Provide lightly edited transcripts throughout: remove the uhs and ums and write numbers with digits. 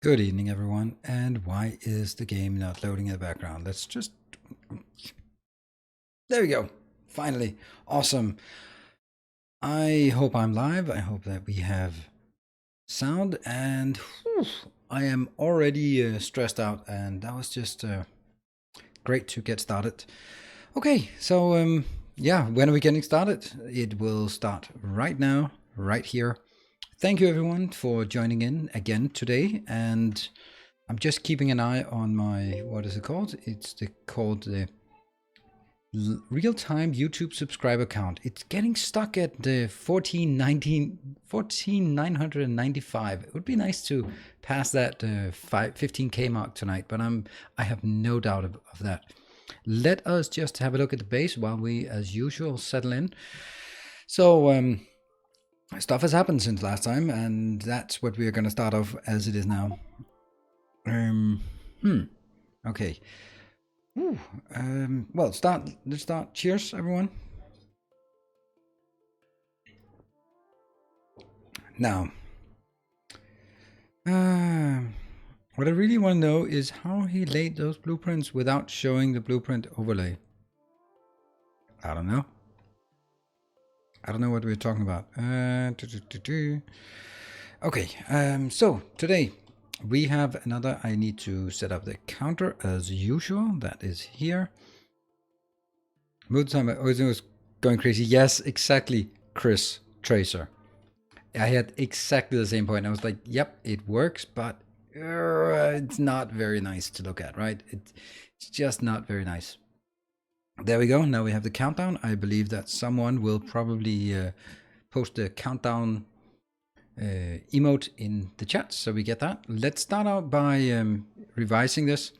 Good evening, everyone. And why is the game not loading in the background? Let's just... There we go. Finally. Awesome. I hope I'm live. I hope that we have sound. And I am already stressed out. And that was just great to get started. Okay, so yeah, when are we getting started? It will start right now, right here. Thank you everyone for joining in again today, and I'm just keeping an eye on my, what is it called? It's called the real-time YouTube subscriber count. It's getting stuck at the 14,995. It would be nice to pass that 15K mark tonight, but I have no doubt of that. Let us just have a look at the base while we, as usual, settle in. So stuff has happened since last time, and that's what we're going to start off as it is now. Okay. Ooh, well, let's start. Cheers, everyone. Now, what I really want to know is how he laid those blueprints without showing the blueprint overlay. I don't know. I don't know what we're talking about. Okay, so today we have another. I need to set up the counter as usual. That is here. Mood time. Everything was going crazy. Yes, exactly, Chris Tracer. I had exactly the same point. I was like, yep, it works, but it's not very nice to look at, right? It's just not very nice. There we go. Now we have the countdown. I believe that someone will probably post the countdown emote in the chat, so we get that. Let's start out by revising this.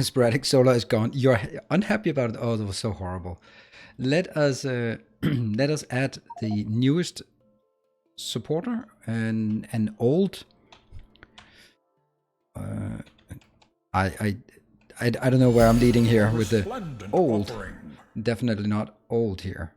Sporadic solar is gone. You're unhappy about it. Oh, that was so horrible. Let us let us add the newest supporter and an old. I don't know where I'm leading here with the old. Definitely not old here.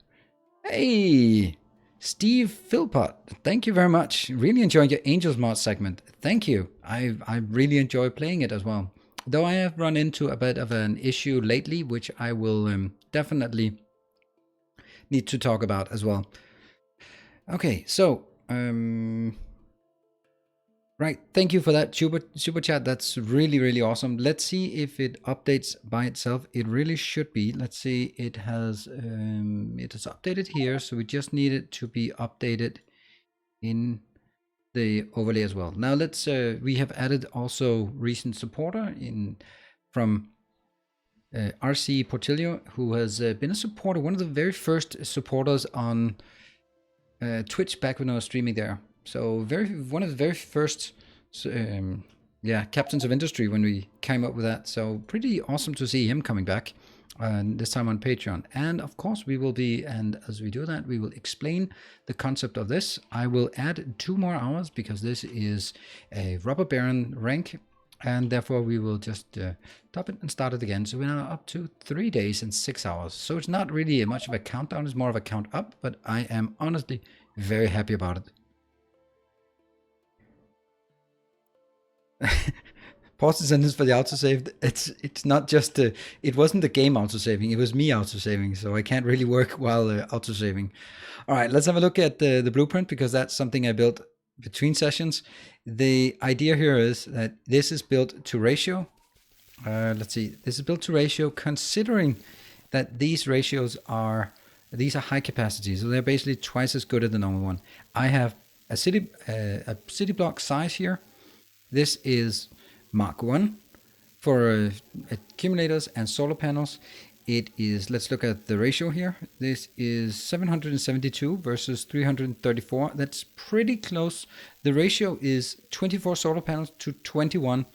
Hey, Steve Philpott, thank you very much. Really enjoying your Angels mod segment. Thank you. I really enjoy playing it as well. Though I have run into a bit of an issue lately, which I will definitely need to talk about as well. Okay, so right, thank you for that super chat. That's really awesome. Let's see if it updates by itself. It really should be. Let's see. It has updated here, so we just need it to be updated in the overlay as well. Now let's we have added also recent supporter from RC Portillo, who has been a supporter, one of the very first supporters on Twitch back when I was streaming there. So one of the very first captains of industry when we came up with that. So pretty awesome to see him coming back, and this time on Patreon. And of course we will be, and as we do that, we will explain the concept of this. I will add 2 more hours because this is a Robber Baron rank, and therefore we will just stop it and start it again. So we're now up to 3 days and 6 hours. So it's not really much of a countdown, it's more of a count up, but I am honestly very happy about it. Pause the sentence for the autosave. It's not just it wasn't the game autosaving, it was me autosaving, so I can't really work while autosaving. All right, let's have a look at the blueprint, because that's something I built between sessions. The idea here is that this is built to ratio. Let's see, this is built to ratio considering that these ratios are high capacity, so they're basically twice as good as the normal one. I have a city block size here. This is Mark 1 for accumulators and solar panels. It is, let's look at the ratio here. This is 772 versus 334. That's pretty close. The ratio is 24 solar panels to 21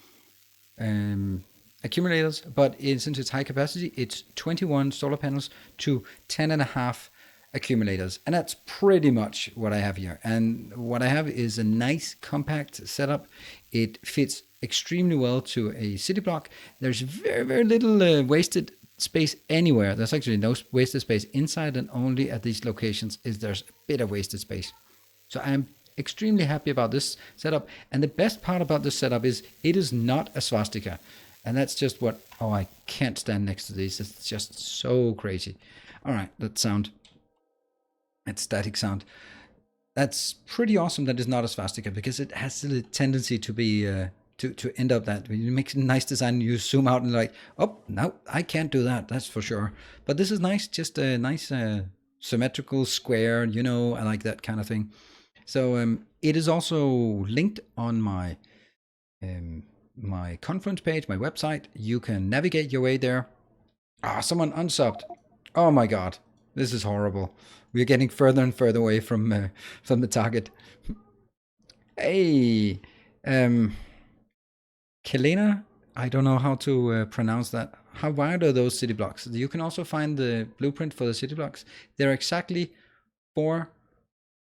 accumulators, but since it's high capacity, it's 21 solar panels to 10.5 accumulators, and that's pretty much what I have here. And what I have is a nice compact setup. It fits extremely well to a city block. There's very little wasted space anywhere. There's actually no wasted space inside, and only at these locations is there's a bit of wasted space. So I'm extremely happy about this setup, and the best part about this setup is it is not a swastika, and that's just what, oh, I can't stand next to these. It's just so crazy. All right, that sound. That static sound. That's pretty awesome that it's not a swastika, because it has the tendency to be to end up that. When you make a nice design, you zoom out and like, oh, no, I can't do that. That's for sure. But this is nice, just a nice symmetrical square. You know, I like that kind of thing. So it is also linked on my my Confluence page, my website. You can navigate your way there. Ah, someone unsubbed. Oh my God, this is horrible. We're getting further and further away from the target. Hey, Kelena, I don't know how to pronounce that. How wide are those city blocks? You can also find the blueprint for the city blocks. They're exactly 4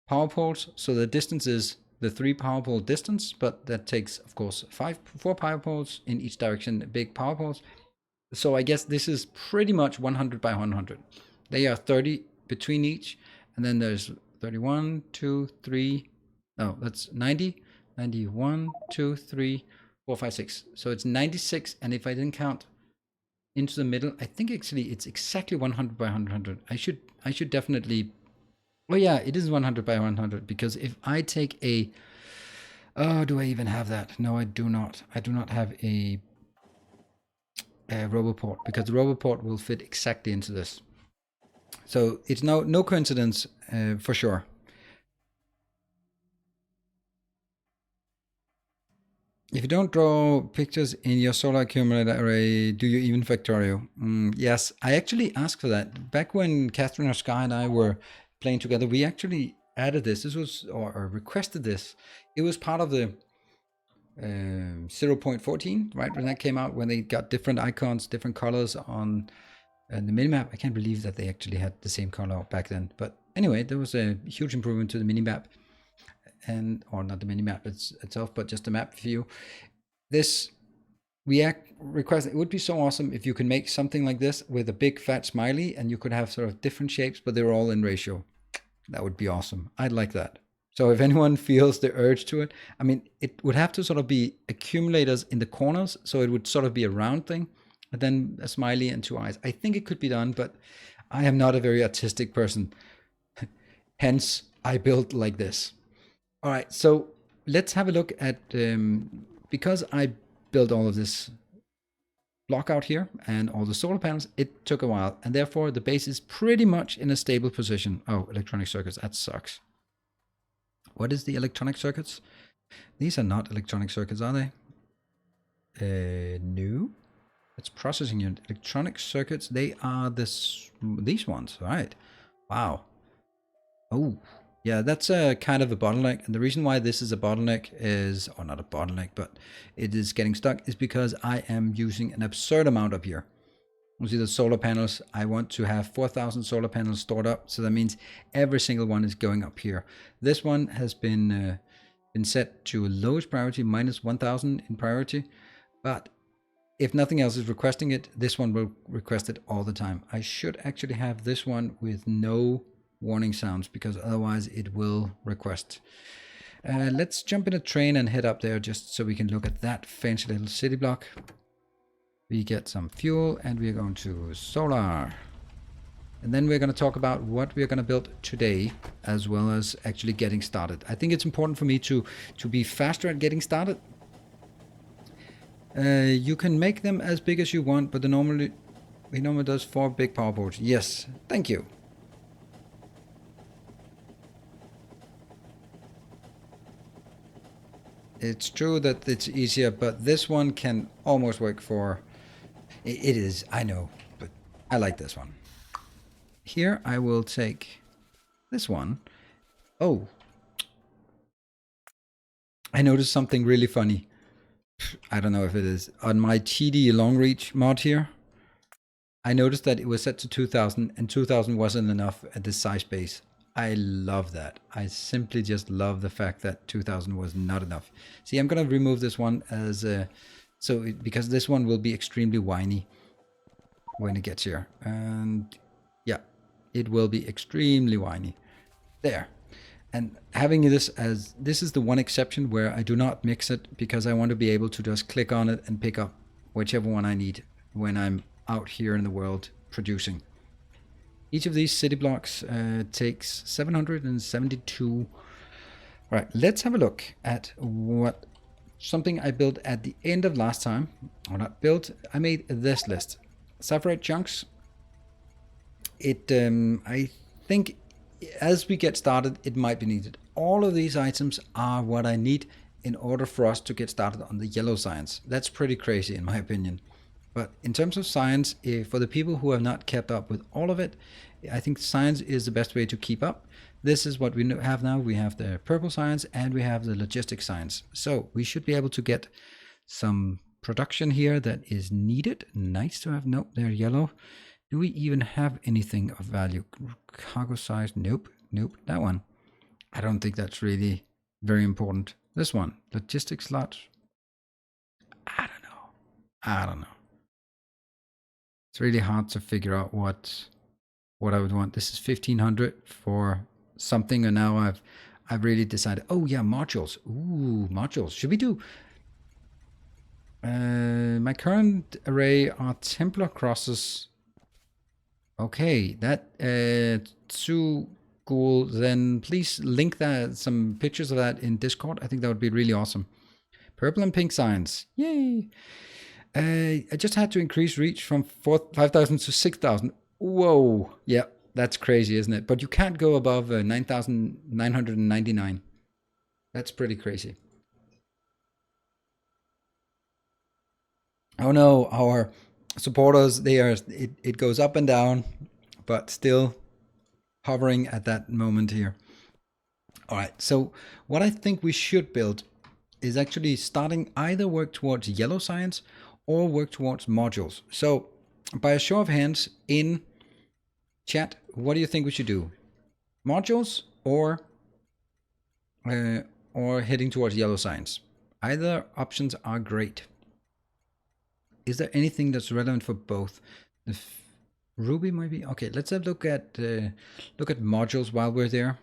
power poles. So the distance is the 3 power pole distance, but that takes, of course, 4 power poles in each direction, big power poles. So I guess this is pretty much 100 by 100. They are 30 between each, and then there's 31, 2, 3. No, that's 90, 91, 2, 3, 4, 5, 6. So it's 96, and if I didn't count into the middle, I think actually it's exactly 100 by 100. I should definitely. Oh yeah, it is 100 by 100, because if I take a, oh, do I even have that? No, I do not. I do not have a roboport, because the roboport will fit exactly into this. So it's no coincidence, for sure. If you don't draw pictures in your solar accumulator array, do you even Factorio? Yes, I actually asked for that. Back when Catherine or Sky and I were playing together, we actually added this. This was, or requested this. It was part of the 0.14, right? When that came out, when they got different icons, different colors on the minimap. I can't believe that they actually had the same color back then. But anyway, there was a huge improvement to the minimap. And, or not the minimap itself, but just the map view. This request, it would be so awesome if you could make something like this with a big fat smiley, and you could have sort of different shapes, but they're all in ratio. That would be awesome. I'd like that. So if anyone feels the urge to it, I mean, it would have to sort of be accumulators in the corners, so it would sort of be a round thing, and then a smiley and 2 eyes. I think it could be done, but I am not a very artistic person. Hence, I built like this. All right, so let's have a look at, because I built all of this block out here and all the solar panels, it took a while, and therefore the base is pretty much in a stable position. Oh, electronic circuits, that sucks. What is the electronic circuits? These are not electronic circuits, are they? No. It's processing unit. Electronic circuits, they are these ones, right? Wow. Oh. Yeah, that's a kind of a bottleneck, and the reason why this is a bottleneck is, or not a bottleneck, but it is getting stuck, is because I am using an absurd amount up here. You see the solar panels, I want to have 4,000 solar panels stored up, so that means every single one is going up here. This one has been set to lowest priority, minus 1,000 in priority, but if nothing else is requesting it, this one will request it all the time. I should actually have this one with no warning sounds, because otherwise it will request. Let's jump in a train and head up there, just so we can look at that fancy little city block. We get some fuel, and we're going to solar, and then we're going to talk about what we're going to build today, as well as actually getting started. I think it's important for me to be faster at getting started. You can make them as big as you want, but we normally does 4 big power boards. Yes, thank you. It's true that it's easier, but this one can almost work for... It is, I know, but I like this one. Here I will take this one. Oh. I noticed something really funny. I don't know if it is. On my TD long reach mod here, I noticed that it was set to 2000, and 2000 wasn't enough at this size base. I love that. I simply just love the fact that 2000 was not enough. See, I'm going to remove this one as because this one will be extremely whiny when it gets here. And yeah, it will be extremely whiny. There. And having this as, this is the one exception where I do not mix it, because I want to be able to just click on it and pick up whichever one I need when I'm out here in the world producing. Each of these city blocks takes 772. All right, let's have a look at something I built at the end of last time. Or not built, I made this list. Sapphire chunks. I think as we get started, it might be needed. All of these items are what I need in order for us to get started on the yellow science. That's pretty crazy in my opinion. But in terms of science, for the people who have not kept up with all of it, I think science is the best way to keep up. This is what we have now. We have the purple science and we have the logistic science. So we should be able to get some production here that is needed. Nice to have. Nope, they're yellow. Do we even have anything of value? Cargo size? Nope. That one. I don't think that's really very important. This one, logistics slots. I don't know. I don't know. It's really hard to figure out what I would want. This is 1500 for something, and now I've really decided. Oh yeah, modules. Ooh, modules. Should we do? My current array are Templar crosses. Okay, that too cool. Then please link that some pictures of that in Discord. I think that would be really awesome. Purple and pink signs. Yay! I just had to increase reach from 5,000 to 6,000. Whoa! Yeah, that's crazy, isn't it? But you can't go above 9,999. That's pretty crazy. Oh no, our supporters, it goes up and down, but still hovering at that moment here. All right, so what I think we should build is actually starting either work towards yellow science or work towards modules. So by a show of hands in chat, what do you think we should do? Modules or heading towards yellow science? Either options are great. Is there anything that's relevant for both? Ruby maybe? Okay, let's have a look at modules while we're there,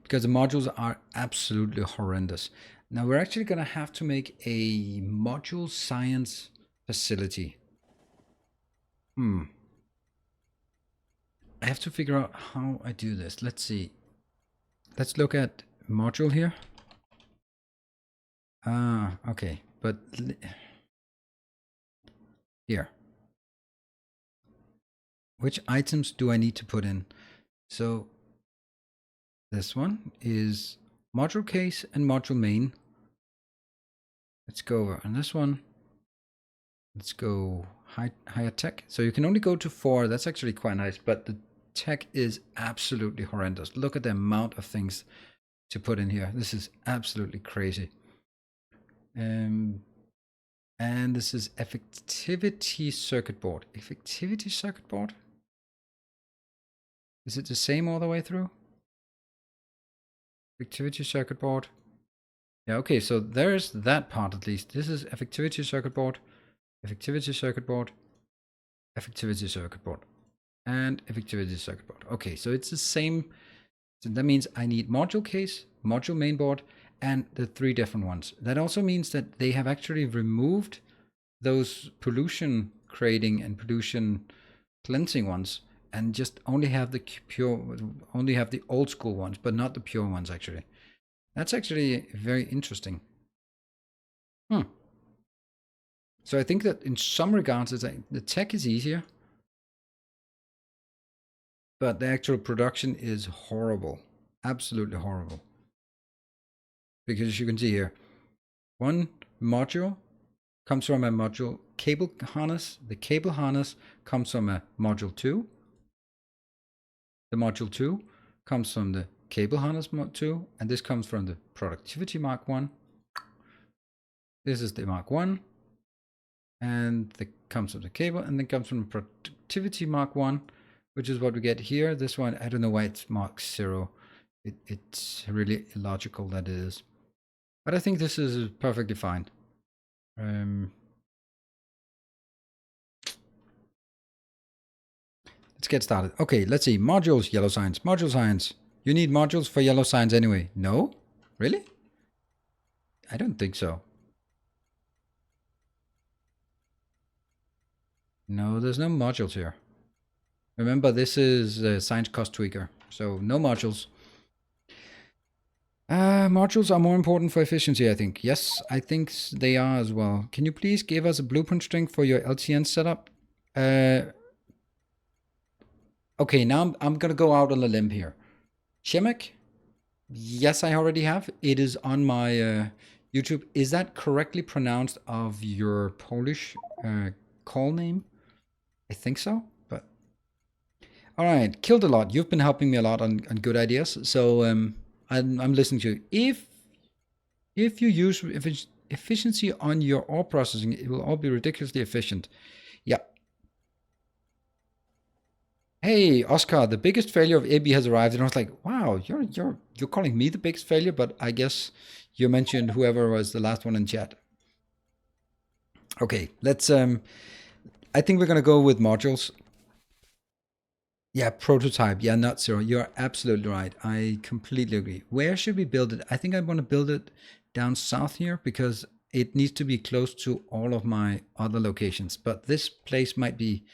because the modules are absolutely horrendous. Now we're actually going to have to make a module science facility. I have to figure out how I do this. Let's see. Let's look at module here. Okay, but here. Which items do I need to put in? So this one is module case and module main. Let's go over on this one. Let's go higher tech. So you can only go to 4. That's actually quite nice, but the tech is absolutely horrendous. Look at the amount of things to put in here. This is absolutely crazy. And this is effectivity circuit board. Effectivity circuit board? Is it the same all the way through? Effectivity circuit board. Yeah, okay, so there's that part at least. This is effectivity circuit board, effectivity circuit board, effectivity circuit board, and effectivity circuit board. Okay, so it's the same. So that means I need module case, module mainboard, and the 3 different ones. That also means that they have actually removed those pollution creating and pollution cleansing ones, and just only have the old school ones, but not the pure ones actually. That's actually very interesting. So I think that in some regards, the tech is easier, but the actual production is horrible, absolutely horrible. Because as you can see here, one module comes from a module cable harness. The cable harness comes from a module 2. The module 2 comes from the cable harness mod 2, and this comes from the productivity Mark 1. This is the Mark 1, and it comes from the cable, and then comes from the productivity Mark 1, which is what we get here. This one, I don't know why it's Mark 0. It's really illogical that it is. But I think this is perfectly fine. Let's get started. Okay, let's see. Modules, yellow science. Module science. You need modules for yellow science anyway. No? Really? I don't think so. No, there's no modules here. Remember, this is a science cost tweaker, so no modules. Modules are more important for efficiency, I think. Yes, I think they are as well. Can you please give us a blueprint string for your LTN setup? Okay, now I'm going to go out on a limb here. Shemek? Yes, I already have. It is on my YouTube. Is that correctly pronounced of your Polish call name? I think so, but... All right, Killed a lot. You've been helping me a lot on good ideas, so I'm listening to you. If you use efficiency on your ore processing, it will all be ridiculously efficient. Yeah. Hey, Oscar, the biggest failure of AB has arrived. And I was like, wow, you're calling me the biggest failure, but I guess you mentioned whoever was the last one in chat. Okay, let's I think we're gonna go with modules. Yeah, prototype. Yeah, not zero. You're absolutely right. I completely agree. Where should we build it? I think I want to build it down south here because it needs to be close to all of my other locations. But this place might be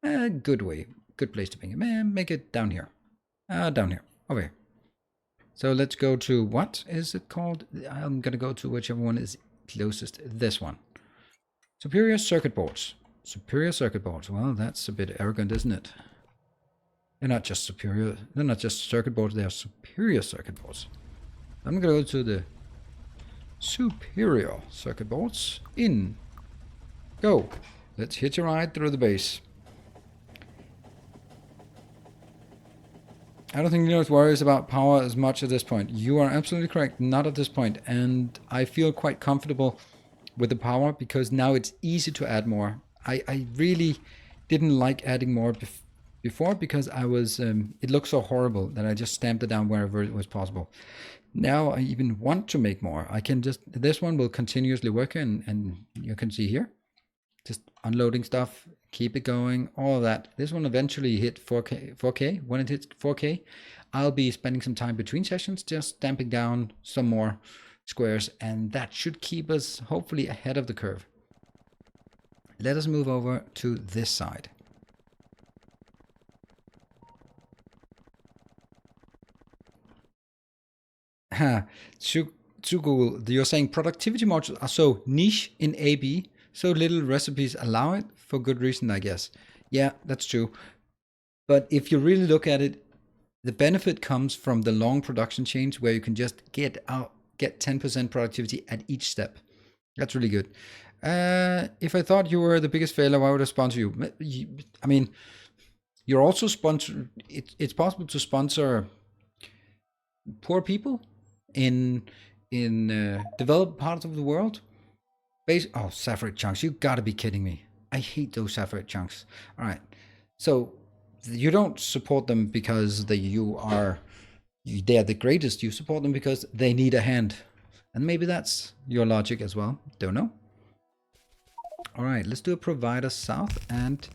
a good place to make it. Make it down here. Down here. Over here. So let's go to, what is it called? I'm going to go to whichever one is closest. This one. Superior circuit boards. Superior circuit boards. Well, that's a bit arrogant, isn't it? They're not just superior. They're not just circuit boards. They are superior circuit boards. I'm going to go to the superior circuit boards. In. Go. Let's hitch a ride through the base. I don't think Nilaus worries about power as much at this point. You are absolutely correct. Not at this point. And I feel quite comfortable with the power because now it's easy to add more. I really didn't like adding more before because I was it looked so horrible that I just stamped it down wherever it was possible. Now I even want to make more. I can just, this one will continuously work and you can see here, just unloading stuff, keep it going, all of that. This one eventually hit 4K. When it hits 4K, I'll be spending some time between sessions just stamping down some more squares, and that should keep us hopefully ahead of the curve. Let us move over to this side. Google, you're saying productivity modules are so niche in AB, so little recipes allow it, for good reason, I guess. Yeah, that's true. But if you really look at it, the benefit comes from the long production chains where you can just get 10% productivity at each step. That's really good. If I thought you were the biggest failure, why would I sponsor you? I mean, you're also sponsor. It's possible to sponsor poor people in developed parts of the world. Oh, sapphire chunks! You gotta be kidding me! I hate those sapphire chunks. All right, so you don't support them because they are the greatest. You support them because they need a hand, and maybe that's your logic as well. Don't know. All right, let's do a provider south, and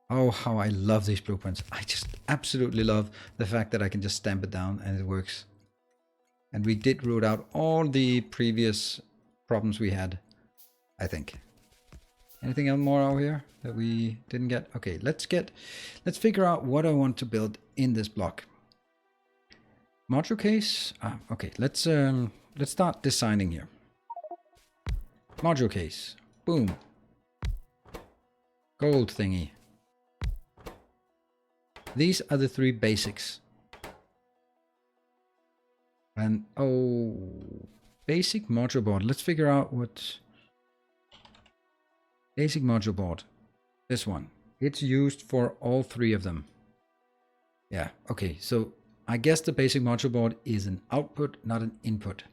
oh, how I love these blueprints. I just absolutely love the fact that I can just stamp it down and it works. And we did root out all the previous problems we had, I think. Anything else more over here that we didn't get? Okay, let's figure out what I want to build in this block. Module case. Okay, let's start designing here. Module case. Boom. Gold thingy. These are the three basics. And oh, basic module board. Let's figure out what basic module board. This one. It's used for all three of them. Yeah, okay. So I guess the basic module board is an output, not an input.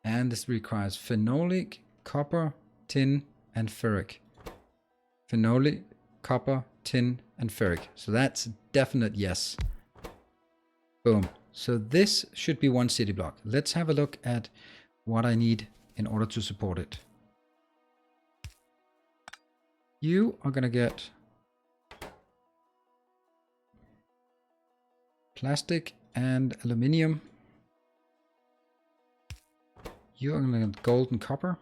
And this requires phenolic, copper, tin, and ferric. Phenolic, copper, tin, and ferric. So that's a definite yes. Boom. So this should be one city block. Let's have a look at what I need in order to support it. You are going to get plastic and aluminium. You are going to get gold and copper.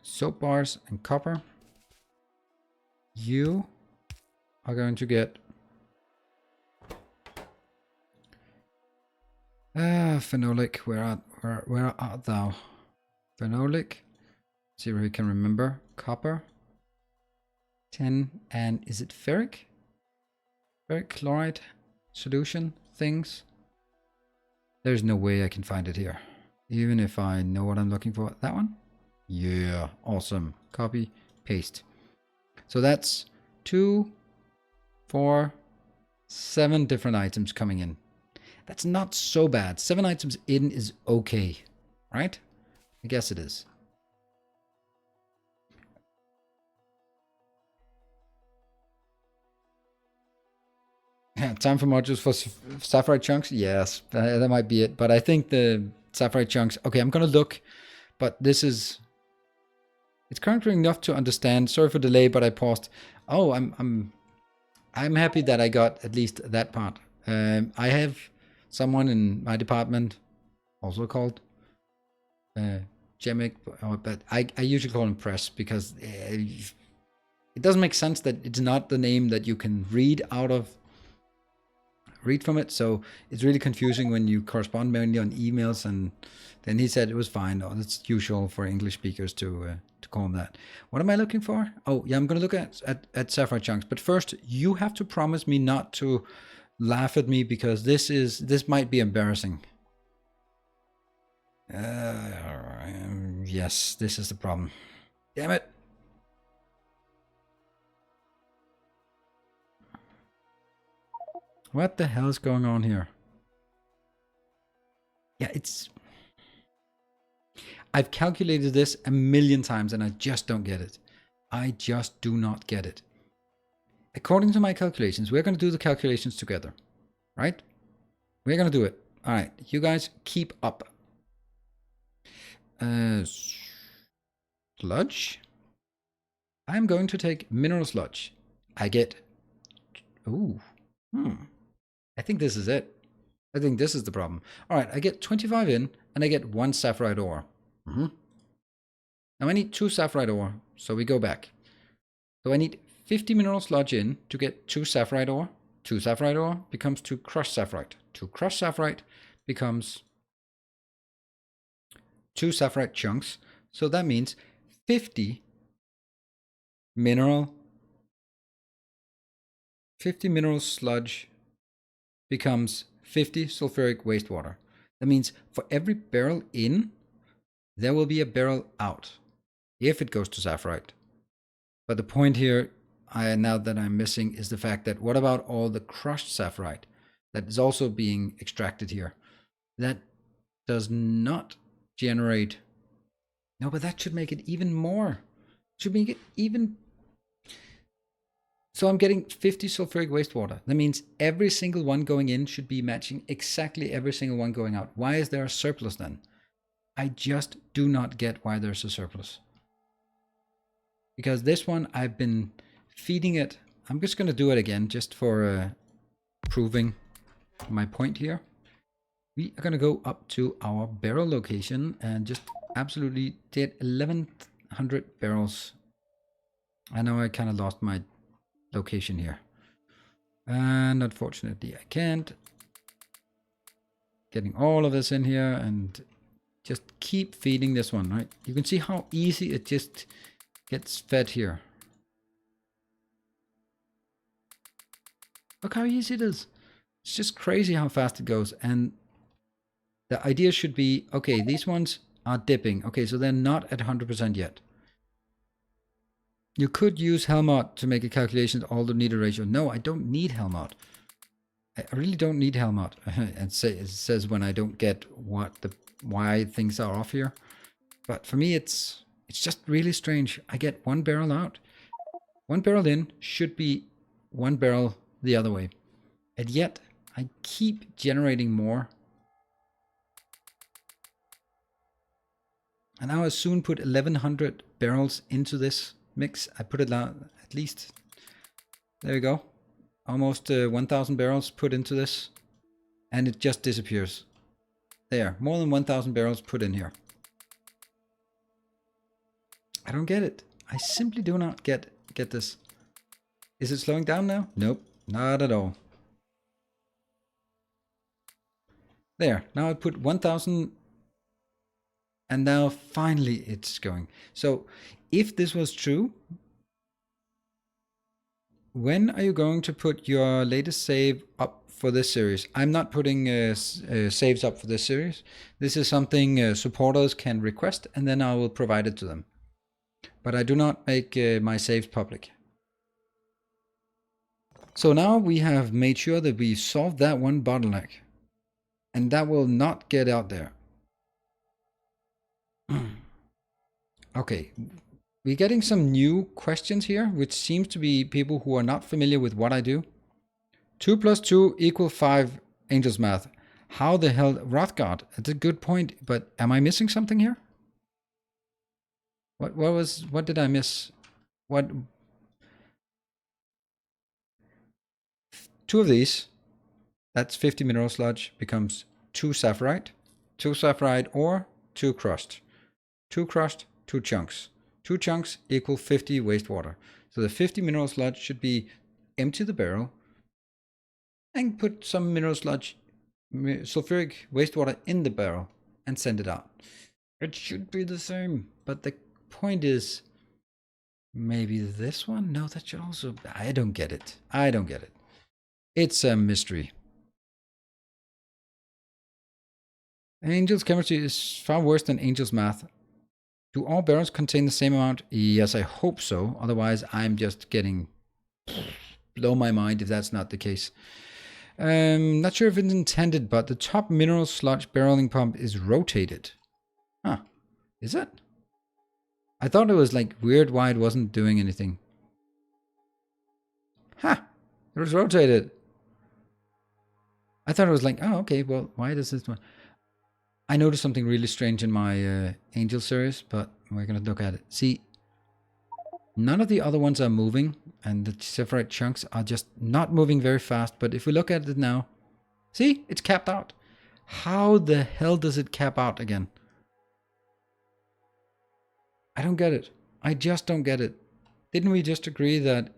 Soap bars and copper. You are going to get phenolic. Where art thou? Phenolic. See if we can remember. Copper. Tin, and is it ferric? Ferric chloride solution things. There's no way I can find it here, even if I know what I'm looking for. That one? Yeah, awesome. Copy, paste. So that's 2, 4, 7 different items coming in. That's not so bad. 7 items in is okay, right? I guess it is. Time for modules for sapphire chunks? Yes, that might be it. But I think the sapphire chunks... Okay, I'm going to look. But this is... It's currently enough to understand. Sorry for delay, but I paused. Oh, I'm happy that I got at least that part. I have someone in my department, also called Gemic, but I usually call him Press because it doesn't make sense that it's not the name that you can read from it. So it's really confusing when you correspond mainly on emails. And then he said it was fine. Oh, that's usual for English speakers to call him that. What am I looking for? Oh yeah, I'm going to look at sapphire chunks. But first, you have to promise me not to laugh at me because this might be embarrassing. Yes, this is the problem. Damn it. What the hell is going on here? Yeah, I've calculated this a million times and I just don't get it. I just do not get it. According to my calculations, we're going to do the calculations together, right? We're going to do it. All right, you guys keep up. Sludge. I'm going to take mineral sludge. I get... Ooh. I think this is it. I think this is the problem. All right, I get 25 in, and I get 1 sapphire ore. Now I need 2 sapphire ore, so we go back. So I need 50 mineral sludge in to get 2 sapphire ore. 2 sapphire ore becomes 2 crushed sapphirite. 2 crushed sapphirite becomes 2 sapphirite chunks. So that means 50 mineral sludge becomes 50 sulfuric wastewater. That means for every barrel in, there will be a barrel out if it goes to sapphirite. But the point here, now that I'm missing, is the fact that what about all the crushed sapphirite that is also being extracted here? That does not generate... No, but that should make it even more. Should make it even... So I'm getting 50 sulfuric wastewater. That means every single one going in should be matching exactly every single one going out. Why is there a surplus then? I just do not get why there's a surplus. Because this one, I've been feeding it. I'm just going to do it again just for proving my point here. We are going to go up to our barrel location and just absolutely did 1100 barrels. I know I kind of lost my location here. And unfortunately, I can't. Getting all of this in here and just keep feeding this one, right? You can see how easy it just gets fed here. Look how easy it is. It's just crazy how fast it goes. And the idea should be, okay, these ones are dipping. Okay, so they're not at 100% yet. You could use Helmut to make a calculation of all the needed ratio. No, I don't need Helmut. I really don't need Helmut. It says when I don't get why things are off here. But for me, it's just really strange. I get 1 barrel out. 1 barrel in should be 1 barrel the other way. And yet, I keep generating more. And I'll soon put 1100 barrels into this mix. I put it out at least. There we go. Almost 1000 barrels put into this. And it just disappears. There. More than 1000 barrels put in here. I don't get it. I simply do not get this. Is it slowing down now? Nope. Not at all. There. Now I put 1000. And now finally it's going. So if this was true, when are you going to put your latest save up for this series? I'm not putting saves up for this series. This is something supporters can request and then I will provide it to them. But I do not make my saves public. So now we have made sure that we solved that one bottleneck. And that will not get out there. Okay, we're getting some new questions here, which seems to be people who are not familiar with what I do. 2 plus 2 equal 5 Angel's Math. How the hell... Rothgard, that's a good point, but am I missing something here? What did I miss? What... 2 of these, that's 50 mineral sludge, becomes 2 sapphirite. 2 sapphirite or 2 crushed. 2 crushed, 2 chunks. 2 chunks equal 50 wastewater. So the 50 mineral sludge should be empty the barrel and put some mineral sludge, sulfuric wastewater in the barrel and send it out. It should be the same, but the point is maybe this one? No, that should also... I don't get it. I don't get it. It's a mystery. Angel's chemistry is far worse than Angel's math. Do all barrels contain the same amount? Yes, I hope so. Otherwise, I'm just getting... blow my mind if that's not the case. Not sure if it's intended, but the top mineral sludge barreling pump is rotated. Huh. Is it? I thought it was like weird why it wasn't doing anything. Ha! It was rotated. I thought it was like, oh, okay, well, why does this one... I noticed something really strange in my Angel series, but we're going to look at it. See, none of the other ones are moving, and the sapphirite chunks are just not moving very fast. But if we look at it now, see, it's capped out. How the hell does it cap out again? I don't get it. I just don't get it. Didn't we just agree that...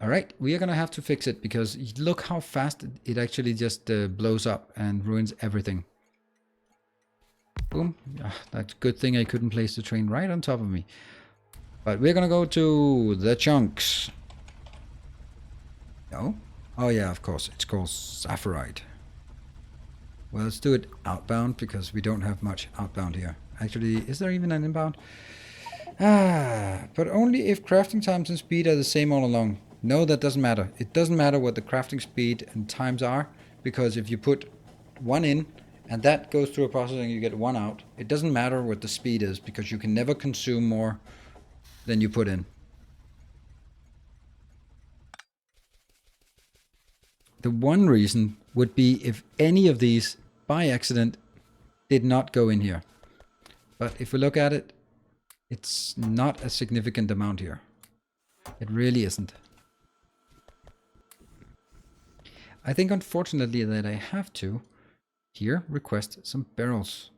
All right, we are going to have to fix it because look how fast it actually just blows up and ruins everything. Boom. That's a good thing I couldn't place the train right on top of me. But we're going to go to the chunks. No? Oh yeah, of course. It's called sapphirite. Well, let's do it outbound because we don't have much outbound here. Actually, is there even an inbound? But only if crafting times and speed are the same all along. No, that doesn't matter. It doesn't matter what the crafting speed and times are, because if you put one in and that goes through a process and you get one out, it doesn't matter what the speed is because you can never consume more than you put in. The one reason would be if any of these by accident did not go in here. But if we look at it, it's not a significant amount here. It really isn't. I think unfortunately that I have to here request some barrels.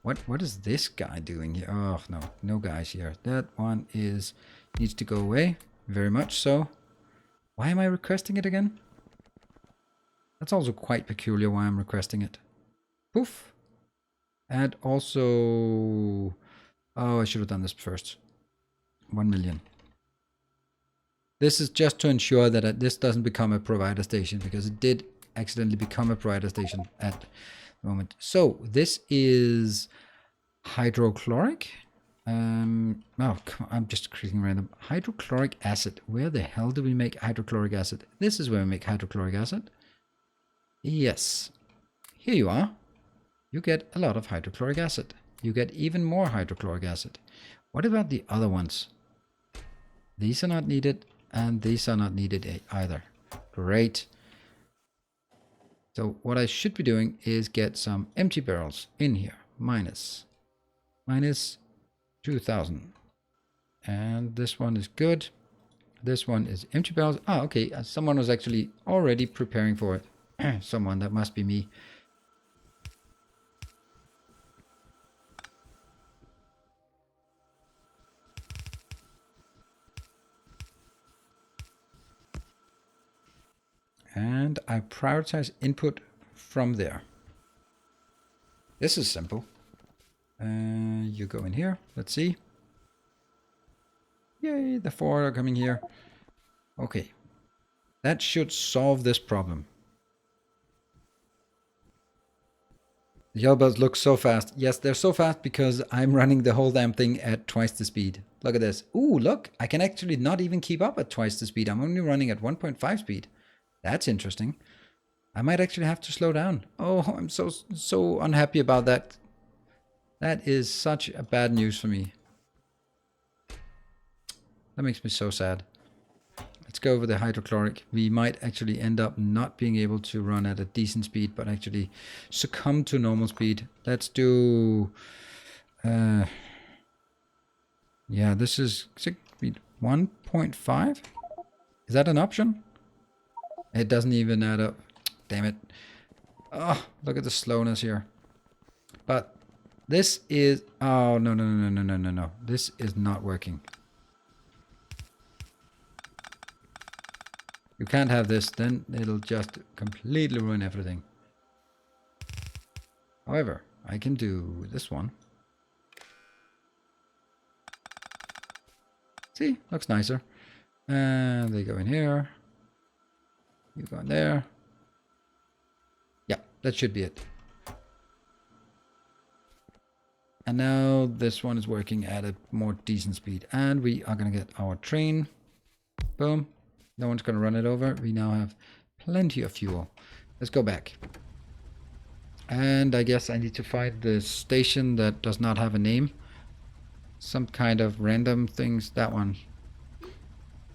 What is this guy doing here? Oh no, no guys here. That one needs to go away. Very much so. Why am I requesting it again? That's also quite peculiar why I'm requesting it. Poof. And also... Oh, I should have done this first. 1 million. This is just to ensure that this doesn't become a provider station, because it did accidentally become a provider station at the moment. So this is hydrochloric. Oh, come on, I'm just clicking random. Hydrochloric acid. Where the hell do we make hydrochloric acid? This is where we make hydrochloric acid. Yes. Here you are. You get a lot of hydrochloric acid. You get even more hydrochloric acid. What about the other ones? These are not needed. And these are not needed either. Great. So what I should be doing is get some empty barrels in here. Minus 2,000. And this one is good. This one is empty barrels. Ah, okay. Someone was actually already preparing for it. Someone, that must be me. And I prioritize input from there. This is simple. You go in here. Let's see. Yay, the 4 are coming here. Okay. That should solve this problem. The yellow bells look so fast. Yes, they're so fast because I'm running the whole damn thing at twice the speed. Look at this. Ooh, look. I can actually not even keep up at twice the speed. I'm only running at 1.5 speed. That's interesting. I might actually have to slow down. Oh, I'm so unhappy about that. That is such a bad news for me. That makes me so sad. Let's go over the hydrochloric. We might actually end up not being able to run at a decent speed, but actually succumb to normal speed. Let's do... yeah, this is 1.5? Is that an option? It doesn't even add up. Damn it. Oh, look at the slowness here. But this is... oh, no, no, no, no, no, no, no. This is not working. You can't have this, then it'll just completely ruin everything. However, I can do this one. See, looks nicer. And they go in here. You go in there. Yeah, that should be it. And now this one is working at a more decent speed. And we are going to get our train. Boom. No one's going to run it over. We now have plenty of fuel. Let's go back. And I guess I need to find the station that does not have a name. Some kind of random things. That one.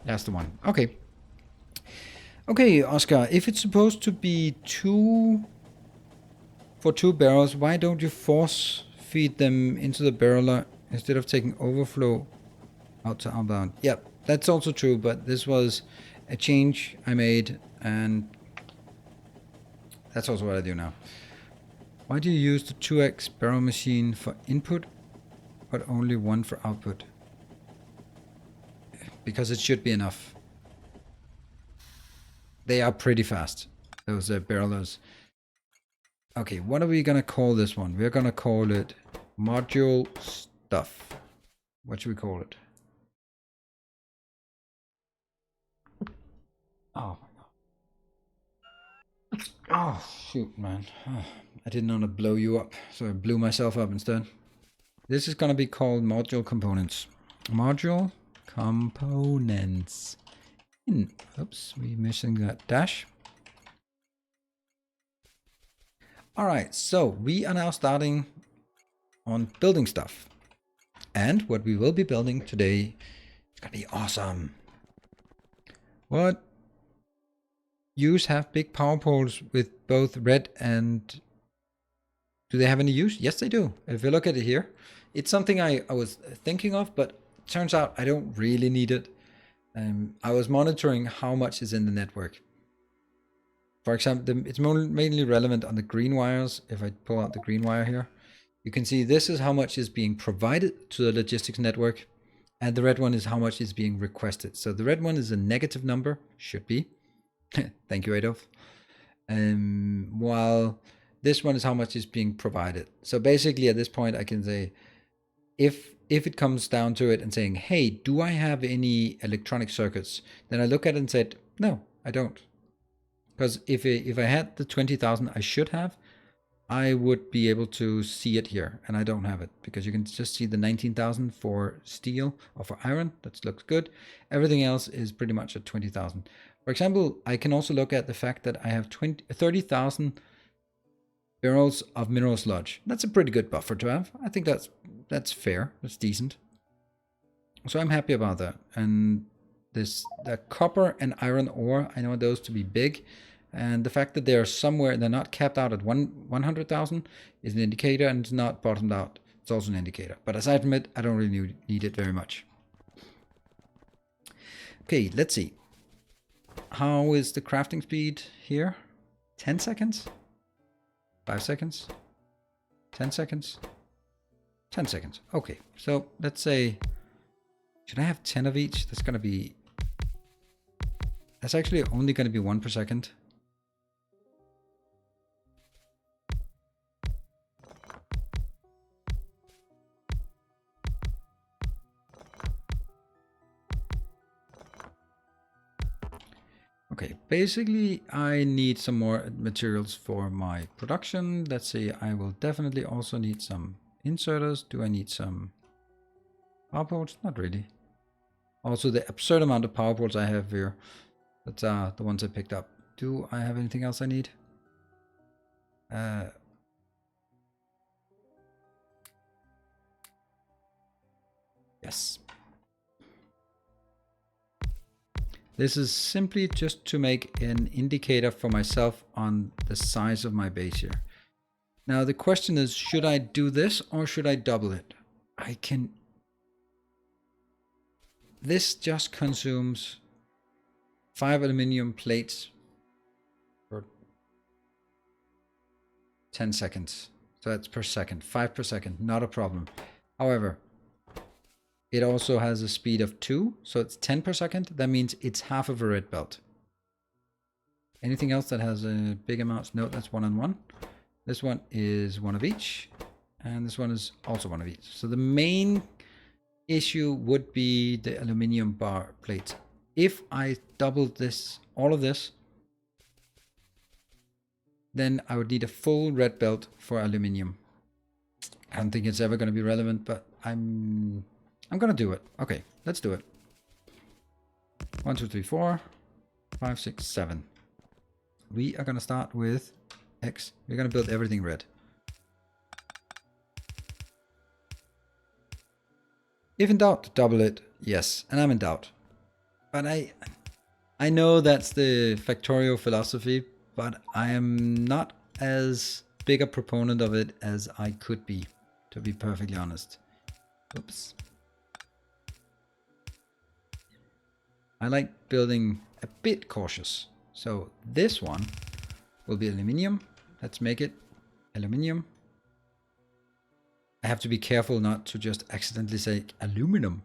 That's the one. Okay. Okay, Oscar. If it's supposed to be two barrels, why don't you force feed them into the barreler instead of taking overflow out to outbound? Yep, that's also true, but this was a change I made, and that's also what I do now. Why do you use the 2x barrel machine for input, but only one for output? Because it should be enough. They are pretty fast, those barrelers. Okay, what are we gonna call this one? We're gonna call it module stuff. What should we call it? Oh my god. Oh shoot, man. Oh, I didn't want to blow you up, so I blew myself up instead. This is gonna be called module components. Module components. Oops, we're missing that dash. Alright, so we are now starting on building stuff. And what we will be building today is gonna be awesome. What? Use have big power poles with both red and... do they have any use? Yes, they do. If you look at it here, it's something I was thinking of, but turns out I don't really need it. I was monitoring how much is in the network. For example, it's mainly relevant on the green wires. If I pull out the green wire here, you can see this is how much is being provided to the logistics network. And the red one is how much is being requested. So the red one is a negative number, should be. Thank you, Adolf. While this one is how much is being provided. So basically at this point I can say, if it comes down to it and saying, hey, do I have any electronic circuits? Then I look at it and said, no, I don't. Because if I had the 20,000 I should have, I would be able to see it here, and I don't have it because you can just see the 19,000 for steel or for iron. That looks good. Everything else is pretty much at 20,000. For example, I can also look at the fact that I have 30,000 barrels of mineral sludge. That's a pretty good buffer to have. I think that's fair. That's decent. So I'm happy about that. And the copper and iron ore, I know those to be big. And the fact that they're somewhere, they're not capped out at 100,000 is an indicator, and it's not bottomed out. It's also an indicator. But aside from it, I don't really need it very much. Okay, let's see. How is the crafting speed here? 10 seconds? 5 seconds? 10 seconds? 10 seconds. Okay, so let's say, should I have 10 of each? That's actually only going to be 1 per second. Okay, basically I need some more materials for my production. Let's see, I will definitely also need some inserters. Do I need some power poles? Not really. Also the absurd amount of power poles I have here. That's the ones I picked up. Do I have anything else I need? Yes. This is simply just to make an indicator for myself on the size of my base here. Now the question is, should I do this or should I double it? This just consumes 5 aluminum plates for 10 seconds. So that's per second, 5 per second, not a problem. However, it also has a speed of 2, so it's 10 per second. That means it's half of a red belt. Anything else that has a big amount? No, that's 1 and 1. This one is 1 of each, and this one is also 1 of each. So the main issue would be the aluminum bar plates. If I doubled this, all of this, then I would need a full red belt for aluminum. I don't think it's ever going to be relevant, but I'm going to do it. Okay, let's do it. 1, 2, 3, 4, 5, 6, 7. We are going to start with X. We're going to build everything red. If in doubt, double it. Yes, and I'm in doubt. But I know that's the Factorio philosophy, but I am not as big a proponent of it as I could be, to be perfectly honest. Oops. I like building a bit cautious. So this one will be aluminum. Let's make it aluminum. I have to be careful not to just accidentally say aluminum.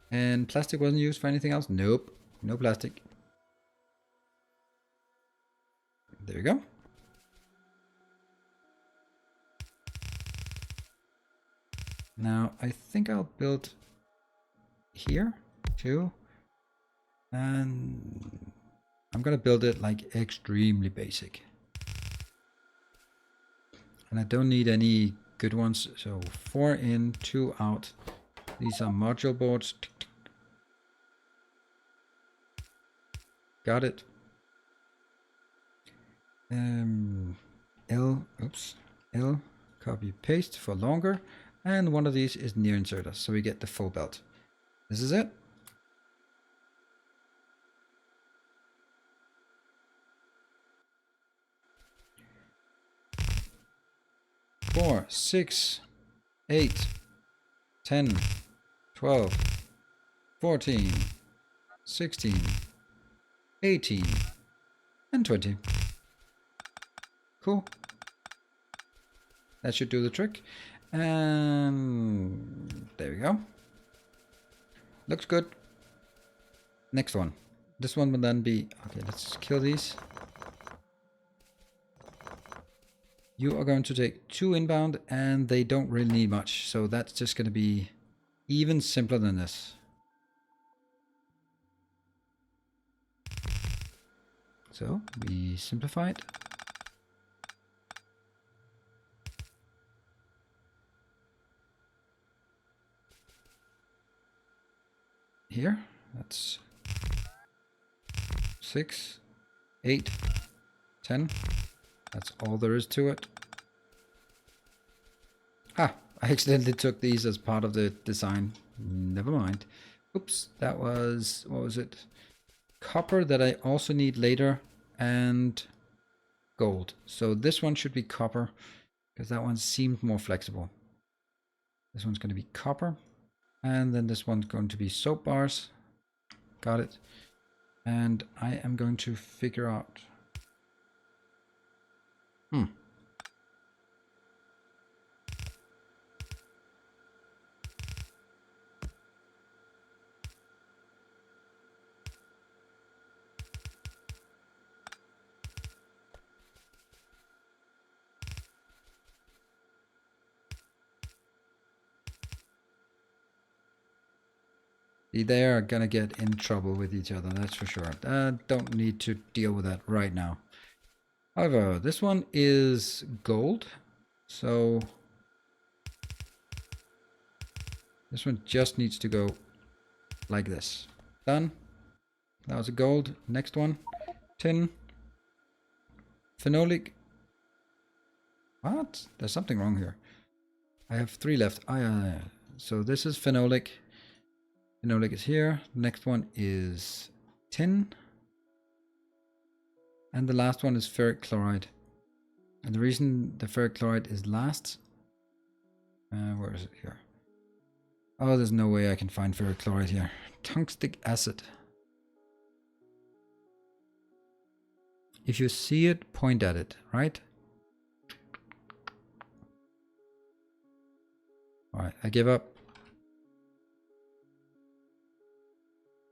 And plastic wasn't used for anything else? Nope, no plastic. There we go. Now I think I'll build here too. And I'm gonna build it like extremely basic. And I don't need any good ones. So 4 in, 2 out. These are module boards. Got it. L, copy paste for longer. And one of these is near inserter. So we get the full belt. This is it. Four, 6, 8, 10, 12, 14, 16, 18, and 20. Cool. That should do the trick. And there we go. Looks good. Next one. This one will then be... Okay, let's kill these. You are going to take 2 inbound, and they don't really need much. So that's just going to be even simpler than this. So we simplify it. Here, that's 6, 8, 10. That's all there is to it. Ah, I accidentally took these as part of the design. Never mind. Oops, that was, what was it? Copper that I also need later, and gold. So this one should be copper, because that one seemed more flexible. This one's going to be copper. And then this one's going to be soap bars. Got it. And I am going to figure out... They are gonna get in trouble with each other, that's for sure. Don't need to deal with that right now. However, this one is gold, so this one just needs to go like this. Done. That was a gold. Next one, tin, phenolic. What? There's something wrong here. I have 3 left. So this is phenolic. Phenolic is here. Next one is tin. And the last one is ferric chloride. And the reason the ferric chloride is last... where is it here? Oh, there's no way I can find ferric chloride here. Tungstic acid. If you see it, point at it, right? Alright, I give up.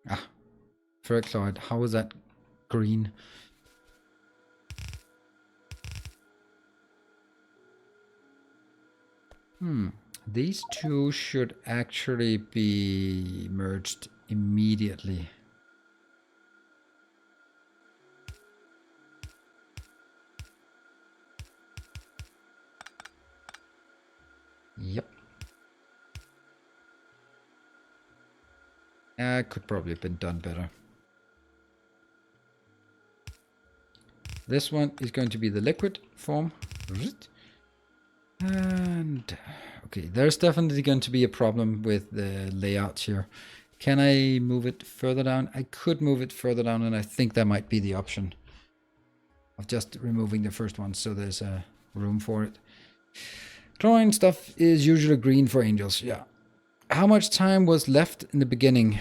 Ah, ferric chloride. How is that green? These two should actually be merged immediately. Yep. Could probably have been done better. This one is going to be the liquid form. And okay, there's definitely going to be a problem with the layout here. Can I move it further down? I could move it further down, and I think that might be the option of just removing the first one so there's room for it. Chlorine stuff is usually green for angels, yeah. How much time was left in the beginning?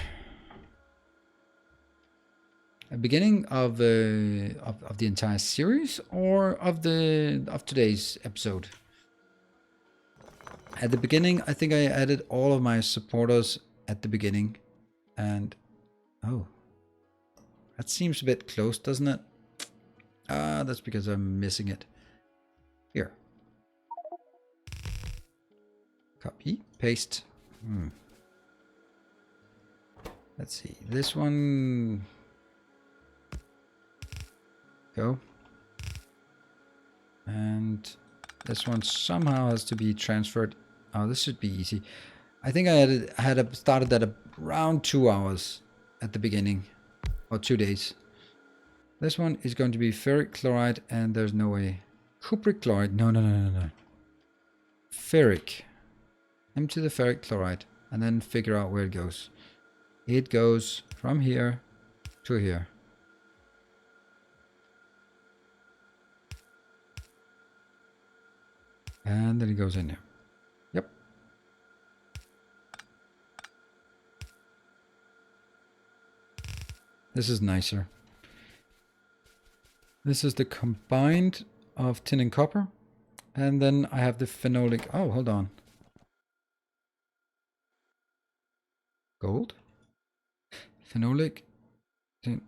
A beginning of the entire series, or of today's episode? At the beginning, I think I added all of my supporters at the beginning, and oh, that seems a bit close, doesn't it? That's because I'm missing it. Here. Copy, paste. Let's see. This one. Go. And this one somehow has to be transferred. Oh, this should be easy. I think I had started at around 2 hours at the beginning, or 2 days. This one is going to be ferric chloride, and there's no way. Cupric chloride. No. Ferric. Empty the ferric chloride, and then figure out where it goes. It goes from here to here. And then it goes in here. Yep. This is nicer. This is the combined of tin and copper. And then I have the phenolic. Oh, hold on. Gold? Phenolic. Tin.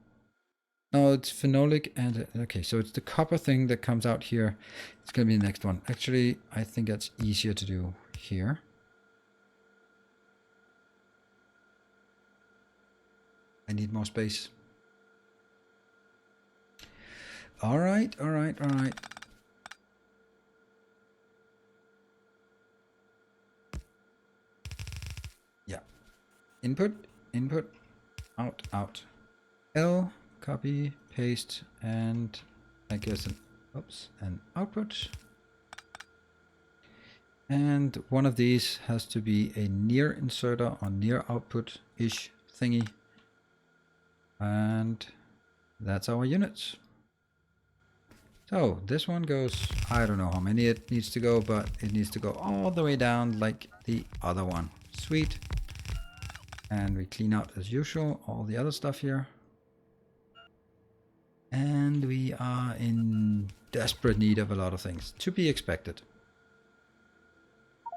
No, it's phenolic and... Okay, so it's the copper thing that comes out here. It's going to be the next one. Actually, I think that's easier to do here. I need more space. Alright. Yeah. Input, out. L, copy, paste, and I guess an output. And one of these has to be a near inserter or near output-ish thingy. And that's our units. So this one goes, I don't know how many it needs to go, but it needs to go all the way down like the other one. Sweet. And we clean out as usual all the other stuff here. And we are in desperate need of a lot of things, to be expected.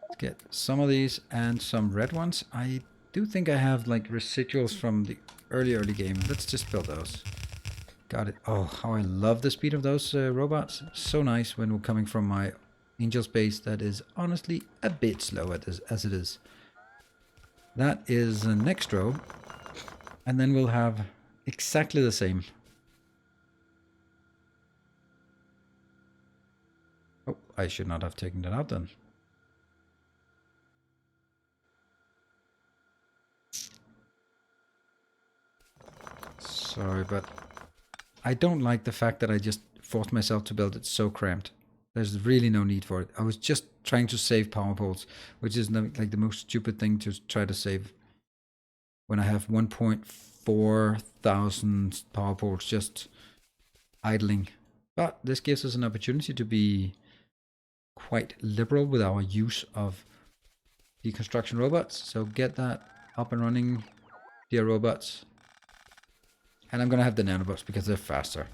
Let's get some of these and some red ones. I do think I have like residuals from the early game. Let's just build those. Got it. Oh, how I love the speed of those robots. So nice when we're coming from my angel space that is honestly a bit slow as it is. That is the next row. And then we'll have exactly the same. Oh, I should not have taken that out then. Sorry, but I don't like the fact that I just forced myself to build it so cramped. There's really no need for it. I was just trying to save power poles, which is like the most stupid thing to try to save. when I have 1.4 thousand power poles just idling. But this gives us an opportunity to be quite liberal with our use of deconstruction robots. So get that up and running, dear robots. And I'm going to have the nanobots because they're faster.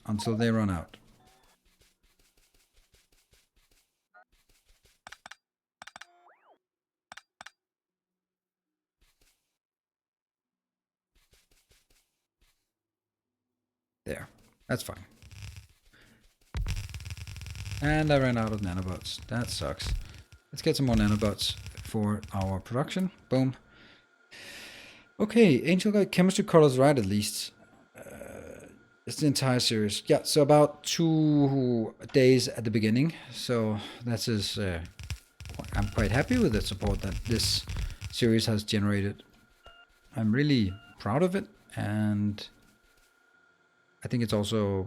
Until they run out. There. That's fine. And I ran out of nanobots. That sucks. Let's get some more nanobots for our production. Boom. Okay, Angel got chemistry colors right at least. It's the entire series. Yeah, so about 2 days at the beginning. So that is... I'm quite happy with the support that this series has generated. I'm really proud of it, and I think it's also...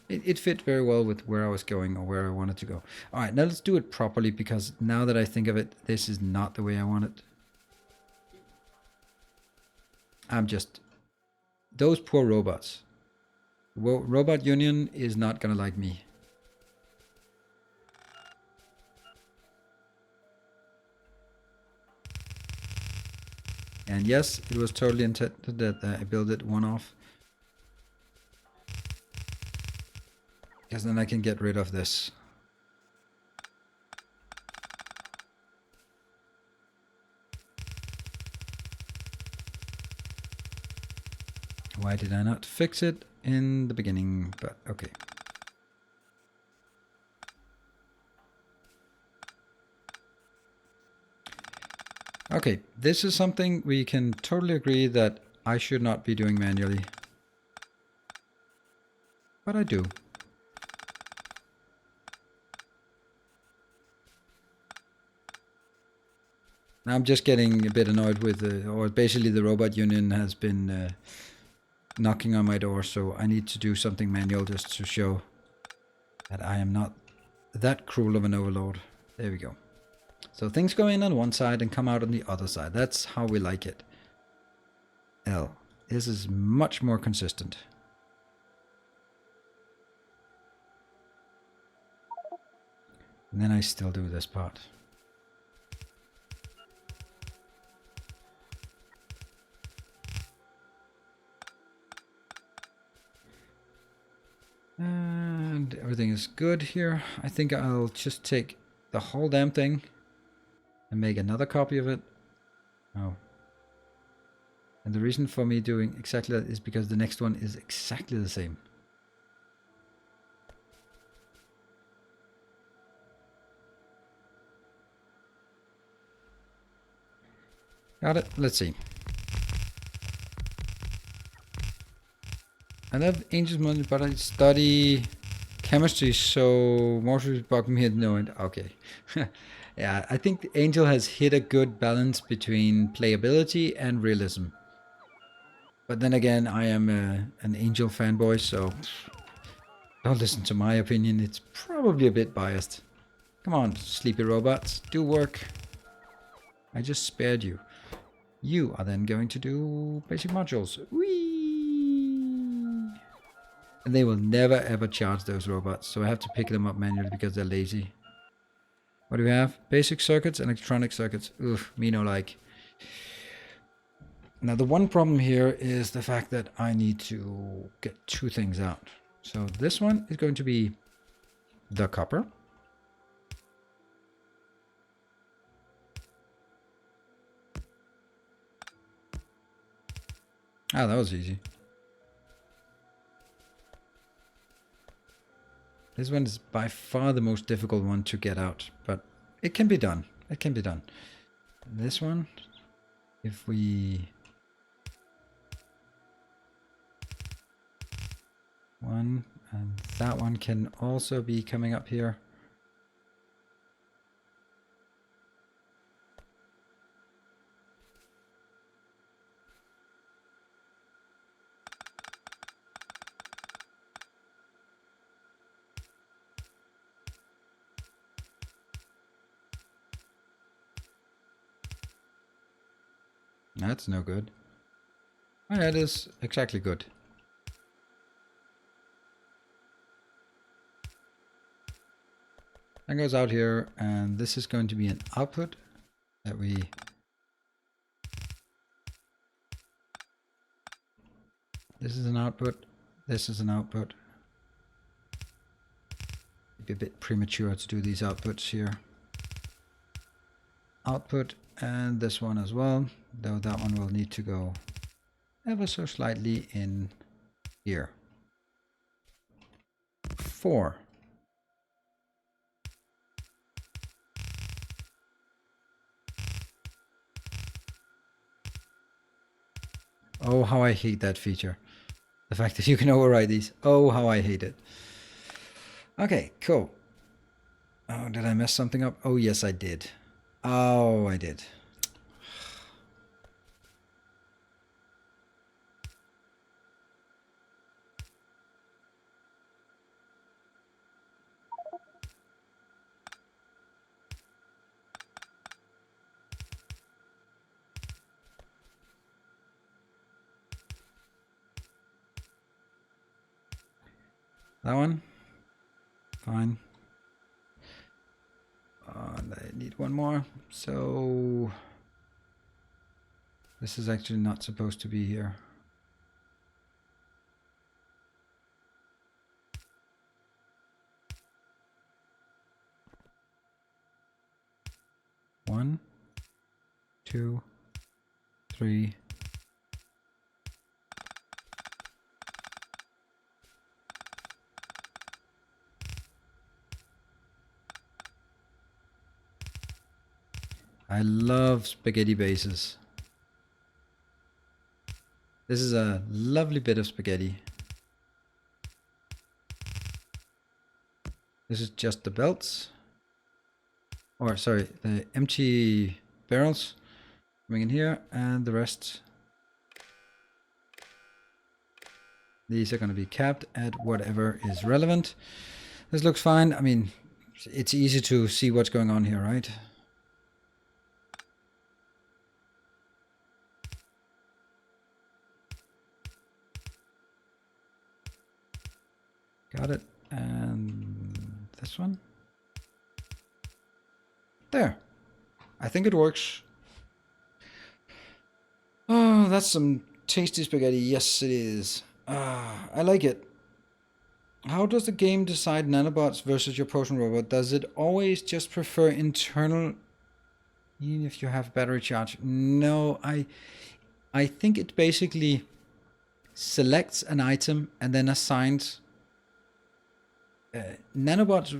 It fit very well with where I was going or where I wanted to go. Alright, now let's do it properly, because now that I think of it, this is not the way I want it. I'm just... Those poor robots. Robot Union is not gonna like me. And yes, it was totally intended that I build it one off. Because then I can get rid of this. Why did I not fix it in the beginning? But okay. Okay, this is something we can totally agree that I should not be doing manually. But I do. Now I'm just getting a bit annoyed with or basically the robot union has been knocking on my door, so I need to do something manual just to show that I am not that cruel of an overlord. There we go. So things go in on one side and come out on the other side. That's how we like it. L. This is much more consistent. And then I still do this part. And everything is good here. I think I'll just take the whole damn thing and make another copy of it. Oh. And the reason for me doing exactly that is because the next one is exactly the same. Got it. Let's see. I love Angel's Money, but I study chemistry, so more should bug me at no end. Okay. Yeah, I think Angel has hit a good balance between playability and realism. But then again, I am an Angel fanboy, so don't listen to my opinion. It's probably a bit biased. Come on, sleepy robots, do work. I just spared you. You are then going to do basic modules. Whee! And they will never ever charge those robots, so I have to pick them up manually because they're lazy. What do we have? Basic circuits and electronic circuits. Ugh, me no like. Now the one problem here is the fact that I need to get 2 things out. So this one is going to be the copper. Ah, that was easy. This one is by far the most difficult one to get out, but it can be done. It can be done. This one, if we... One, and that one can also be coming up here. That's no good. Oh, yeah, it is exactly good. That goes out here, and this is going to be an output that we... This is an output. This is an output. It'd be a bit premature to do these outputs here. Output, and this one as well, though that one will need to go ever so slightly in here. 4. Oh, how I hate that feature. The fact that you can override these. Oh, how I hate it. Okay, cool. Oh, did I mess something up? Oh, yes, I did. Oh, I did. That one? Fine. And I need one more. So this is actually not supposed to be here. One, 2, 3. I love spaghetti bases. This is a lovely bit of spaghetti. This is just the belts. Or sorry, the empty barrels coming in here, and the rest. These are going to be capped at whatever is relevant. This looks fine. I mean, it's easy to see what's going on here, right? Got it. And this one. There. I think it works. Oh, that's some tasty spaghetti. Yes, it is. I like it. How does the game decide nanobots versus your potion robot? Does it always just prefer internal, even if you have battery charge? No, I think it basically selects an item and then assigns nanobots.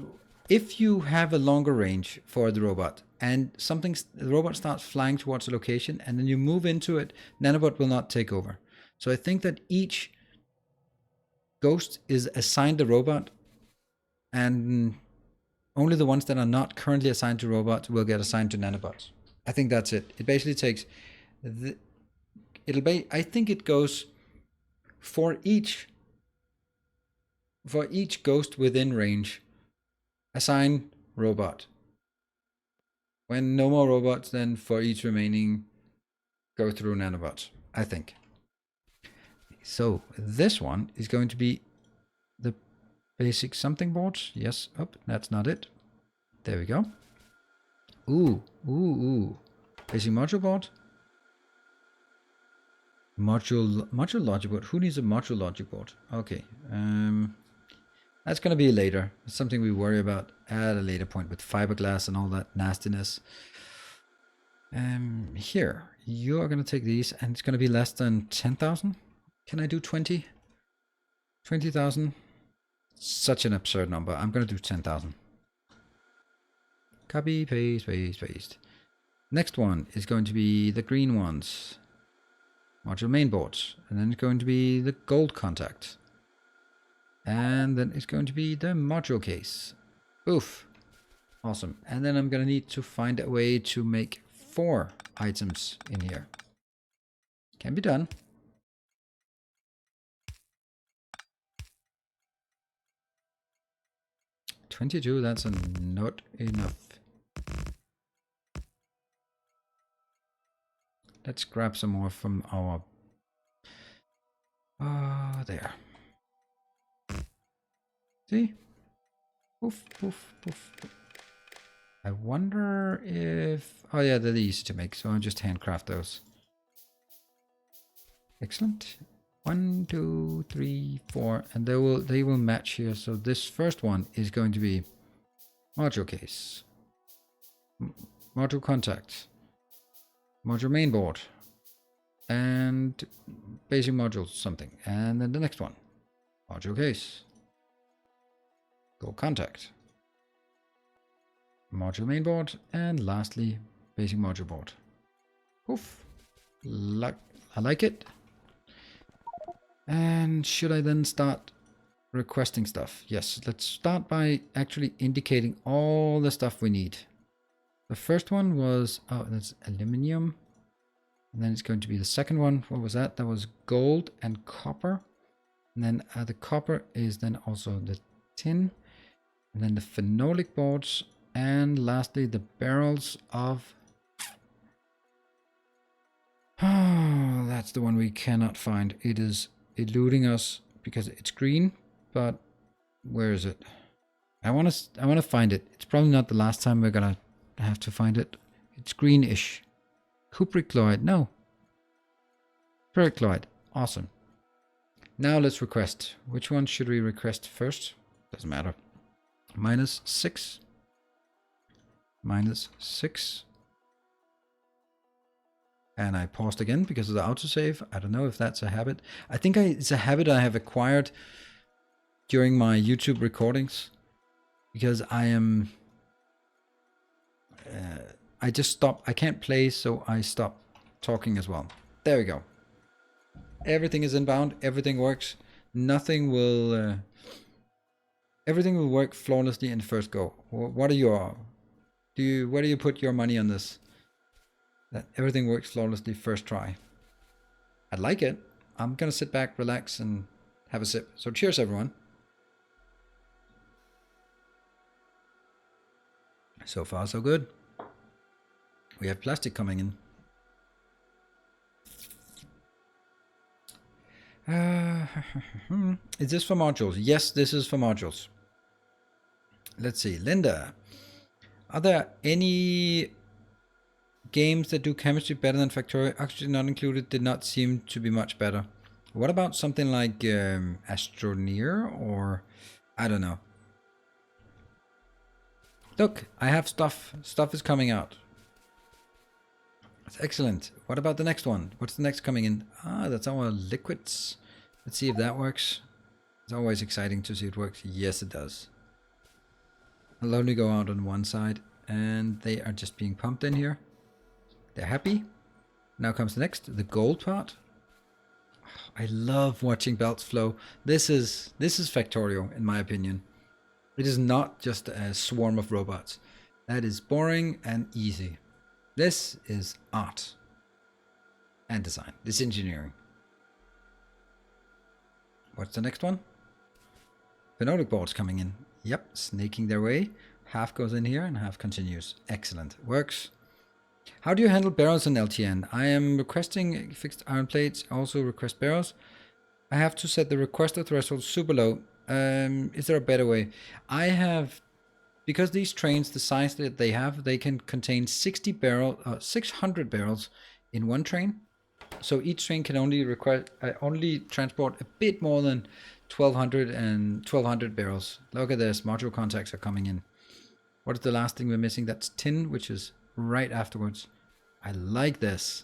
If you have a longer range for the robot and the robot starts flying towards a location and then you move into it, nanobot will not take over. So I think that each ghost is assigned a robot, and only the ones that are not currently assigned to robots will get assigned to nanobots. I think that's it. It basically takes I think it goes for each ghost within range, assign robot. When no more robots, then for each remaining, go through nanobots, I think. So this one is going to be the basic something boards. Yes, oh, that's not it. There we go. Ooh. Basic module board. Module logic board. Who needs a module logic board? Okay. That's going to be later. It's something we worry about at a later point with fiberglass and all that nastiness. Here, you are going to take these, and it's going to be less than 10,000. Can I do 20? 20,000? Such an absurd number. I'm going to do 10,000. Copy, paste. Next one is going to be the green ones. Module main boards. And then it's going to be the gold contact. And then it's going to be the module case. Oof. Awesome. And then I'm going to need to find a way to make 4 items in here. Can be done. $22, that's not enough. Let's grab some more from our... there. See? Poof, poof, poof. I wonder if... Oh yeah, they're easy to make, so I'll just handcraft those. Excellent. 1, 2, 3, 4, and they will match here. So this first one is going to be module case, module contact, module mainboard, and basic module something. And then the next one, module case, gold contact, module mainboard, and lastly, basic module board. Poof. I like it. And should I then start requesting stuff? Yes, let's start by actually indicating all the stuff we need. The first one was, oh, that's aluminum. And then it's going to be the second one. What was that? That was gold and copper. And then the copper is then also the tin. And then the phenolic boards. And lastly, the barrels of... Oh, that's the one we cannot find. It is eluding us because it's green, but where is it? I want to find it. It's probably not the last time we're gonna have to find it. It's greenish. Cupricloid, no. Pericloid, awesome. Now let's request. Which one should we request first? Doesn't matter. -6. -6. And I paused again because of the autosave. I don't know if that's a habit. I think it's a habit I have acquired during my YouTube recordings. Because I am... I just stop. I can't play, so I stop talking as well. There we go. Everything is inbound. Everything works. Nothing will... everything will work flawlessly in the first go. What are your... where do you put your money on this? That everything works flawlessly first try. I like it. I'm gonna sit back, relax, and have a sip. So cheers, everyone. So far, so good. We have plastic coming in. Is this for modules? Yes, this is for modules. Let's see. Linda, are there any games that do chemistry better than Factorio? Actually not included, did not seem to be much better. What about something like Astroneer, or I don't know. Look, I have stuff. Stuff is coming out. That's excellent. What about the next one? What's the next coming in? Ah, that's our liquids. Let's see if that works. It's always exciting to see it works. Yes, it does. I'll only go out on one side, and they are just being pumped in here. They're happy. Now comes the next, the gold part. I love watching belts flow. This is Factorio, in my opinion. It is not just a swarm of robots. That is boring and easy. This is art and design. This is engineering. What's the next one? Phenolic boards coming in. Yep, snaking their way. Half goes in here and half continues. Excellent. Works. How do you handle barrels in LTN? I am requesting fixed iron plates. Also request barrels. I have to set the requester threshold super low. Is there a better way? I have, because these trains, the size that they have, they can contain 600 barrels in one train. So each train can only transport a bit more than 1200 barrels. Look at this, module contacts are coming in. What is the last thing we're missing? That's tin, which is right afterwards. I like this.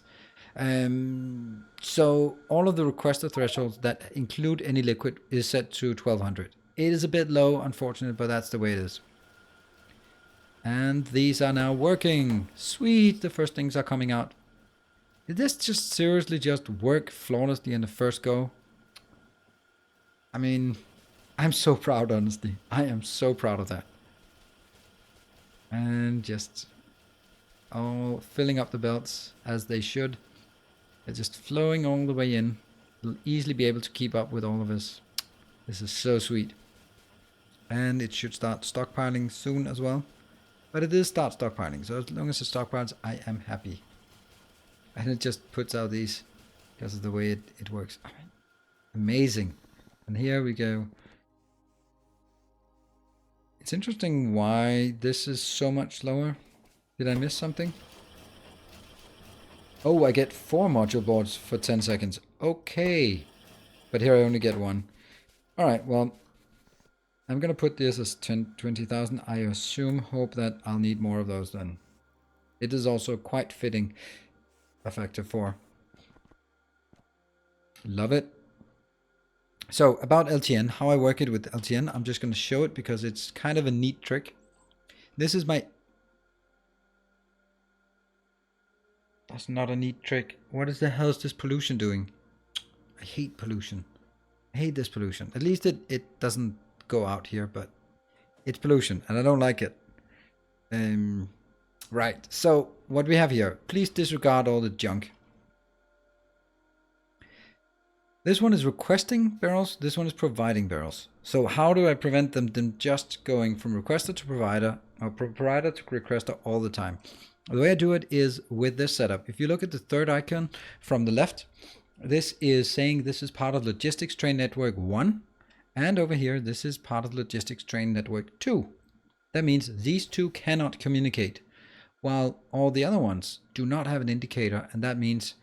So all of the requester thresholds that include any liquid is set to 1200. It is a bit low, unfortunately, but that's the way it is. And these are now working. Sweet, the first things are coming out. Did this just seriously just work flawlessly in the first go? I mean, I'm so proud, honestly. I am so proud of that. And just all filling up the belts as they should. They're just flowing all the way in. We'll easily be able to keep up with all of this. This is so sweet. And it should start stockpiling soon as well. But it is start stockpiling, so as long as it stockpiles, I am happy. And it just puts out these because of the way it works. Amazing. And here we go. It's interesting why this is so much slower. Did I miss something? Oh, I get 4 module boards for 10 seconds. Okay. But here I only get 1. Alright, well, I'm going to put this as 20,000. I hope that I'll need more of those then. It is also quite fitting a factor 4. Love it. So about LTN, how I work it with LTN, I'm just going to show it because it's kind of a neat trick. This is my... That's not a neat trick. What the hell is this pollution doing? I hate pollution. I hate this pollution. At least it doesn't go out here, but it's pollution and I don't like it. Right, so what we have here, please disregard all the junk. This one is requesting barrels, this one is providing barrels. So how do I prevent them just going from requester to provider, or provider to requester all the time? The way I do it is with this setup. If you look at the third icon from the left, this is saying this is part of Logistics Train Network 1. And over here, this is part of Logistics Train Network 2. That means these two cannot communicate, while all the other ones do not have an indicator, and that means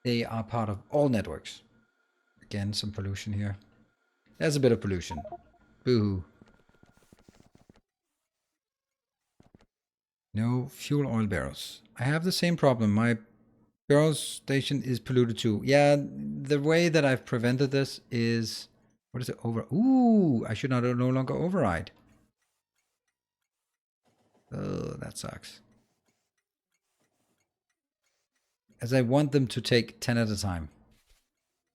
they are part of all networks. Again, some pollution here. There's a bit of pollution. Boo-hoo. No fuel oil barrels. I have the same problem. My barrel station is polluted too. Yeah, the way that I've prevented this is... What is it? Ooh, I should no longer override. Oh, that sucks. As I want them to take 10 at a time.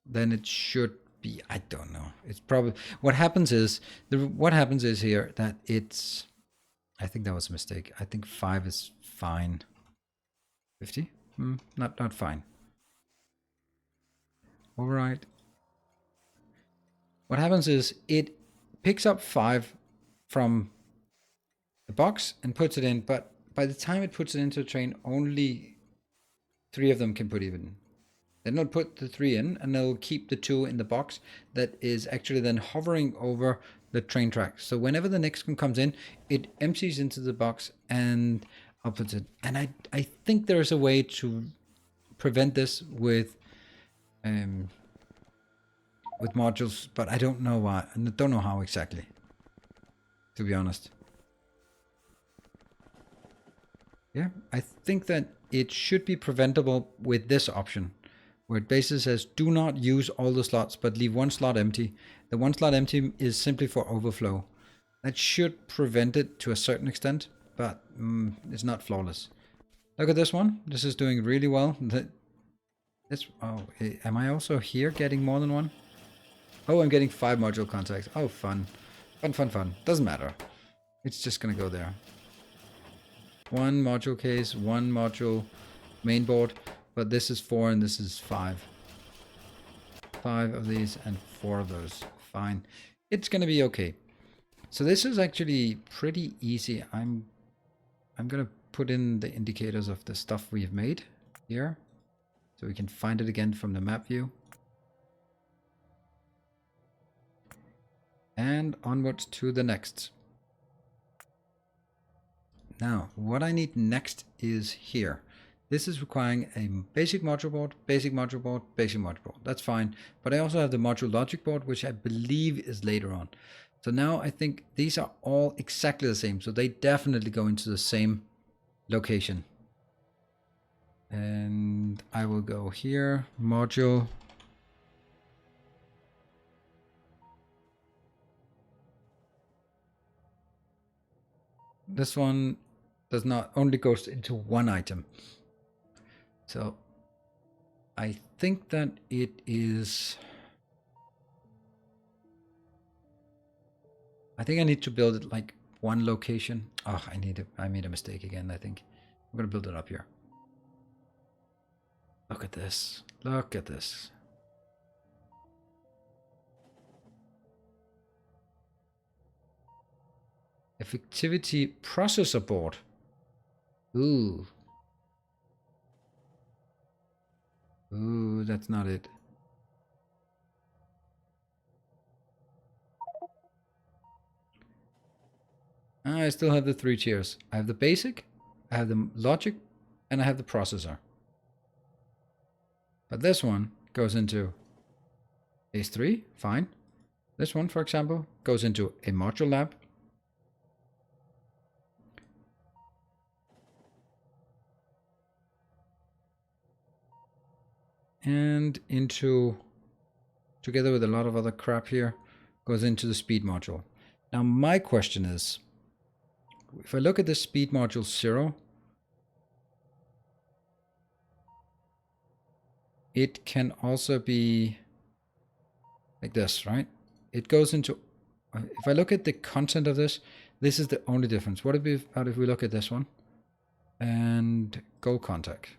Then it should be, I don't know. It's probably, what happens is here that it's, I think that was a mistake. I think 5 is fine. 50? Not fine. Override. What happens is it picks up 5 from the box and puts it in, but by the time it puts it into the train, only 3 of them can put it in. Then they'll put the 3 in and they'll keep the 2 in the box that is actually then hovering over the train tracks. So whenever the next one comes in, it empties into the box and outputs it. And I think there's a way to prevent this with modules, but I don't know why. I don't know how exactly, to be honest. Yeah, I think that it should be preventable with this option, where it basically says do not use all the slots but leave 1 slot empty. The 1 slot empty is simply for overflow. That should prevent it to a certain extent, but it's not flawless. Look at this one. This is doing really well. Am I also here getting more than 1? Oh, I'm getting 5 module contacts. Oh, fun. Fun. Doesn't matter. It's just gonna go there. 1 module case, 1 module mainboard. But this is 4 and this is 5. 5 of these and 4 of those. Fine. It's gonna be okay. So this is actually pretty easy. I'm gonna put in the indicators of the stuff we've made here, so we can find it again from the map view. And onwards to the next. Now, what I need next is here. This is requiring a basic module board, basic module board, basic module board. That's fine. But I also have the module logic board, which I believe is later on. So now I think these are all exactly the same. So they definitely go into the same location. And I will go here, module. This one does not, only goes into 1 item. So I think that it is, I think I need to build it like 1 location. Oh, I made a mistake again, I think. I'm gonna build it up here. Look at this. Look at this. Effectivity processor board. Ooh. Ooh, that's not it. I still have the 3 tiers. I have the basic, I have the logic, and I have the processor. But this one goes into S3, fine. This one, for example, goes into a module lab. And into, together with a lot of other crap here, goes into the speed module. Now my question is, if I look at the speed module 0, it can also be like this, right? It goes into, if I look at the content of this, this is the only difference. What if we look at this one and go contact?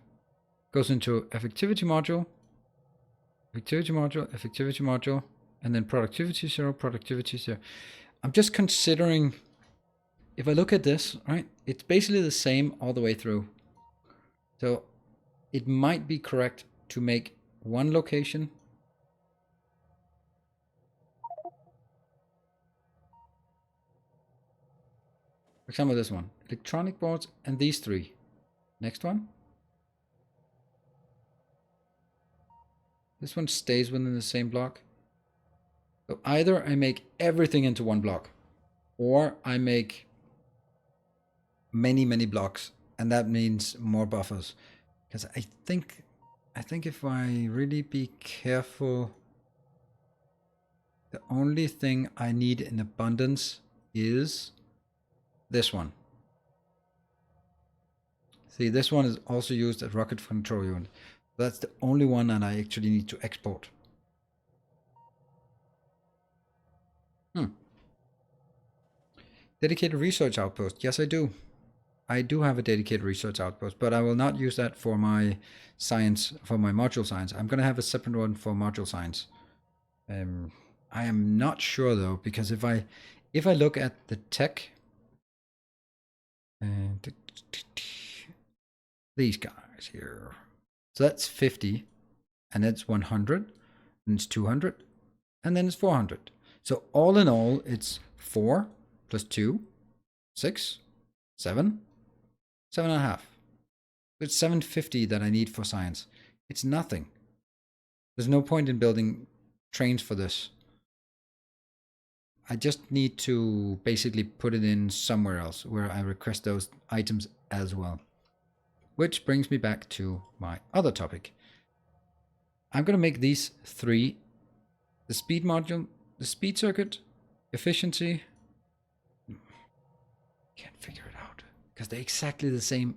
Goes into effectivity module, effectivity module, and then productivity 0, productivity 0. I'm just considering, if I look at this, right, it's basically the same all the way through. So it might be correct to make one location for example this one, electronic boards, and these 3. Next one. This one stays within the same block. So either I make everything into one block, or I make many blocks, and that means more buffers. Because I think if I really be careful, the only thing I need in abundance is this one. See, this one is also used as rocket control unit. That's the only one that I actually need to export. Dedicated research outpost. Yes, I do. I do have a dedicated research outpost, but I will not use that for my science, for my module science. I'm going to have a separate one for module science. I am not sure though, because if I look at the tech, these guys here, so that's 50, and it's 100, and it's 200, and then it's 400. So all in all, it's 4 plus 2, 6, 7, 7.5. It's 750 that I need for science. It's nothing. There's no point in building trains for this. I just need to basically put it in somewhere else where I request those items as well. Which brings me back to my other topic. I'm going to make these 3, the speed module, the speed circuit, efficiency. Can't figure it out because they're exactly the same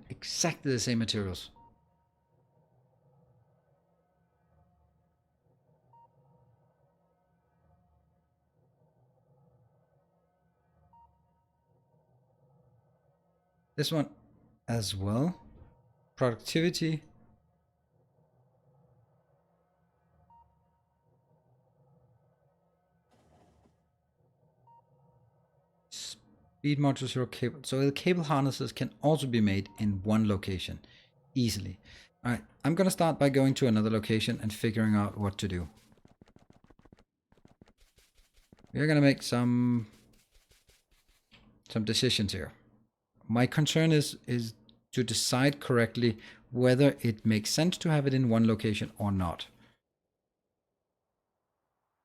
materials. This one as well. Productivity. Speed module 0 cable. So the cable harnesses can also be made in one location easily. All right, I'm going to start by going to another location and figuring out what to do. We're going to make some decisions here. My concern is to decide correctly whether it makes sense to have it in one location or not.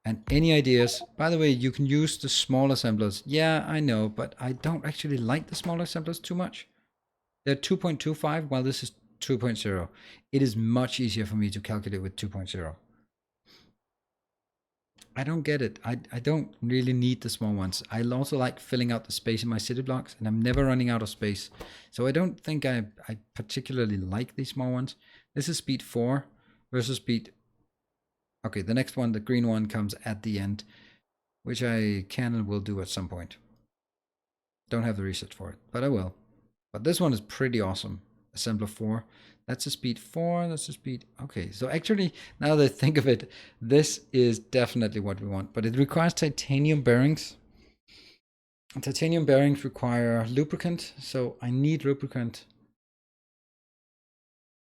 And any ideas? By the way, you can use the small assemblers. Yeah, I know, but I don't actually like the small assemblers too much. They're 2.25 while this is 2.0. It is much easier for me to calculate with 2.0. I don't get it. I don't really need the small ones. I also like filling out the space in my city blocks, and I'm never running out of space. So I don't think I particularly like these small ones. This is speed 4 versus speed. Okay, the next one, the green one, comes at the end, which I can and will do at some point. Don't have the research for it, but I will. But this one is pretty awesome. Assembler 4. That's a speed 4. That's a speed. Okay, so actually, now that I think of it, this is definitely what we want. But it requires titanium bearings. And titanium bearings require lubricant, so I need lubricant.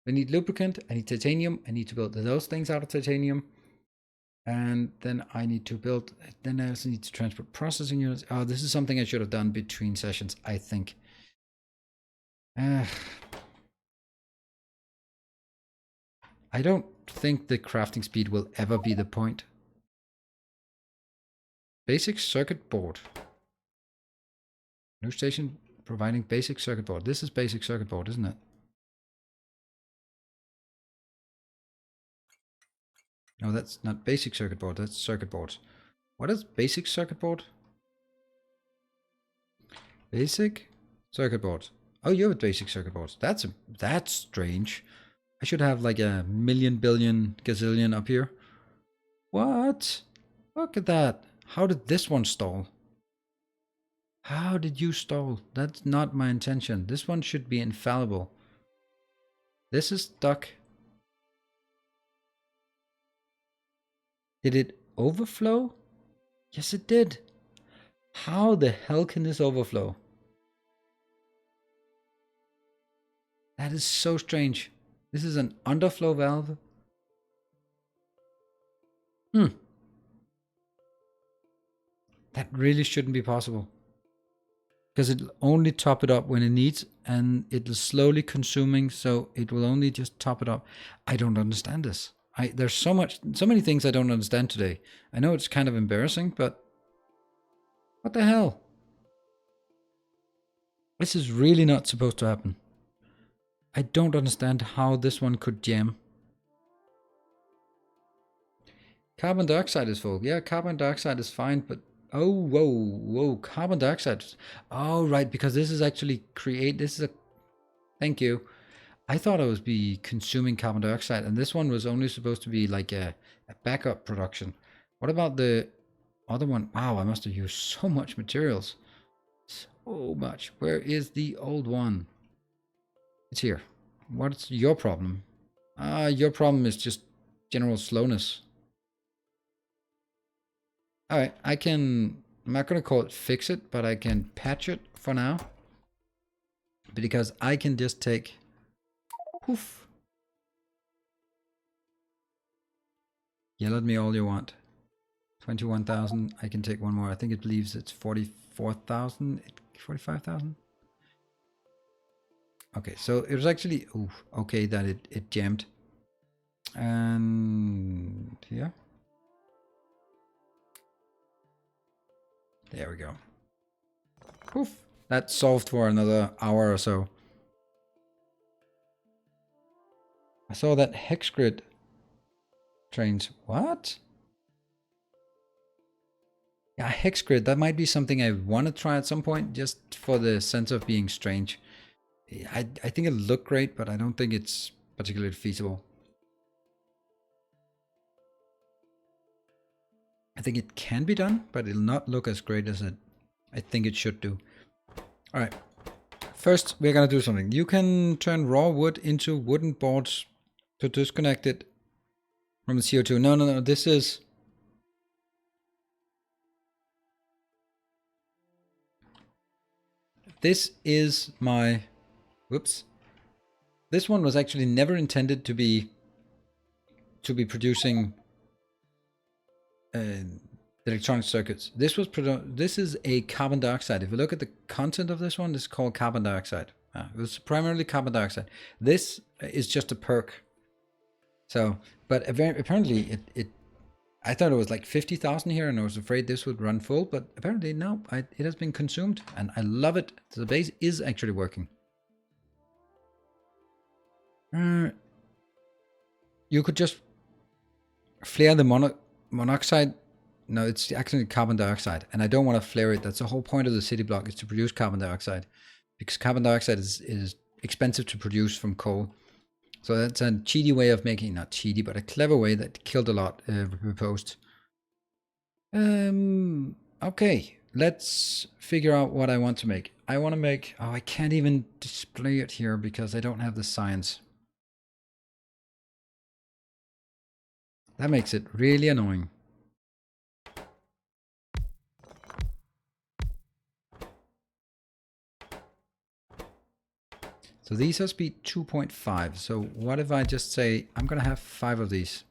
I need lubricant, I need titanium, I need to build those things out of titanium. And then I need to build, then I also need to transport processing units. Oh, this is something I should have done between sessions, I think. I don't think the crafting speed will ever be the point. Basic circuit board. New station providing basic circuit board. This is basic circuit board, isn't it? No, that's not basic circuit board, that's circuit boards. What is basic circuit board? Basic circuit board. Oh, you have a basic circuit board. That's strange. I should have like a million, billion, gazillion up here. What? Look at that. How did this one stall? How did you stall? That's not my intention. This one should be infallible. This is stuck. Did it overflow? Yes, it did. How the hell can this overflow? That is so strange. This is an underflow valve. That really shouldn't be possible. Because it'll only top it up when it needs, and it'll slowly consuming, so it will only just top it up. I don't understand this. There's so many things I don't understand today. I know it's kind of embarrassing, but what the hell? This is really not supposed to happen. I don't understand how this one could jam. Carbon dioxide is full. Yeah, carbon dioxide is fine, but oh, whoa, carbon dioxide. Oh, right, because this is actually thank you. I thought I was be consuming carbon dioxide, and this one was only supposed to be like a backup production. What about the other one? Wow, I must have used so much materials. So much. Where is the old one? It's here. What's your problem? Your problem is just general slowness. Alright, I'm not going to call it fix it, but I can patch it for now. Because I can just take, poof. Yell at me all you want. 21,000, I can take one more. I think it believes it's 44,000, 45,000. Okay, so it was actually, okay that it jammed. And yeah. There we go. Poof. That solved for another hour or so. I saw that hex grid trains. What? Yeah, hex grid. That might be something I want to try at some point, just for the sense of being strange. I think it'll look great, but I don't think it's particularly feasible. I think it can be done, but it'll not look as great as I think it should do. All right. First, we're going to do something. You can turn raw wood into wooden boards to disconnect it from the CO2. No. This is my... Whoops. This one was actually never intended to be producing electronic circuits. This is a carbon dioxide. If you look at the content of this one, this is called carbon dioxide. It was primarily carbon dioxide. This is just a perk. So, but apparently I thought it was like 50,000 here, and I was afraid this would run full, but apparently no, it has been consumed, and I love it. The base is actually working. You could just flare the monoxide. No, it's actually carbon dioxide, and I don't want to flare it. That's the whole point of the city block, is to produce carbon dioxide, because carbon dioxide is expensive to produce from coal. So that's a cheaty way of making, not cheaty, but a clever way that killed a lot proposed. Okay, let's figure out what I want to make. I want to make, I can't even display it here because I don't have the science. That makes it really annoying. So these are speed 2.5. So what if I just say, I'm going to have 5 of these.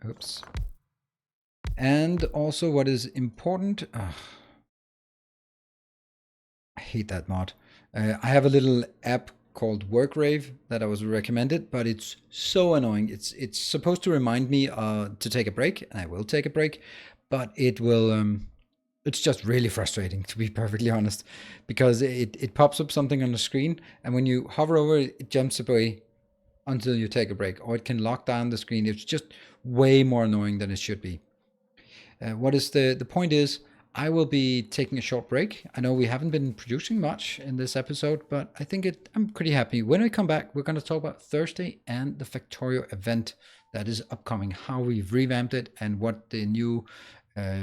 Oops. And also what is important, I hate that mod. I have a little app called WorkRave that I was recommended, but it's so annoying. It's supposed to remind me to take a break, and I will take a break, but it will. It's just really frustrating, to be perfectly honest, because it pops up something on the screen, and when you hover over it, it jumps away until you take a break, or it can lock down the screen. It's just way more annoying than it should be. What is the point is, I will be taking a short break. I know we haven't been producing much in this episode, but I think I'm pretty happy. When we come back, we're going to talk about Thursday and the Factorio event that is upcoming, how we've revamped it, and what the new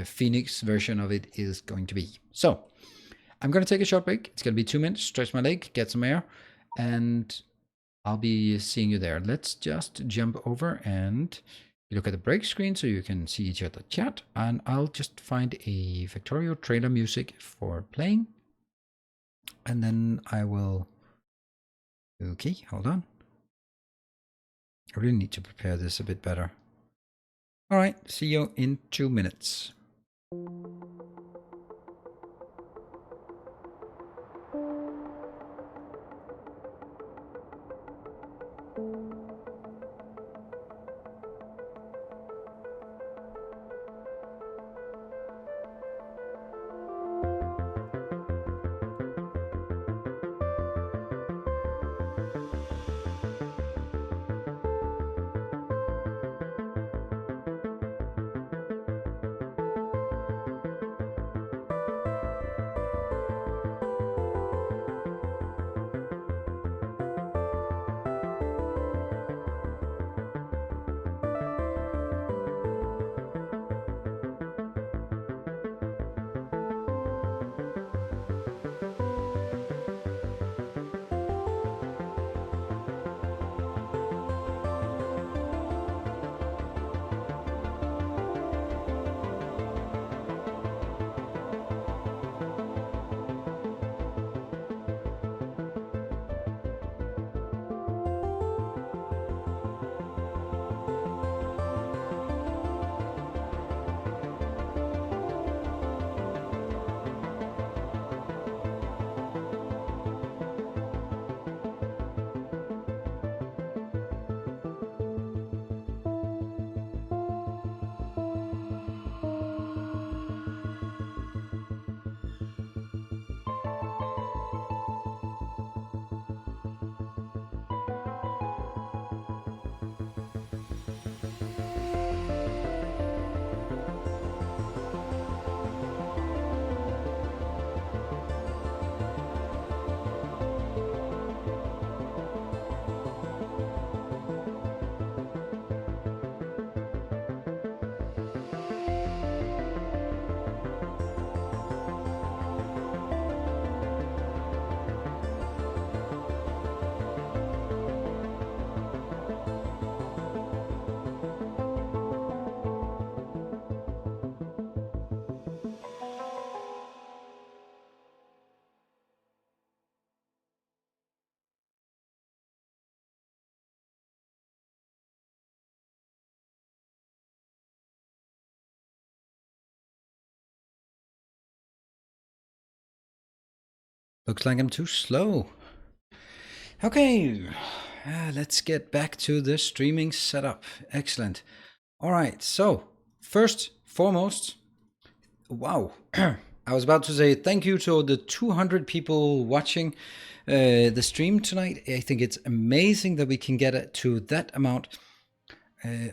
Phoenix version of it is going to be. So I'm going to take a short break. It's going to be 2 minutes, stretch my leg, get some air, and I'll be seeing you there. Let's just jump over and look at the break screen so you can see each other chat, and I'll just find a Factorio trailer music for playing, and then I will... Okay, hold on. I really need to prepare this a bit better. All right, see you in 2 minutes. Looks like I'm too slow. Okay, let's get back to the streaming setup. Excellent. All right, so first, foremost, wow. I was about to say thank you to the 200 people watching the stream tonight. I think it's amazing that we can get it to that amount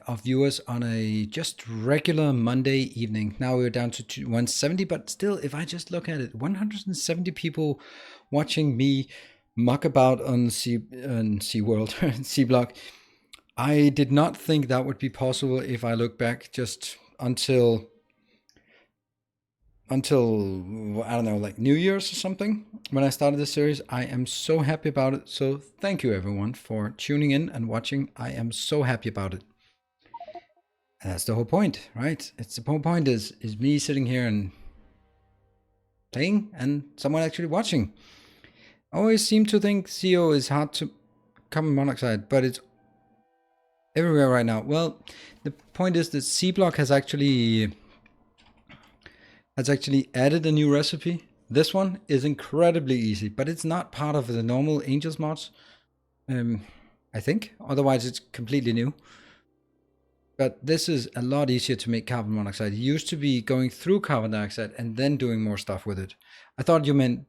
of viewers on a just regular Monday evening. Now we're down to 170, but still, if I just look at it, 170 people watching me muck about on SeaWorld, C-Block. I did not think that would be possible if I look back just until I don't know, like New Year's or something, when I started this series. I am so happy about it. So thank you everyone for tuning in and watching. I am so happy about it. And that's the whole point, right? It's the whole point is me sitting here and playing and someone actually watching. I always seem to think CO is hard to carbon monoxide, but it's everywhere right now. Well, the point is that C-Block has actually added a new recipe. This one is incredibly easy, but it's not part of the normal Angels mods. I think. Otherwise, it's completely new. But this is a lot easier to make carbon monoxide. It used to be going through carbon dioxide and then doing more stuff with it. I thought you meant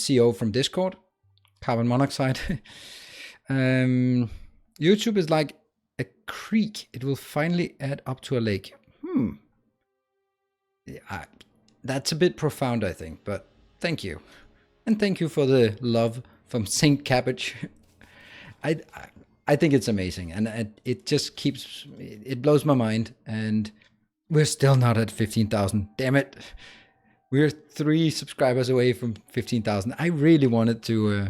CO from Discord, carbon monoxide. YouTube is like a creek. It will finally add up to a lake. That's a bit profound, I think, but thank you. And thank you for the love from Saint Cabbage. I think it's amazing, and it just it blows my mind, and we're still not at 15,000. Damn it. We're 3 subscribers away from 15,000. I really wanted to...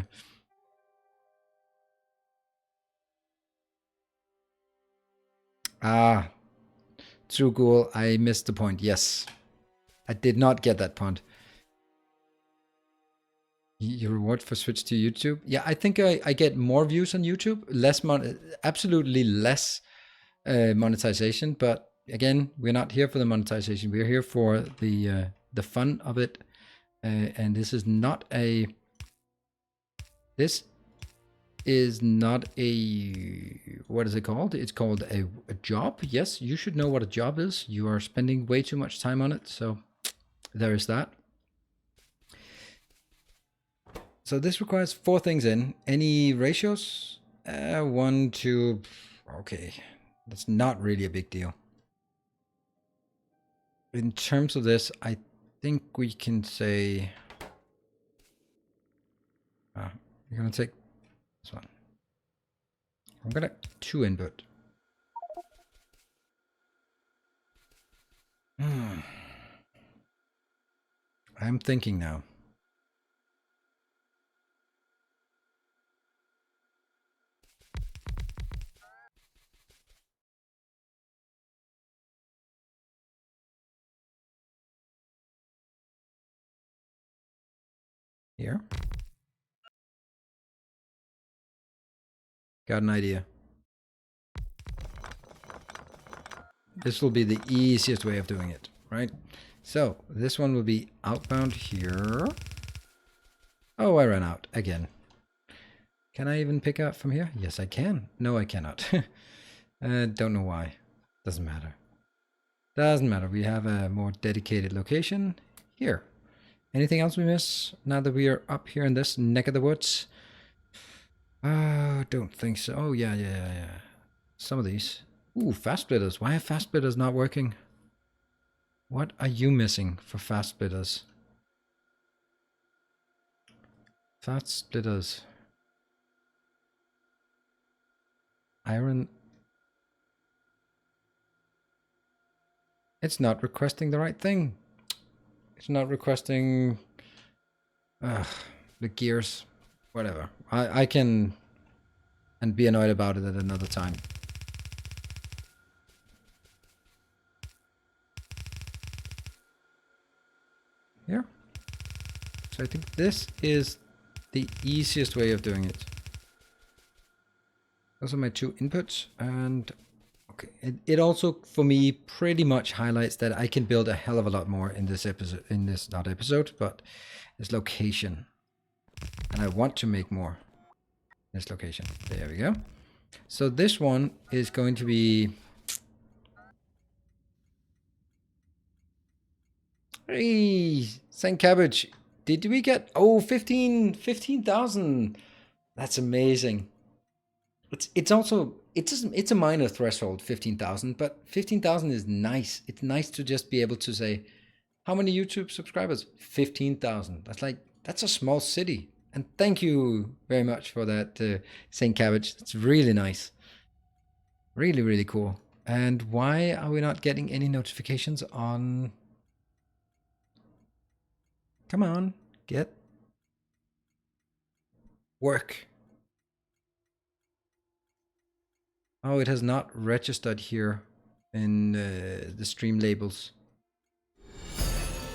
True Ghoul, I missed the point. Yes. I did not get that point. Your reward for switch to YouTube? Yeah, I think I get more views on YouTube, absolutely less monetization. But again, we're not here for the monetization. We're here for the fun of it. And this is not a what is it called? It's called a job. Yes, you should know what a job is. You are spending way too much time on it. So there is that. So this requires 4 things in. Any ratios? 1, 2. Okay, that's not really a big deal. In terms of this, I think we can say... we're going to take this one. I'm going to 2 input. I'm thinking now. Here. Got an idea. This will be the easiest way of doing it, right? So this one will be outbound here. Oh, I ran out again. Can I even pick up from here? Yes, I can. No, I cannot. Don't know why. Doesn't matter. Doesn't matter. We have a more dedicated location here. Anything else we miss now that we are up here in this neck of the woods? Don't think so. Oh, yeah. Some of these. Ooh, fast splitters. Why are fast splitters not working? What are you missing for fast splitters? Fast splitters. Iron. It's not requesting the right thing. It's not requesting the gears. Whatever. I can and be annoyed about it at another time. Here. So I think this is the easiest way of doing it. Those are my 2 inputs, and okay, it also for me pretty much highlights that I can build a hell of a lot more in this episode, but this location, and I want to make more in this location. There we go. So this one is going to be... Hey, Saint Cabbage, did we get... Oh, 15,000. That's amazing. It's also... It's a minor threshold, 15,000, but 15,000 is nice. It's nice to just be able to say, how many YouTube subscribers? 15,000. That's a small city. And thank you very much for that, Saint Cabbage. That's really nice. Really, really cool. And why are we not getting any notifications on... Come on, get work. Oh, it has not registered here in the stream labels.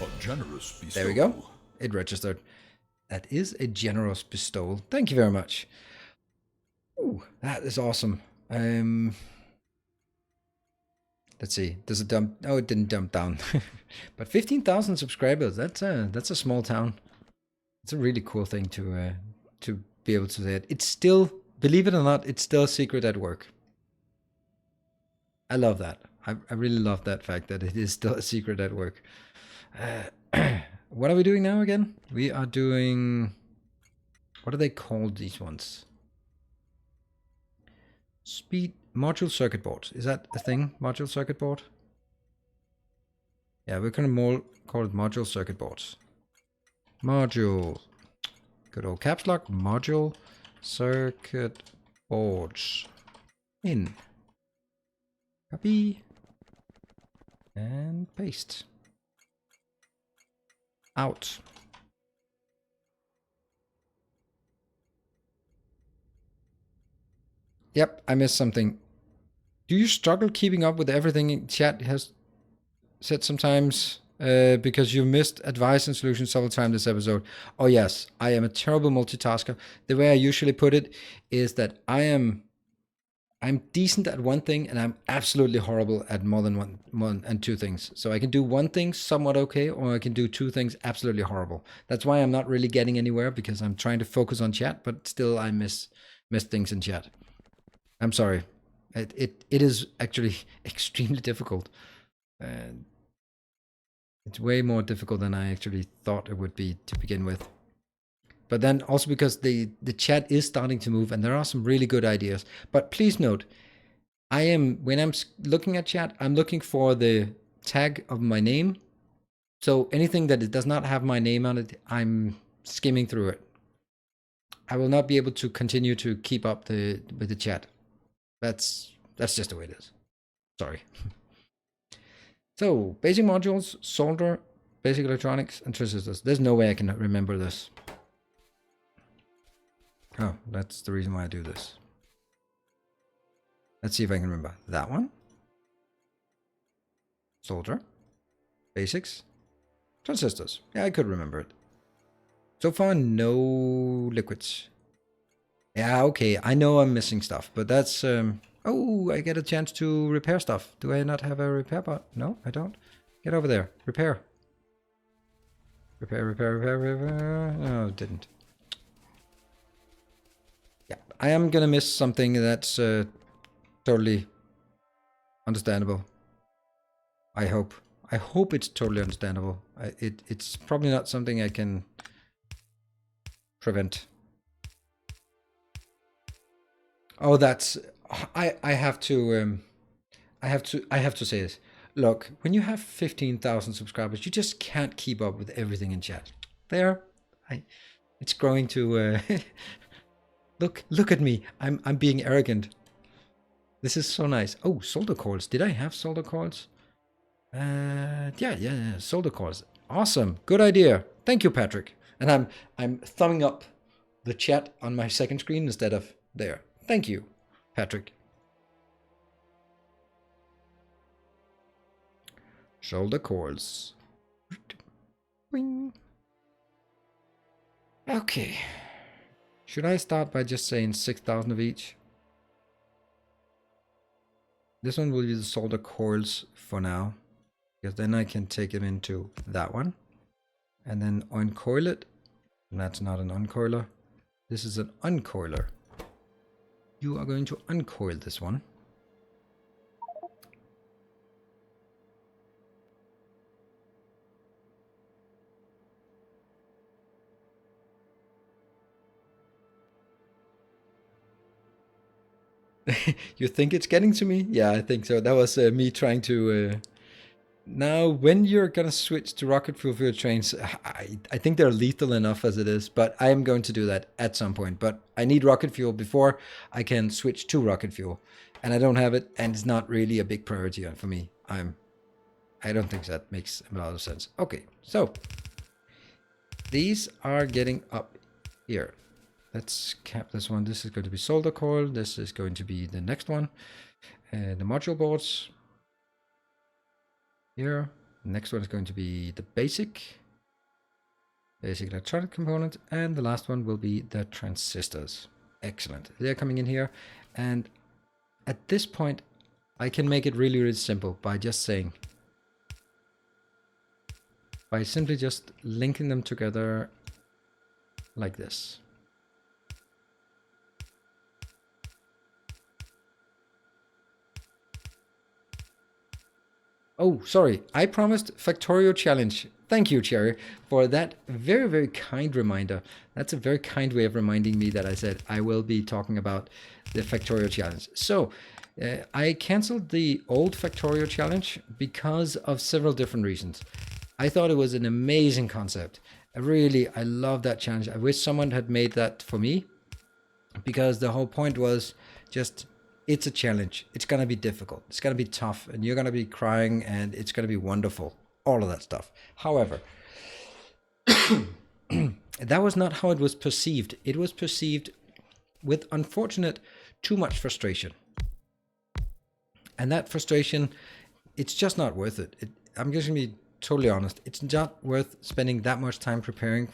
A generous bestowal. There we go. It registered. That is a generous bestowal. Thank you very much. Ooh, that is awesome. Let's see. Does it dump? Oh, it didn't dump down. But 15,000 subscribers. That's a small town. It's a really cool thing to be able to say it. It's still, believe it or not, it's still a secret at work. I love that. I really love that fact that it is still a secret at work. What are we doing now again? We are doing, what are they called, these ones? Speed module circuit board. Is that a thing? Module circuit board? Yeah, we're gonna call it module circuit boards. Module. Good old caps lock. Module circuit boards. In. Copy. And paste. Out. Yep, I missed something. Do you struggle keeping up with everything chat has said sometimes because you missed advice and solutions several times this episode? Oh yes, I am a terrible multitasker. The way I usually put it is that I'm decent at one thing and I'm absolutely horrible at more than one and two things. So I can do one thing somewhat okay, or I can do two things absolutely horrible. That's why I'm not really getting anywhere, because I'm trying to focus on chat, but still I miss things in chat. I'm sorry. It is actually extremely difficult. It's way more difficult than I actually thought it would be to begin with. But then also because the chat is starting to move and there are some really good ideas. But please note, when I'm looking at chat, I'm looking for the tag of my name. So anything that it does not have my name on it, I'm skimming through it. I will not be able to continue to keep up with the chat. That's just the way it is. Sorry. So, basic modules, solder, basic electronics, and transistors. There's no way I can remember this. Oh, that's the reason why I do this. Let's see if I can remember. That one. Solder. Basics. Transistors. Yeah, I could remember it. So far, no liquids. Yeah, okay. I know I'm missing stuff, but that's... oh, I get a chance to repair stuff. Do I not have a repair bot? No, I don't. Get over there. Repair. Repair. No, it didn't. Yeah, I am gonna miss something that's totally understandable. I hope. I hope it's totally understandable. It's probably not something I can prevent. Oh, that's... I have to say this. Look, when you have 15,000 subscribers, you just can't keep up with everything in chat. There, it's growing to look at me. I'm being arrogant. This is so nice. Oh, solder coils. Did I have solder coils? Yeah, solder coils. Awesome. Good idea. Thank you, Patrick. And I'm thumbing up the chat on my second screen instead of there. Thank you, Patrick. Shoulder coils. Okay. Should I start by just saying 6,000 of each? This one will use the solder coils for now, because then I can take them into that one and then uncoil it. And that's not an uncoiler. This is an uncoiler. You are going to uncoil this one. You think it's getting to me? Yeah, I think so. That was me trying to... Now, when you're going to switch to rocket fuel for your trains, I think they're lethal enough as it is, but I am going to do that at some point. But I need rocket fuel before I can switch to rocket fuel. And I don't have it, and it's not really a big priority for me. I don't think that makes a lot of sense. Okay, so these are getting up here. Let's cap this one. This is going to be solder coil. This is going to be the next one. The module boards. Here. Next one is going to be the basic electronic component, and the last one will be the transistors. Excellent. They're coming in here, and at this point I can make it really, really simple by just saying, by simply just linking them together like this. Oh, sorry, I promised Factorio challenge. Thank you, Cherry, for that very, very kind reminder. That's a very kind way of reminding me that I said I will be talking about the Factorio challenge. So I canceled the old Factorio challenge because of several different reasons. I thought it was an amazing concept. I love that challenge. I wish someone had made that for me, because the whole point was just, it's a challenge. It's going to be difficult. It's going to be tough, and you're going to be crying, and it's going to be wonderful. All of that stuff. However, that was not how it was perceived. It was perceived with, unfortunate, too much frustration. And that frustration, it's just not worth it. I'm just going to be totally honest. It's not worth spending that much time preparing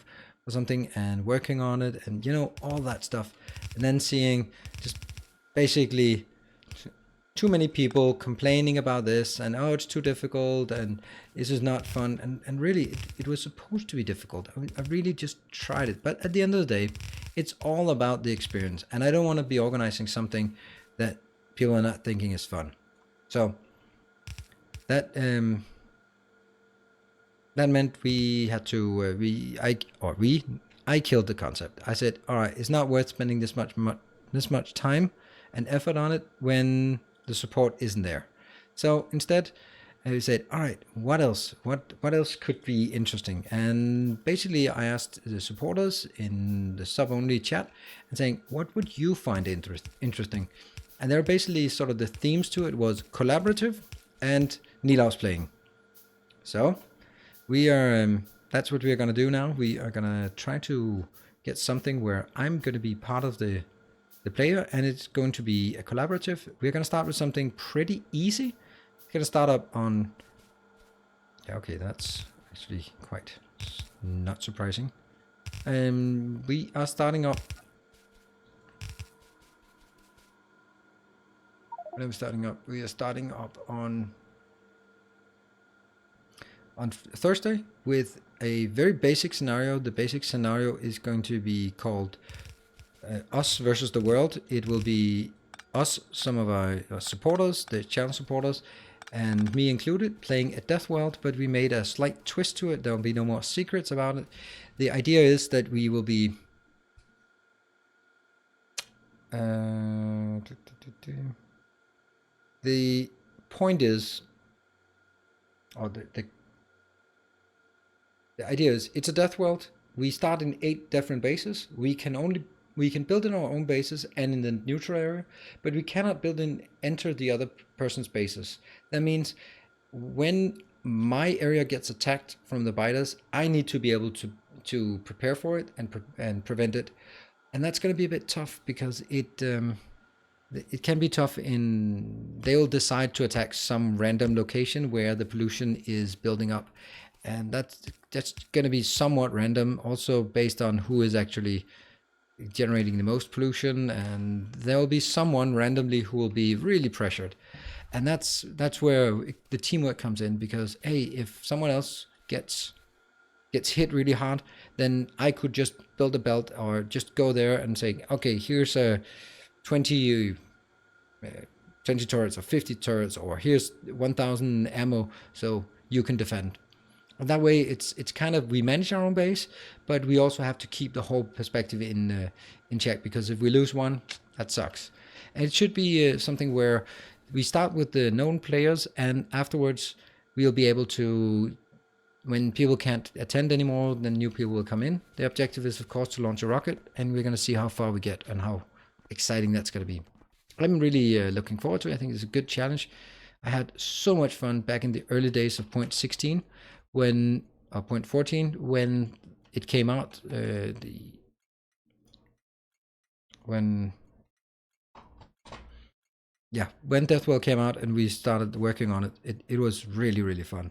for something and working on it and, you know, all that stuff. And then seeing just basically too many people complaining about this and, oh, it's too difficult and this is not fun. And really, it was supposed to be difficult. I really just tried it. But at the end of the day, it's all about the experience. And I don't want to be organizing something that people are not thinking is fun. So that meant we had to I killed the concept. I said, all right, it's not worth spending this much time and effort on it when the support isn't there. So instead, I said, all right, what else? What else could be interesting? And basically, I asked the supporters in the sub-only chat and saying, what would you find interesting? And there are basically sort of the themes to it was collaborative and Nilaus playing. So we are, that's what we're going to do now. We are going to try to get something where I'm going to be part of the player, and it's going to be a collaborative. We're going to start with something pretty easy. We're going to start up on, yeah, okay, that's actually quite not surprising. We are starting up. When I'm starting up, we are starting up on Thursday with a very basic scenario. The basic scenario is going to be called us versus the world. It will be us, some of our supporters, the channel supporters, and me included, playing a death world, but we made a slight twist to it. There will be no more secrets about it. The idea is that we will be the point is, or the idea is, it's a death world. We start in 8 different bases. We can build in our own bases and in the neutral area, but we cannot enter the other person's bases. That means when my area gets attacked from the biters, I need to be able to prepare for it and prevent it. And that's going to be a bit tough because it can be tough they'll decide to attack some random location where the pollution is building up. And that's going to be somewhat random, also based on who is actually generating the most pollution, and there will be someone randomly who will be really pressured. And that's where the teamwork comes in, because hey, if someone else gets hit really hard, then I could just build a belt or just go there and say, okay, here's a 20 turrets or 50 turrets, or here's 1,000 ammo, so you can defend. And that way, it's kind of, we manage our own base, but we also have to keep the whole perspective in check, because if we lose one, that sucks. And it should be something where we start with the known players, and afterwards we'll be able to, when people can't attend anymore, then new people will come in. The objective is, of course, to launch a rocket, and we're going to see how far we get and how exciting that's going to be. I'm really looking forward to it. I think it's a good challenge. I had so much fun back in the early days of 0.16. When 0.14, when it came out, when Deathwell came out and we started working on it, it was really, really fun.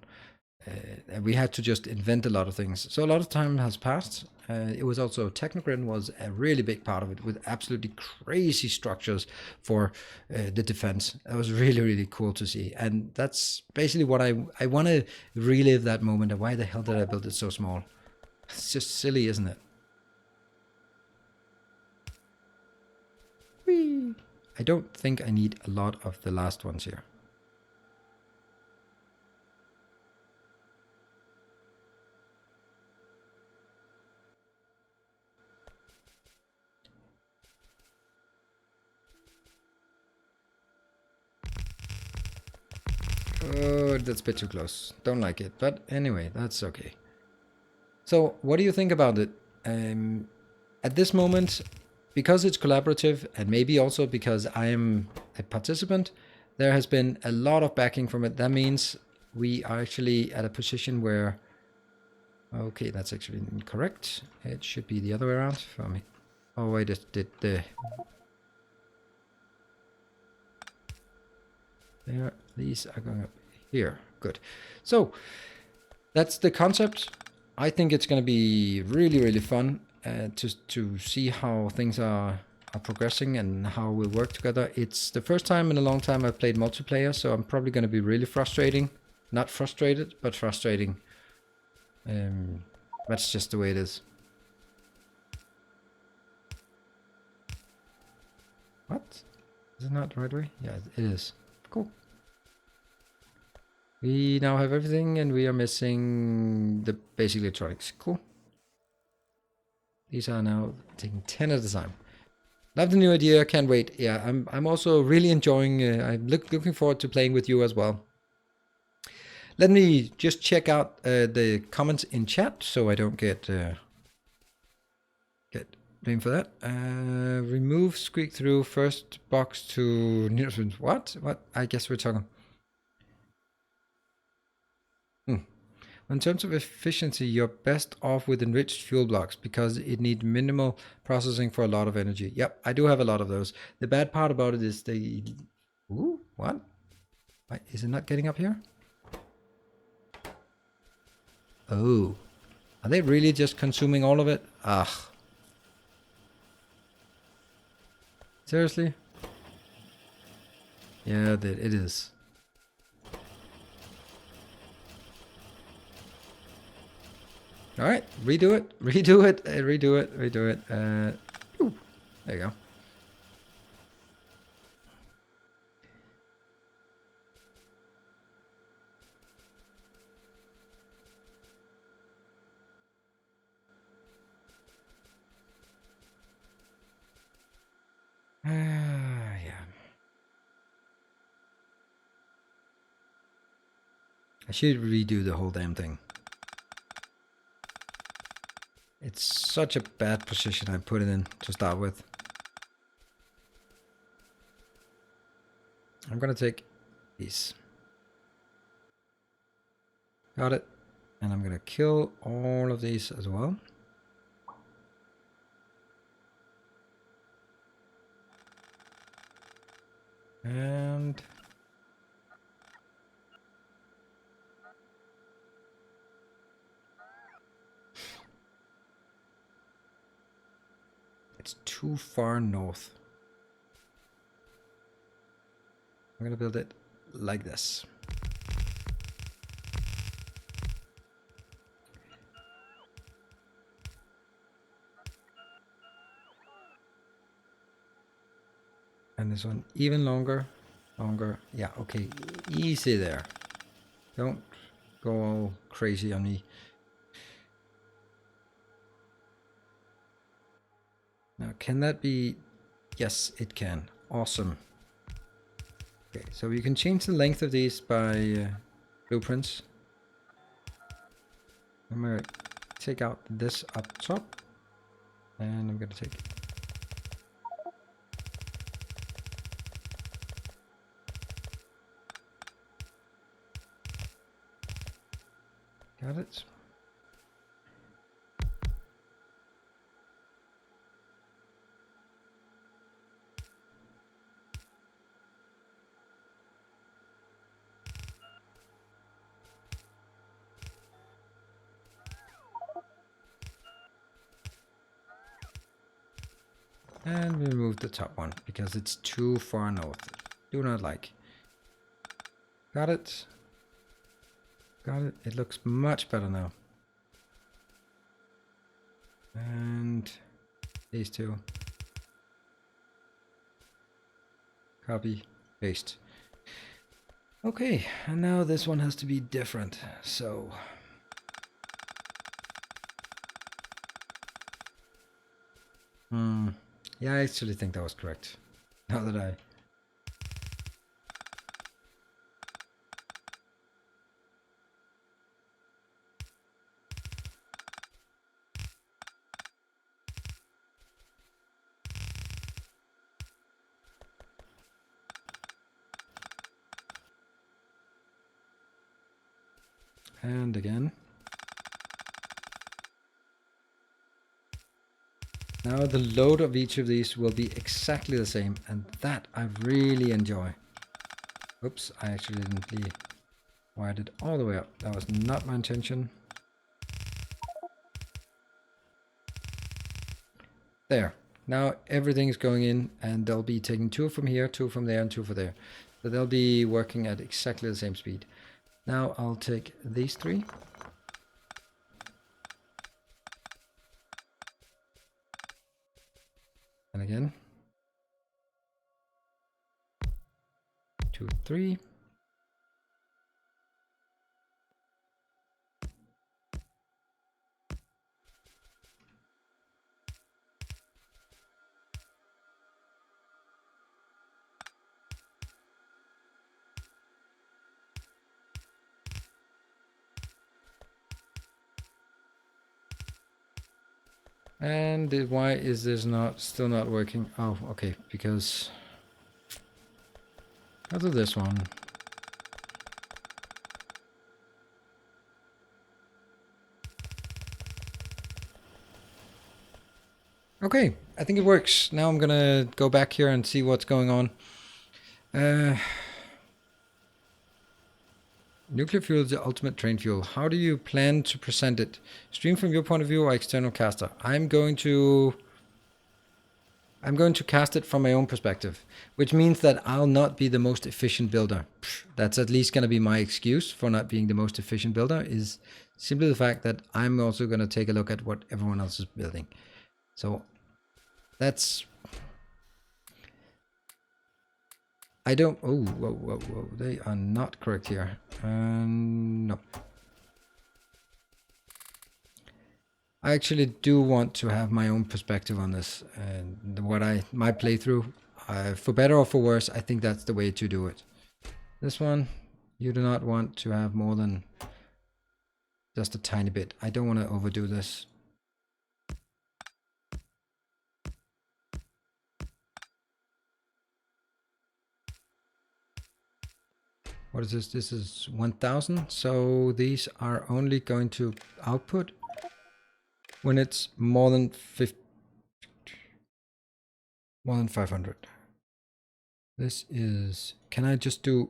and we had to just invent a lot of things. So a lot of time has passed. It was also Technogrid was a really big part of it, with absolutely crazy structures for the defense. It was really, really cool to see, and that's basically what I want to relive that moment of why the hell did I build it so small? It's just silly, isn't it? Whee! I don't think I need a lot of the last ones here. Oh, that's a bit too close. Don't like it. But anyway, that's okay. So what do you think about it? At this moment, because it's collaborative, and maybe also because I am a participant, there has been a lot of backing from it. That means we are actually at a position where... Okay, that's actually incorrect. It should be the other way around for me. Oh, wait, it did the... There, these are going up here. Good. So that's the concept. I think it's going to be really, really fun to see how things are progressing and how we work together. It's the first time in a long time I've played multiplayer, so I'm probably going to be really frustrating. Not frustrated, but frustrating. That's just the way it is. What? Is it not the right way? Yeah, it is. Cool. We now have everything, and we are missing the basic electronics. Cool. These are now taking 10 at a time. Love the new idea. Can't wait. Yeah, I'm also really enjoying. I'm looking forward to playing with you as well. Let me just check out the comments in chat so I don't get blamed for that. Remove squeak through first box to Nilaus. What? I guess we're talking. In terms of efficiency, you're best off with enriched fuel blocks because it needs minimal processing for a lot of energy. Yep, I do have a lot of those. The bad part about it is the... Ooh, what? Why, is it not getting up here? Oh. Are they really just consuming all of it? Ugh. Seriously? Yeah, it is. All right, redo it, redo it, redo it, redo it. Ooh, there you go. Yeah. I should redo the whole damn thing. It's such a bad position I put it in to start with. I'm gonna take these. Got it. And I'm gonna kill all of these as well. And it's too far north. I'm gonna build it like this. And this one even longer. Yeah, okay, easy there. Don't go all crazy on me. Now, can that be... Yes, it can. Awesome. Okay, so you can change the length of these by blueprints. I'm gonna take out this up top, and I'm gonna take it. Got it. And we move the top one because it's too far north. Do not like. Got it. Got it. It looks much better now. And these two. Copy. Paste. Okay, and now this one has to be different. So yeah, I actually think that was correct. Now that I... And again. Now the load of each of these will be exactly the same, and that I really enjoy. Oops, I accidentally wired it all the way up. That was not my intention. There. Now everything's going in, and they'll be taking 2 from here, 2 from there, and 2 from there. So they'll be working at exactly the same speed. Now I'll take these 3. And again. 2, 3. And why is this still not working? Oh, okay, because I'll do this one. Okay, I think it works. Now I'm gonna go back here and see what's going on. Nuclear fuel is the ultimate train fuel. How do you plan to present it? Stream from your point of view or external caster? I'm going to cast it from my own perspective, which means that I'll not be the most efficient builder. That's at least going to be my excuse for not being the most efficient builder, is simply the fact that I'm also going to take a look at what everyone else is building. So that's... I don't... Oh, whoa. They are not correct here. No. I actually do want to have my own perspective on this, and my playthrough, for better or for worse, I think that's the way to do it. This one, you do not want to have more than just a tiny bit. I don't want to overdo this. What is this? This is 1000, so these are only going to output when it's more than 500. This is... Can I just do...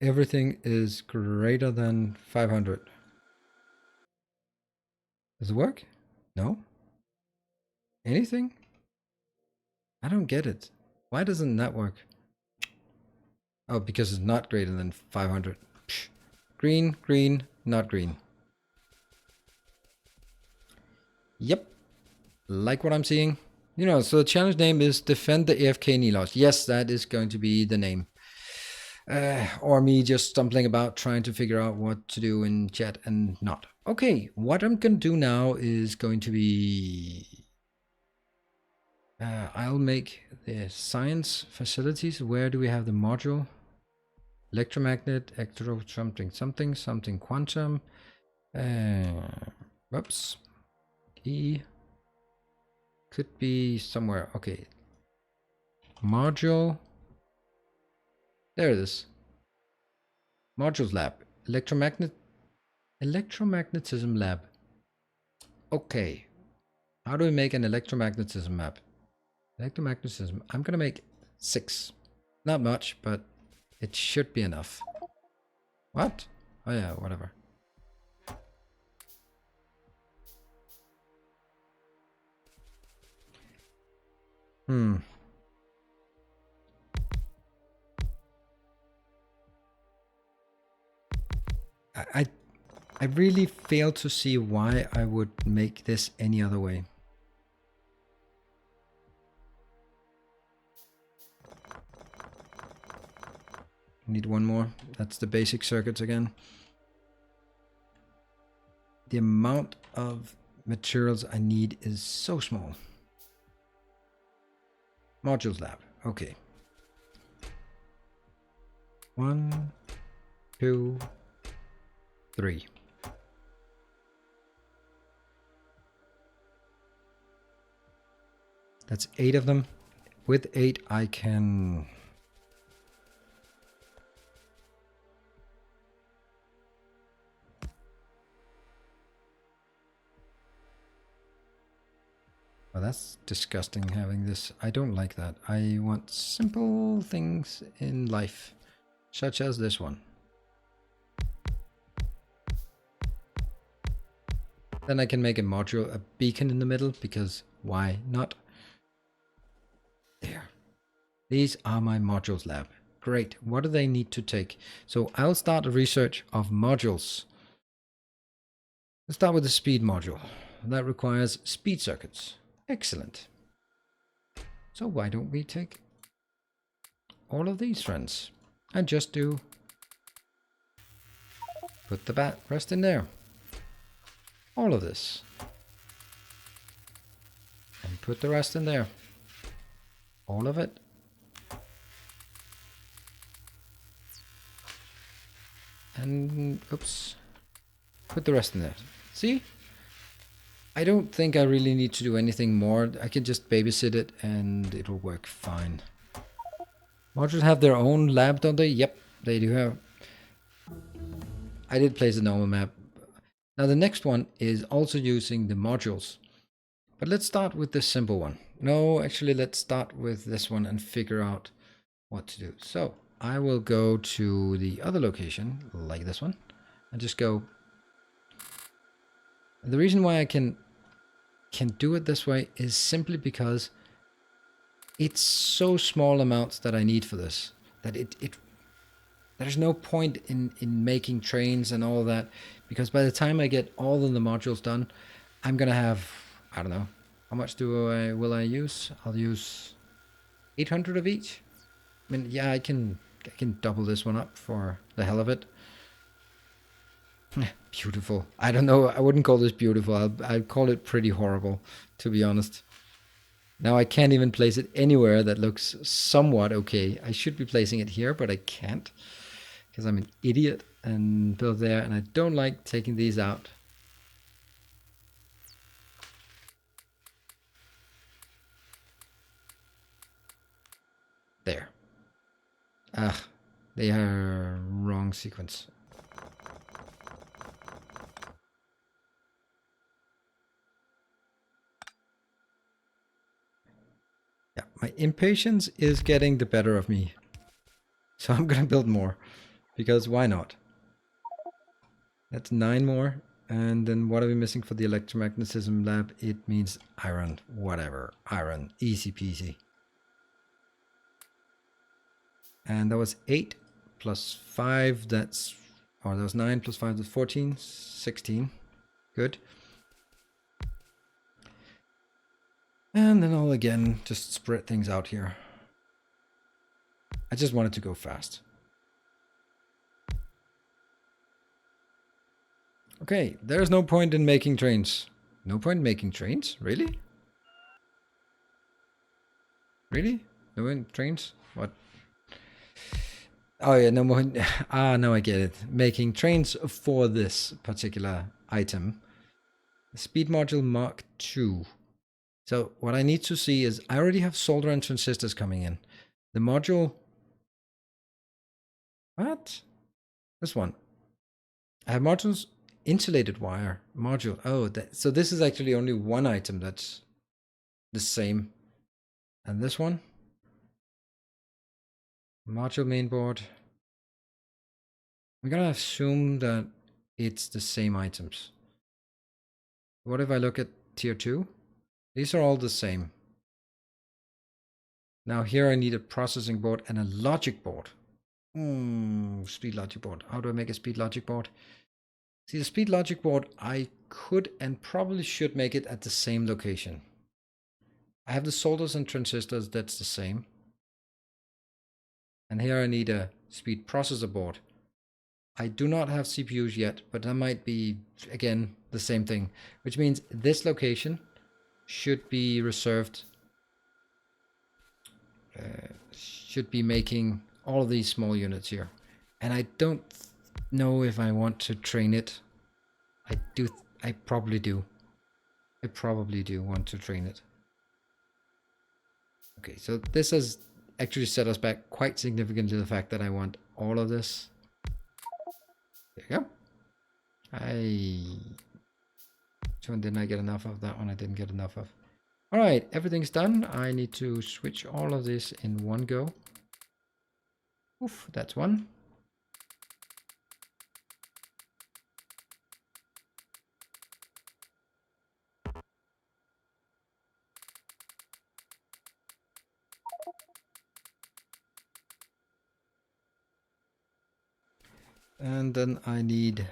Everything is greater than 500. Does it work? No? Anything? I don't get it. Why doesn't that work? Oh, because it's not greater than 500. Psh. Green, green, not green. Yep. Like what I'm seeing. You know, so the challenge name is Defend the AFK Nilaus. Yes, that is going to be the name. Or me just stumbling about trying to figure out what to do in chat and not. Okay, what I'm going to do now is going to be... I'll make the science facilities. Where do we have the module? Electromagnet, something quantum. Whoops. E could be somewhere. Okay. Module. There it is. Modules lab. Electromagnetism lab. Okay. How do we make an electromagnetism map? Electromagnetism. I'm gonna make 6. Not much, but it should be enough. What? Oh yeah, whatever. Hmm. I I really fail to see why I would make this any other way. Need one more. That's the basic circuits again. The amount of materials I need is so small. Modules lab. Okay. 1, 2, 3. That's 8 of them. With 8 I can... Well, that's disgusting having this. I don't like that. I want simple things in life, such as this one. Then I can make a module, a beacon in the middle, because why not? There. These are my modules lab. Great. What do they need to take? So I'll start a research of modules. Let's start with the speed module. That requires speed circuits. Excellent. So why don't we take all of these friends and just do put the rest in there. All of this. And put the rest in there. All of it. And oops. Put the rest in there. See? I don't think I really need to do anything more. I can just babysit it and it'll work fine. Modules have their own lab, don't they? Yep, they do have. I did place a normal map. Now the next one is also using the modules. But let's start with this simple one. No, actually let's start with this one and figure out what to do. So I will go to the other location, like this one, and just go. The reason why I can do it this way is simply because it's so small amounts that I need for this that there's no point in making trains and all that, because by the time I get all of the modules done, I'm gonna have, I don't know, how much will I use? I'll use 800 of each. I mean, yeah, I can double this one up for the hell of it. Beautiful. I don't know. I wouldn't call this beautiful. I'd call it pretty horrible, to be honest. Now I can't even place it anywhere that looks somewhat okay. I should be placing it here, but I can't because I'm an idiot and build there, and I don't like taking these out. There. Ah, they are wrong sequence. Yeah, my impatience is getting the better of me. So I'm gonna build more, because why not? That's 9 more. And then what are we missing for the electromagnetism lab? It means iron, whatever. Iron, easy peasy. And that was 8 plus 5, that's, or that was 9 plus 5, that's 14, 16. Good. And then I'll again just spread things out here. I just wanted to go fast. Okay, there's no point in making trains. No point in making trains? Really? Really? No point in trains? What? Oh yeah, no more. Ah, no, I get it. Making trains for this particular item. Speed module Mark II. So what I need to see is I already have solder and transistors coming in. The module. What? This one. I have modules. Insulated wire module. Oh, so this is actually only one item that's the same. And this one. Module mainboard. I'm gonna assume that it's the same items. What if I look at tier 2? These are all the same. Now here I need a processing board and a logic board. Speed logic board. How do I make a speed logic board? See, the speed logic board, I could and probably should make it at the same location. I have the solders and transistors, that's the same. And here I need a speed processor board. I do not have CPUs yet, but that might be, again, the same thing. Which means this location should be reserved, should be making all of these small units here. And I don't know if I want to train it. I probably do. I probably do want to train it. Okay, so this has actually set us back quite significantly, the fact that I want all of this. There you go. Which one didn't I get enough of? That one I didn't get enough of. All right, everything's done. I need to switch all of this in one go. Oof, that's one. And then I need,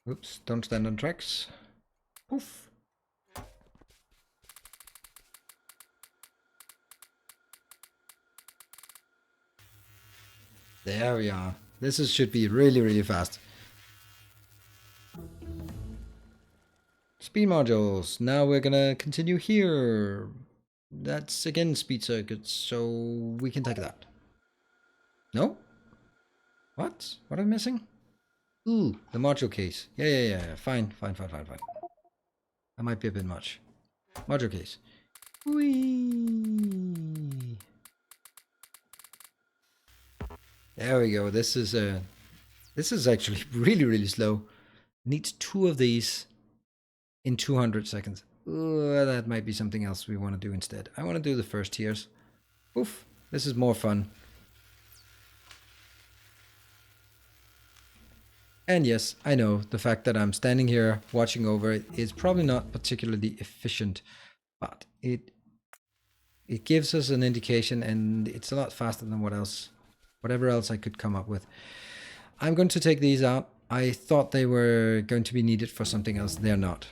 oops, don't stand on tracks. Poof. There we are. This should be really, really fast. Speed modules. Now we're gonna continue here. That's again speed circuits, so we can take that. No? What? What am I missing? Ooh, the module case. Yeah. Fine. That might be a bit much. Module case. Whee! There we go. This is actually really, really slow. Needs 2 of these in 200 seconds. Ooh, that might be something else we want to do instead. I want to do the first tiers. Oof, this is more fun. And yes, I know the fact that I'm standing here watching over it is probably not particularly efficient, but it gives us an indication, and it's a lot faster than whatever else I could come up with. I'm going to take these out. I thought they were going to be needed for something else. They're not.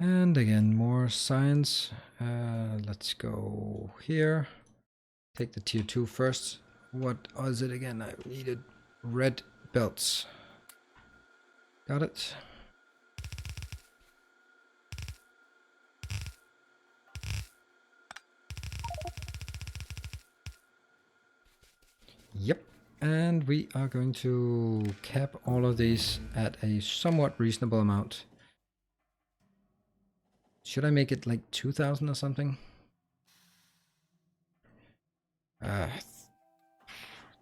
And again, more science. Let's go here. Take the tier 2 first. What was it again? I needed red belts. Got it. Yep. And we are going to cap all of these at a somewhat reasonable amount. Should I make it like 2,000 or something?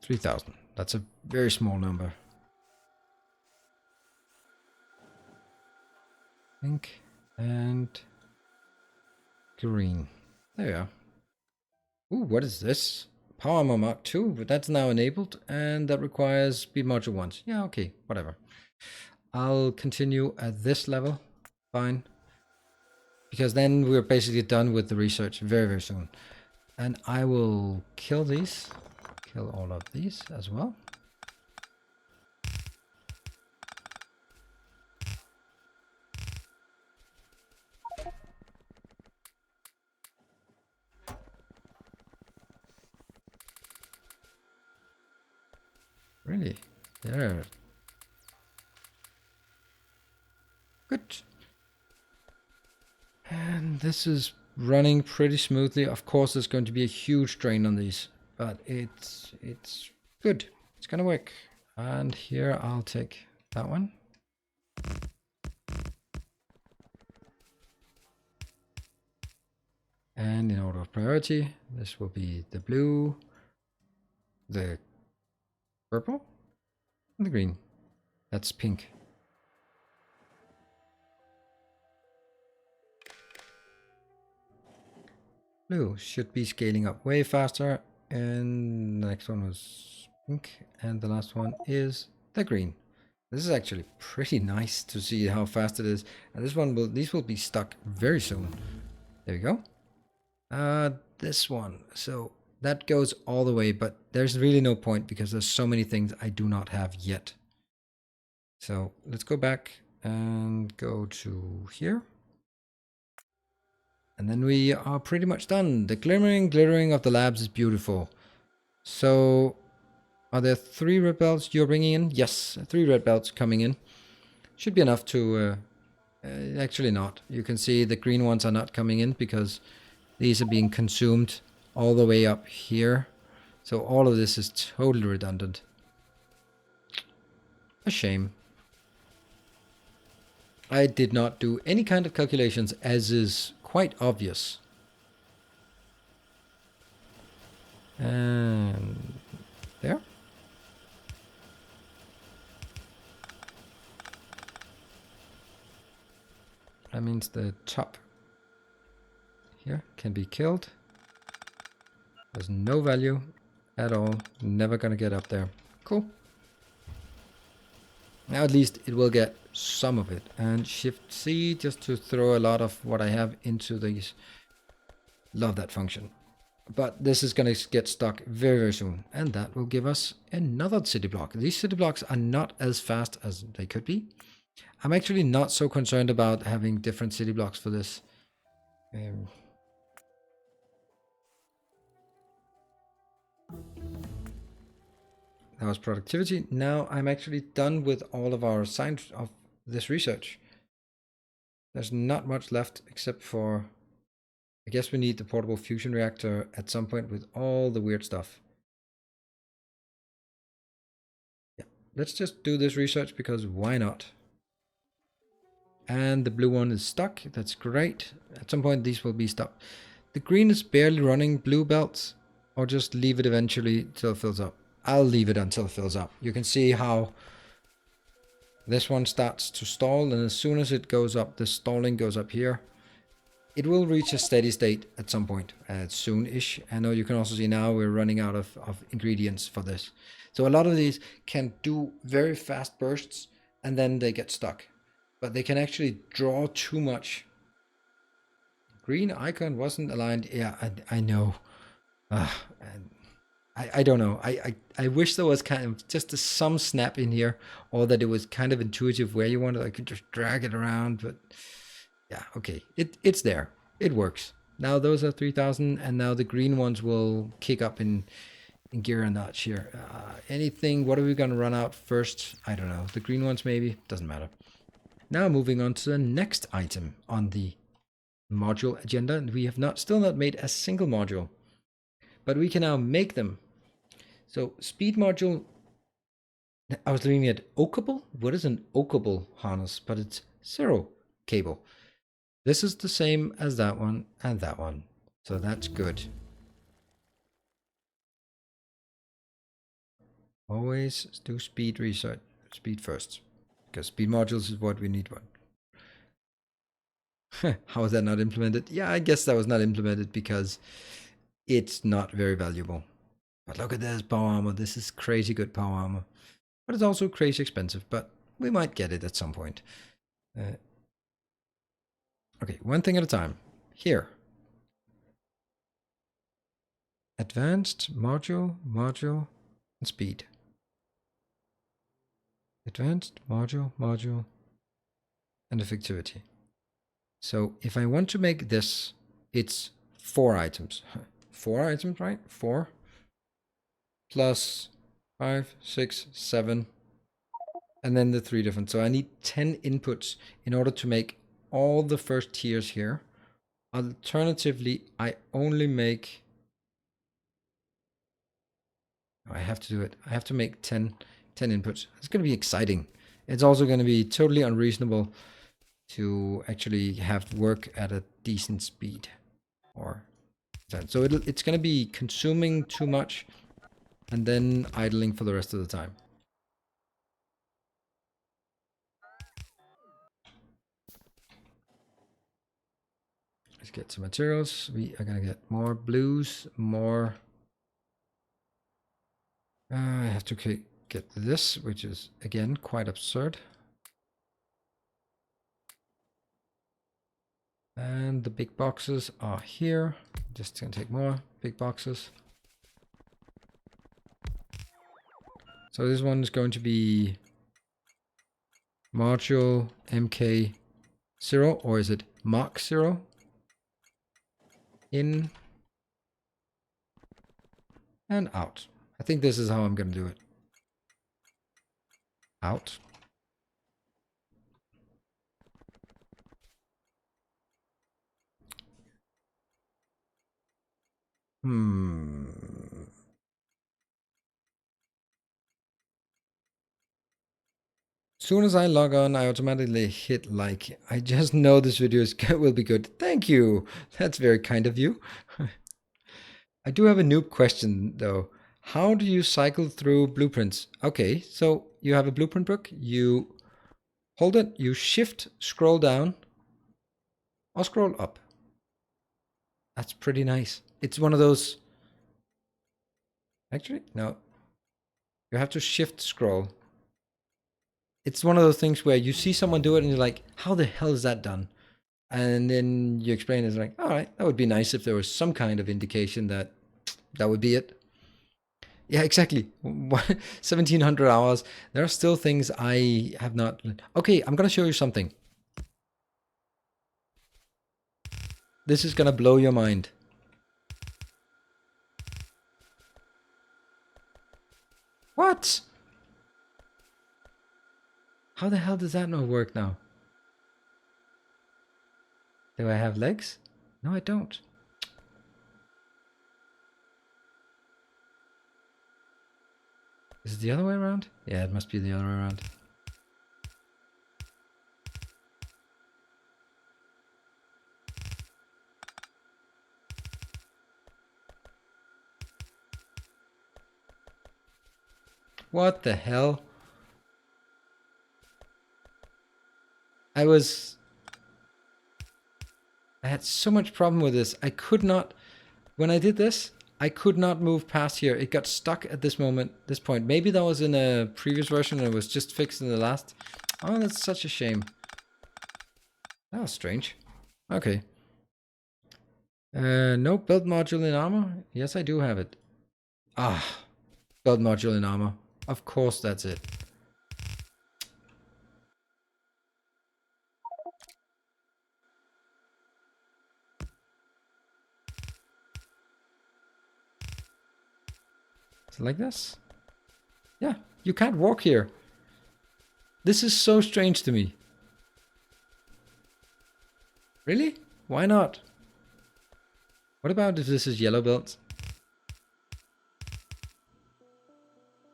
3,000. That's a very small number. Pink and green. There we are. Ooh, what is this? Power Armor Mark 2, but that's now enabled, and that requires speed module 1. Yeah, okay, whatever. I'll continue at this level. Fine. Because then we're basically done with the research very, very soon. And I will kill these. Kill all of these as well. Really? There. Good. And this is running pretty smoothly. Of course, there's going to be a huge drain on these, but it's good. It's gonna work. And here I'll take that one. And in order of priority, this will be the blue, the purple, and the green. That's pink. Blue should be scaling up way faster. And the next one was pink. And the last one is the green. This is actually pretty nice to see how fast it is. And these will be stuck very soon. There we go. This one. So that goes all the way, but there's really no point because there's so many things I do not have yet. So let's go back and go to here. And then we are pretty much done. The glittering of the labs is beautiful. So are there 3 red belts you're bringing in? Yes, 3 red belts coming in. Should be enough to... actually not. You can see the green ones are not coming in because these are being consumed all the way up here. So all of this is totally redundant. A shame. I did not do any kind of calculations, as is quite obvious. And there. That means the top here can be killed. There's no value at all. Never gonna get up there. Cool. Now at least it will get some of it. And Shift C just to throw a lot of what I have into these. Love that function. But this is going to get stuck very, very soon. And that will give us another city block. These city blocks are not as fast as they could be. I'm actually not so concerned about having different city blocks for this. That was productivity. Now I'm actually done with all of our signs of this research. There's not much left except for... I guess we need the portable fusion reactor at some point with all the weird stuff. Yeah, let's just do this research because why not? And the blue one is stuck. That's great. At some point these will be stuck. The green is barely running blue belts, or just leave it eventually till it fills up. I'll leave it until it fills up. You can see how this one starts to stall, and as soon as it goes up, the stalling goes up here. It will reach a steady state at some point, soon-ish. I know you can also see now we're running out of ingredients for this. So a lot of these can do very fast bursts, and then they get stuck. But they can actually draw too much. Green icon wasn't aligned. Yeah, I know. I don't know. I wish there was kind of just some snap in here, or that it was kind of intuitive where you wanted. I could just drag it around, but yeah, okay. It's there. It works. Now those are 3000, and now the green ones will kick up in gear a notch here. Anything? What are we gonna run out first? I don't know. The green ones maybe. Doesn't matter. Now moving on to the next item on the module agenda, and we have still not made a single module, but we can now make them. So speed module, I was looking at oakable. What is an oakable harness? But it's 0 cable. This is the same as that one and that one, so that's good. Always do speed research, speed first, because speed modules is what we need one. How is that not implemented? Yeah, I guess that was not implemented because it's not very valuable. But look at this power armor. This is crazy good power armor. But it's also crazy expensive, but we might get it at some point. Okay, one thing at a time. Here. Advanced, module, and speed. Advanced, module, and effectivity. So if I want to make this, it's 4 items. 4 items, right? 4 plus 5, 6, 7, and then the 3 different. So I need 10 inputs in order to make all the first tiers here. Alternatively, I only make... I have to do it. I have to make 10 inputs. It's going to be exciting. It's also going to be totally unreasonable to actually have work at a decent speed. Or So it's going to be consuming too much and then idling for the rest of the time. Let's get some materials. We are going to get more blues, more... I have to get this, which is, again, quite absurd. And the big boxes are here. Just going to take more big boxes. So this one is going to be module MK0, or is it Mach 0? In and out. I think this is how I'm going to do it. Out. Soon as I log on, I automatically hit like. I just know this video will be good. Thank you. That's very kind of you. I do have a noob question though. How do you cycle through blueprints? Okay, so you have a blueprint book. You hold it. You shift, scroll down, or scroll up. That's pretty nice. It's one of those. Actually, no. You have to shift scroll. It's one of those things where you see someone do it and you're like, how the hell is that done? And then you explain it's like, all right, that would be nice if there was some kind of indication that that would be it. Yeah, exactly. 1700 hours. There are still things I have not. Okay, I'm going to show you something. This is going to blow your mind. What? How the hell does that not work now? Do I have legs? No, I don't. Is it the other way around? Yeah, it must be the other way around. What the hell? I had so much problem with this. I could not, when I did this, I could not move past here. It got stuck at this point. Maybe that was in a previous version and it was just fixed in the last. Oh, that's such a shame. That was strange. Okay. No build module in armor? Yes, I do have it. Ah, build module in armor. Of course, that's it. Is it like this? Yeah, you can't walk here. This is so strange to me. Really? Why not? What about if this is yellow belt?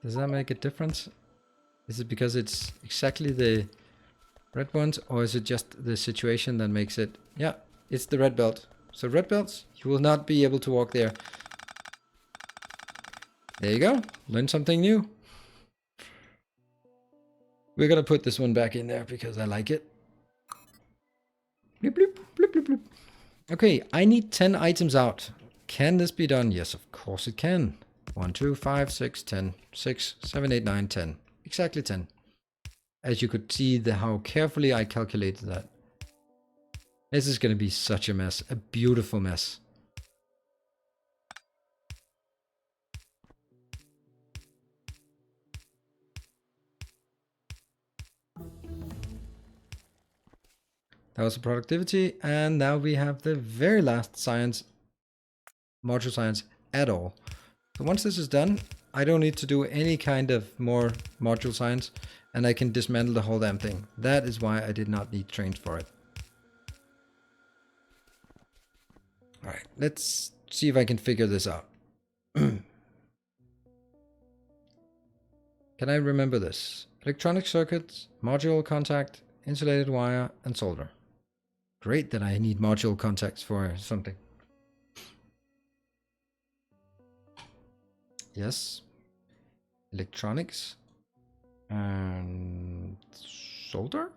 Does that make a difference? Is it because it's exactly the red ones, or is it just the situation that makes it? Yeah, it's the red belt. So red belts, you will not be able to walk there. There you go. Learn something new. We're gonna put this one back in there because I like it. Bloop, bloop, bloop, bloop, bloop. Okay, I need 10 items out. Can this be done? Yes, of course it can. 1, 2, 5, 6, 10, 6, 7, 8, 9, 10. Exactly 10. As you could see how carefully I calculated that. This is going to be such a mess. A beautiful mess. That was the productivity. And now we have the very last science, module science at all. So once this is done, I don't need to do any kind of more module science. And I can dismantle the whole damn thing. That is why I did not need trains for it. All right, let's see if I can figure this out. Can I remember this? Electronic circuits, module contact, insulated wire, and solder. Great that I need module contacts for something. Yes. Electronics. And solder?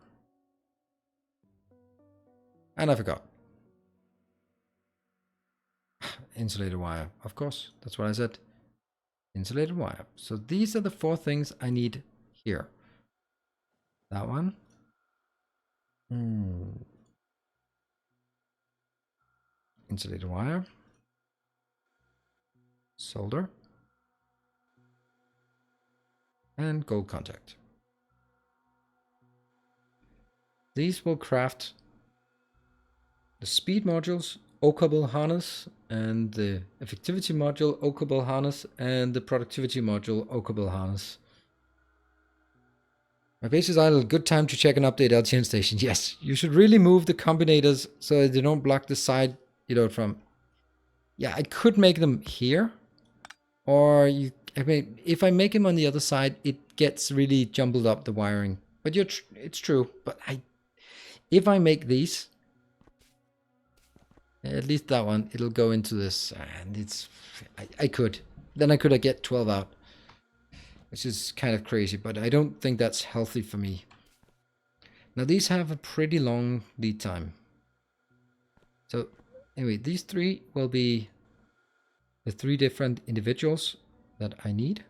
And I forgot. Insulated wire. Of course. That's what I said. Insulated wire. So these are the 4 things I need here. That one. Insulated wire. Solder. And gold contact. These will craft the speed modules, O-couple harness, and the effectivity module, O-couple harness, and the productivity module, O-couple harness. My base is idle. Good time to check and update LTN station. Yes, you should really move the combinators so they don't block the side, you know, from... Yeah, I could make them here. Or, I mean, if I make them on the other side, it gets really jumbled up, the wiring. But it's true. But if I make these... At least that one, it'll go into this, and it's... I could. Then I could get 12 out. Which is kind of crazy, but I don't think that's healthy for me. Now these have a pretty long lead time. So anyway, these 3 will be the 3 different individuals that I need.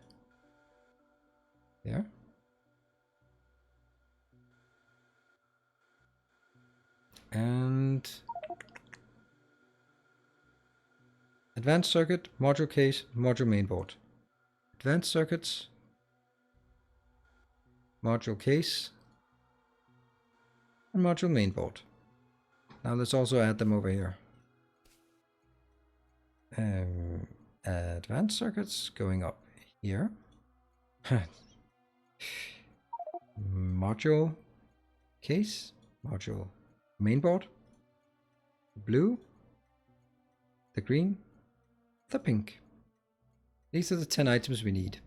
There. And advanced circuit, module case, module mainboard. Advanced circuits, module case, and module mainboard. Now let's also add them over here. Advanced circuits going up here. Module case, module mainboard, blue, the green, the pink. These are the 10 items we need.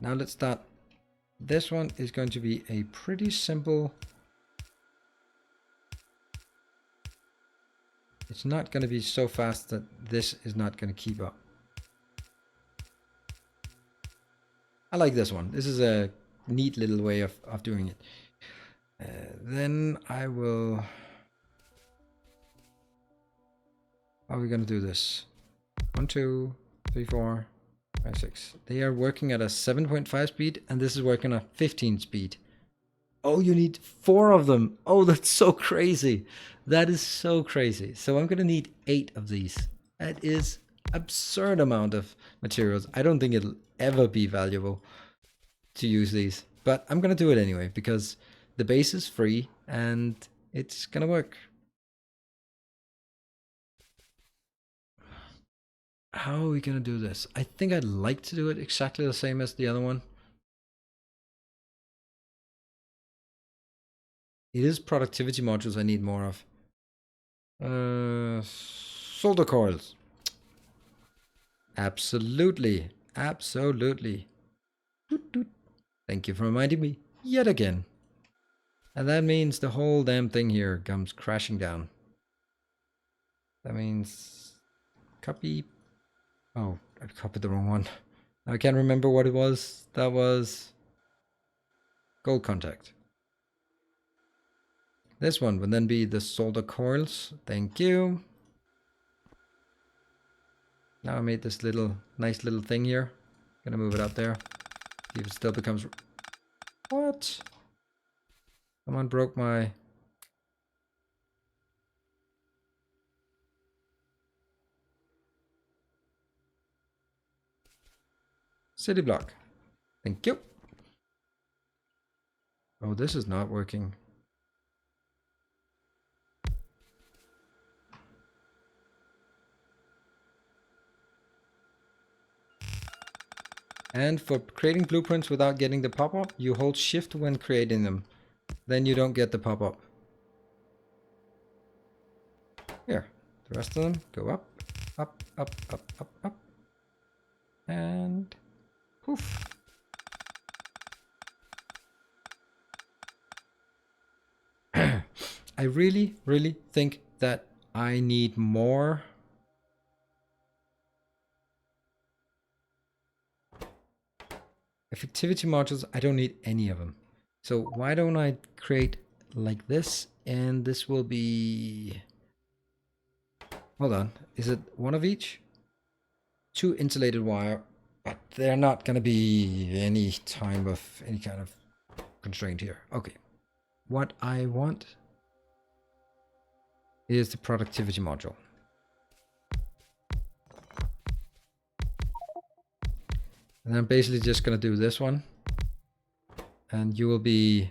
Now let's start. This one is going to be a pretty simple... It's not going to be so fast that this is not going to keep up. I like this one. This is a neat little way of doing it. Then I will... How are we going to do this? 1, 2, 3, 4, 5, 6. They are working at a 7.5 speed, and this is working at 15 speed. Oh, you need 4 of them. Oh, that's so crazy. That is so crazy. So I'm going to need 8 of these. That is absurd amount of materials. I don't think it'll ever be valuable to use these. But I'm going to do it anyway, because the base is free, and it's going to work. How are we going to do this? I think I'd like to do it exactly the same as the other one. It is productivity modules I need more of. Solder coils. Absolutely. Absolutely. Doot, doot. Thank you for reminding me yet again. And that means the whole damn thing here comes crashing down. That means copy. Oh, I copied the wrong one. I can't remember what it was. That was gold contact. This one would then be the solder coils. Thank you. Now I made this nice little thing here. Gonna move it up there. See if it still becomes... What? Someone broke my... city block. Thank you. Oh, this is not working. And for creating blueprints without getting the pop-up, you hold shift when creating them. Then you don't get the pop-up. Here, the rest of them go up, up, up, up, up, up. And poof. I really, really think that I need more Effectivity modules, I don't need any of them. So why don't I create like this, and this will be, hold on, is it one of each? 2 insulated wire, but they're not gonna be any time of any kind of constraint here. Okay, what I want is the productivity module. And I'm basically just gonna do this one, and you will be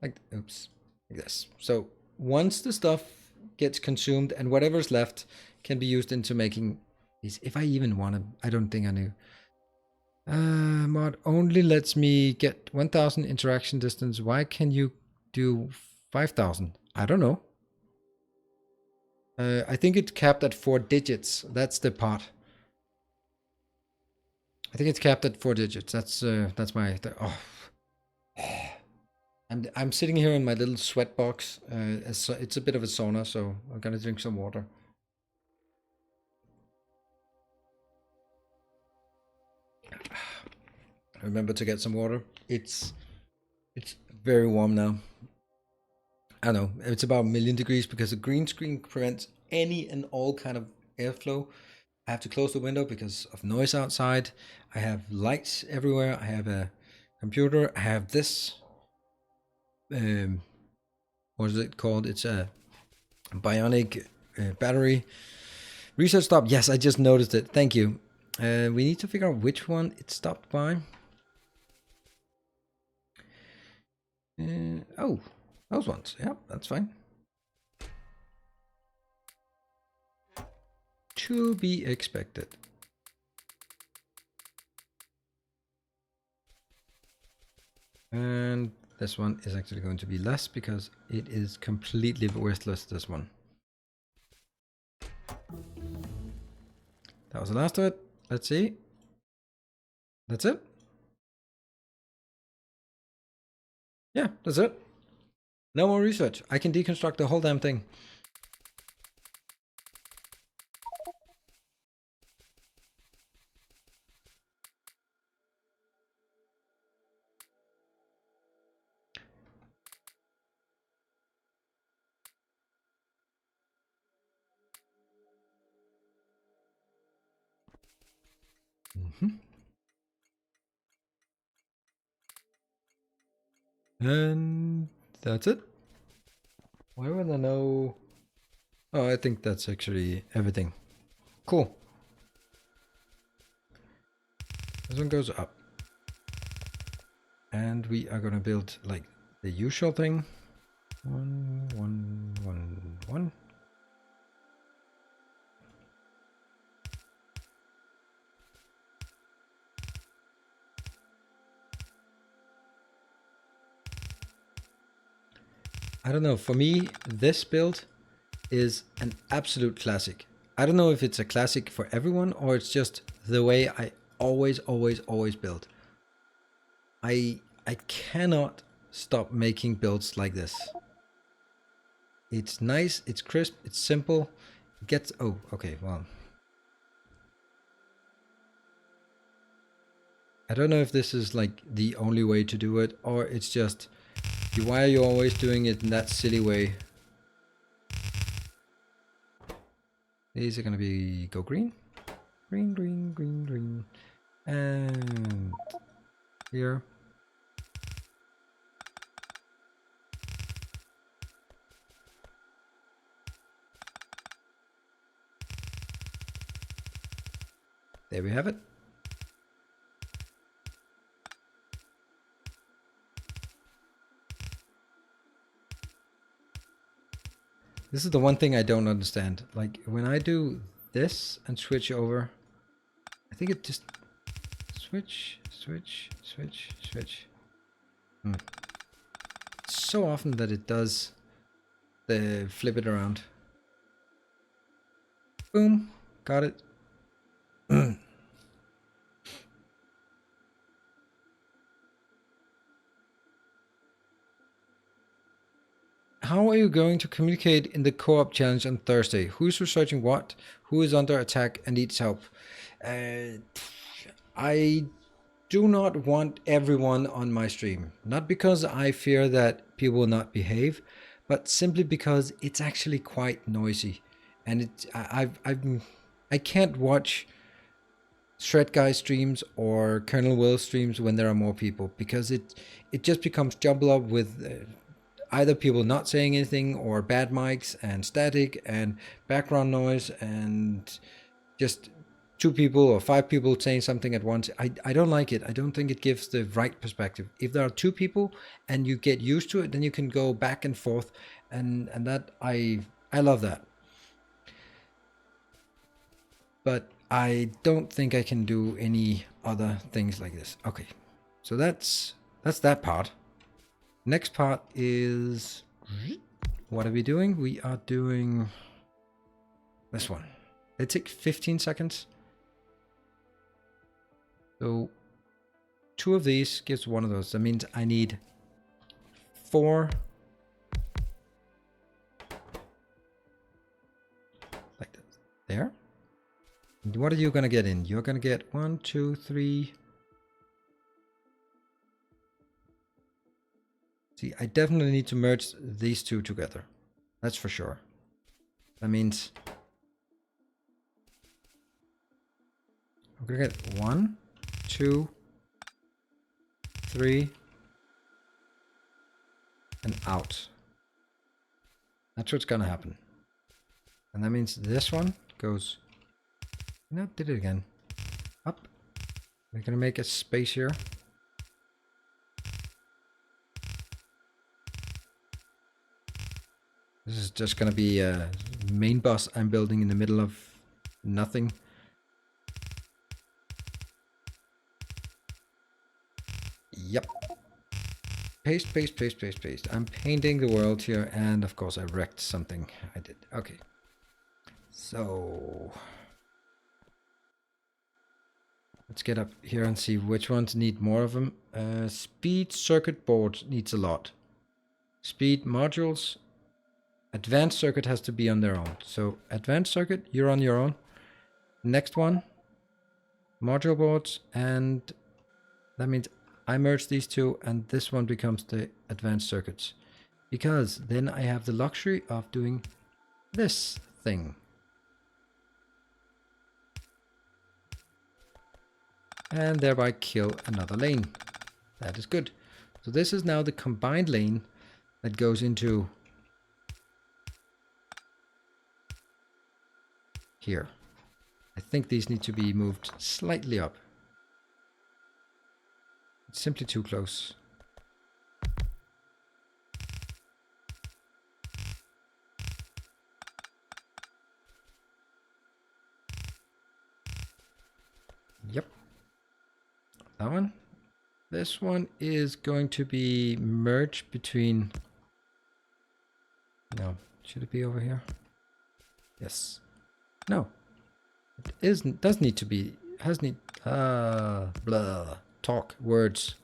like, oops, like this. So once the stuff gets consumed and whatever's left can be used into making these, if I even want to, I don't think I knew. Mod only lets me get 1000 interaction distance. Why can you do 5000? I don't know. I think it's capped at 4 digits. That's the part. I think it's capped at 4 digits. That's my. Oh. I'm sitting here in my little sweat box. It's a bit of a sauna, so I'm gonna drink some water. Remember to get some water. It's very warm now. I know it's about 1,000,000 degrees because the green screen prevents any and all kind of airflow. I have to close the window because of noise outside. I have lights everywhere. I have a computer. I have this. What is it called? It's a bionic battery. Research stopped. Yes, I just noticed it. Thank you. We need to figure out which one it stopped by. Oh, those ones. Yeah, that's fine. To be expected. And this one is actually going to be less because it is completely worthless, this one. That was the last of it. Let's see. That's it. Yeah, that's it. No more research. I can deconstruct the whole damn thing. And that's it. Why would I know? Oh, I think that's actually everything. Cool. This one goes up. And we are gonna build like the usual thing. 1, 1, 1, 1. I don't know, for me, this build is an absolute classic. I don't know if it's a classic for everyone or it's just the way I always build. I cannot stop making builds like this. It's nice, it's crisp, it's simple. It gets, oh, okay, well. I don't know if this is like the only way to do it or it's just, why are you always doing it in that silly way? These are gonna be, go green. Green, green, green, green. And here. There we have it. This is the one thing I don't understand. Like when I do this and switch over, I think it just switch. So often that it does the flip it around. Boom, got it. how are you going to communicate in the co-op challenge on Thursday? Who's researching what? Who is under attack and needs help? I do not want everyone on my stream. Not because I fear that people will not behave, but simply because it's actually quite noisy, and I can't watch Shred Guy streams or Colonel Will streams when there are more people, because it just becomes jumbled up with either people not saying anything or bad mics and static and background noise and just 2 people or 5 people saying something at once. I don't like it. I don't think it gives the right perspective. If there are 2 people and you get used to it, then you can go back and forth, and that I love that. But I don't think I can do any other things like this. Okay, so that's that part. Next part is, what are we doing? We are doing this one. It takes 15 seconds. So 2 of these gives 1 of those. That means I need 4 like that. There. And what are you gonna get in? You're gonna get 1, 2, 3. See, I definitely need to merge these 2 together. That's for sure. That means I'm gonna get 1, 2, 3, and out. That's what's gonna happen. And that means this one goes, no, did it again. Up. We're gonna make a space here. This is just gonna be a main bus I'm building in the middle of nothing. Yep. Paste, paste, paste, paste, paste. I'm painting the world here, and of course I wrecked something I did. Okay. So let's get up here and see which ones need more of them. Speed circuit board needs a lot. Speed modules. Advanced circuit has to be on their own. So advanced circuit, you're on your own. Next one, module boards, and that means I merge these 2 and this one becomes the advanced circuits, because then I have the luxury of doing this thing. And thereby kill another lane. That is good. So this is now the combined lane that goes into here. I think these need to be moved slightly up. It's simply too close. Yep. That one. This one is going to be merged between... No. Should it be over here? Yes. No. It isn't. Does need to be. Has need. Blah. Talk. Words.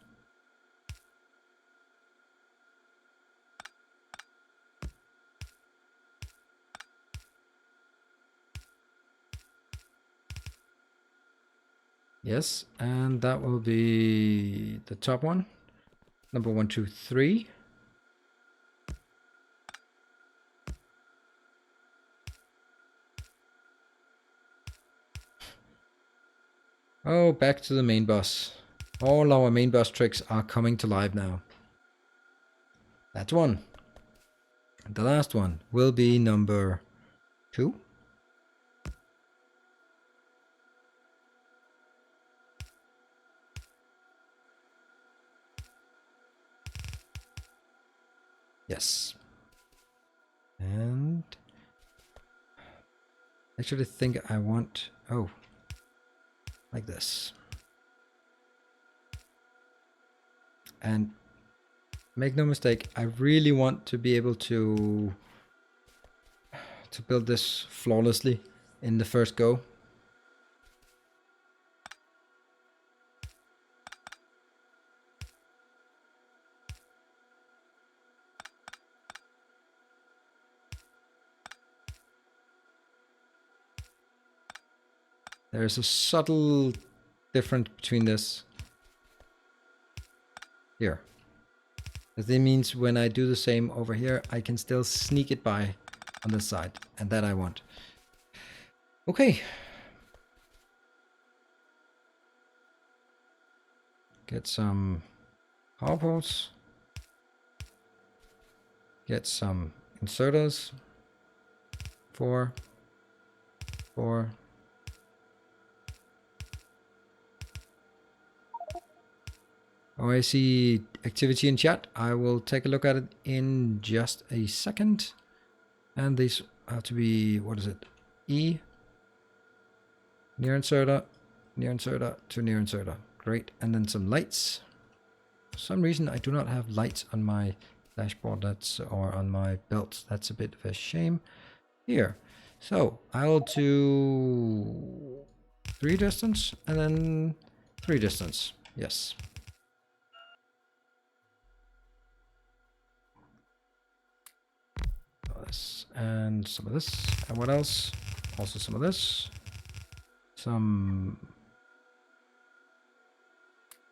Yes, and that will be the top one. Number 1, 2, 3. Oh, back to the main bus. All our main bus tricks are coming to life now. That's 1. The last one will be number 2. Yes. And I actually think I want, oh, like this. And make no mistake, I really want to be able to build this flawlessly in the first go. There's a subtle difference between this here. That means when I do the same over here, I can still sneak it by on this side, and that I want. Okay. Get some power ports. Get some inserters. 4, 4. Oh, I see activity in chat. I will take a look at it in just a second. And these have to be, what is it? E, near inserter to near inserter. Great. And then some lights. For some reason, I do not have lights on my dashboard, or on my belt. That's a bit of a shame. Here. So I'll do 3 distance and then 3 distance. Yes. This and some of this. And what else? Also some of this. Some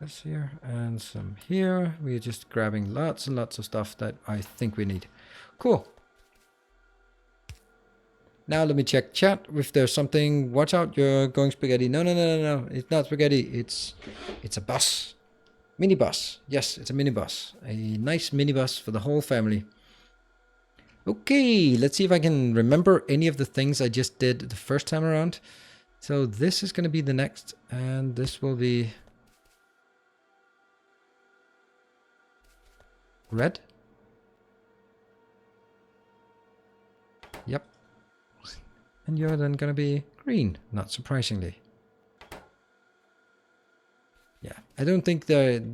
this here and some here. We're just grabbing lots and lots of stuff that I think we need. Cool. Now let me check chat if there's something. Watch out, you're going spaghetti. No. It's not spaghetti. It's a bus. Minibus. Yes, it's a minibus. A nice minibus for the whole family. Okay, let's see if I can remember any of the things I just did the first time around. So this is going to be the next, and this will be red. Yep. And you're then going to be green, not surprisingly. Yeah, I don't think the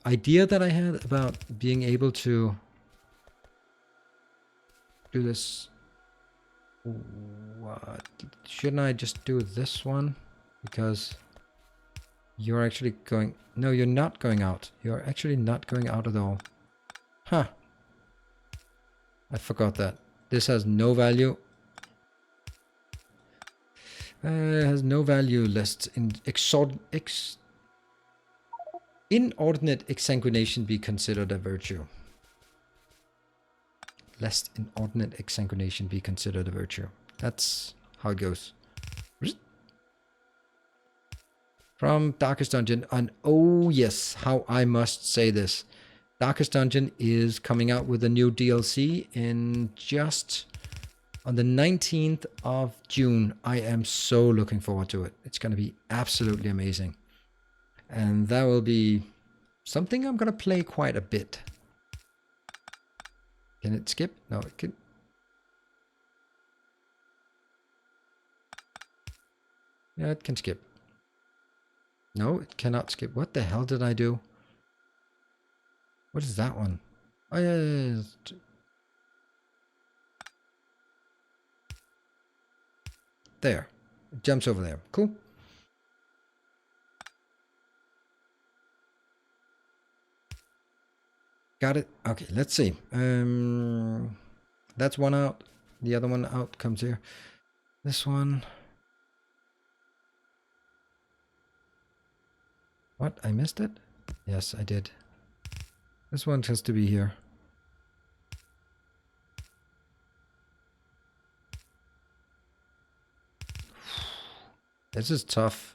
idea that I had about being able to do this. What? Shouldn't I just do this one? Because you're actually going... No, you're not going out. You're actually not going out at all. Huh. I forgot that. This has no value. It has no value lest inordinate exsanguination be considered a virtue. Lest inordinate exsanguination be considered a virtue. That's how it goes. From Darkest Dungeon. And oh yes, how I must say this. Darkest Dungeon is coming out with a new DLC in just on the 19th of June. I am so looking forward to it. It's going to be absolutely amazing. And that will be something I'm going to play quite a bit. Can it skip? No, it can. Yeah, it can skip. No, it cannot skip. What the hell did I do? What is that one? Oh, yeah. There. It jumps over there. Cool. Got it. Okay, let's see. That's one out. The other one out comes here. This one. What? I missed it? Yes, I did. This one has to be here. This is tough.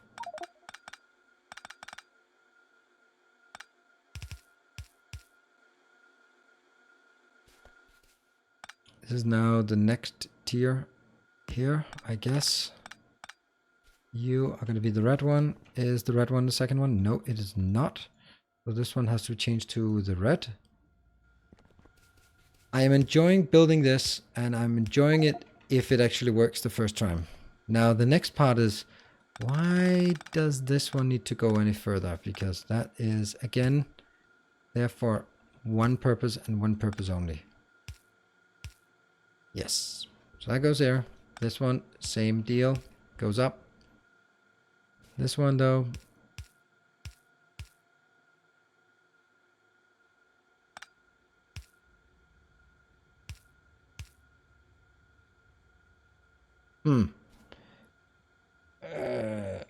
This is now the next tier here, I guess. You are going to be the red one. Is the red one the second one? No, it is not. So this one has to change to the red. I am enjoying building this, and I'm enjoying it if it actually works the first time. Now the next part is, why does this one need to go any further? Because that is, again, there for one purpose and one purpose only. Yes. So that goes there. This one, same deal. Goes up. This one, though.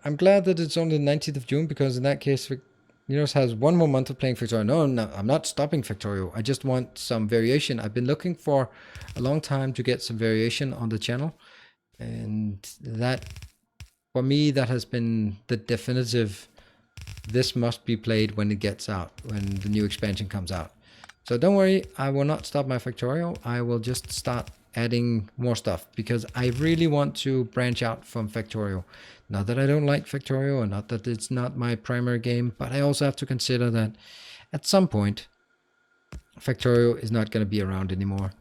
I'm glad that it's only the 19th of June, because in that case, Nilaus has one more month of playing Factorio. No, I'm not stopping Factorio. I just want some variation. I've been looking for a long time to get some variation on the channel. And that, for me, that has been the definitive, this must be played when it gets out, when the new expansion comes out. So don't worry, I will not stop my Factorio. I will just start adding more stuff, because I really want to branch out from Factorio. Not that I don't like Factorio, or not that it's not my primary game, but I also have to consider that at some point Factorio is not going to be around anymore.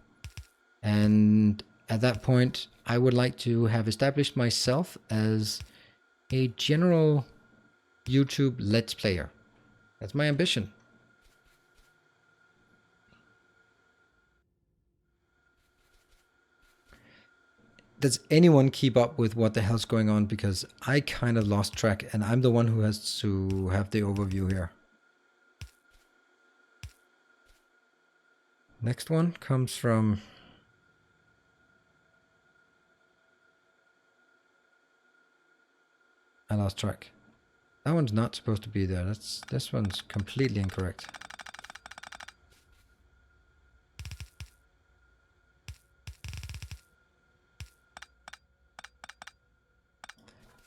And at that point, I would like to have established myself as a general YouTube Let's Player. That's my ambition. Does anyone keep up with what the hell's going on? Because I kind of lost track, and I'm the one who has to have the overview here. Next one comes from... I lost track. That one's not supposed to be there. This one's completely incorrect.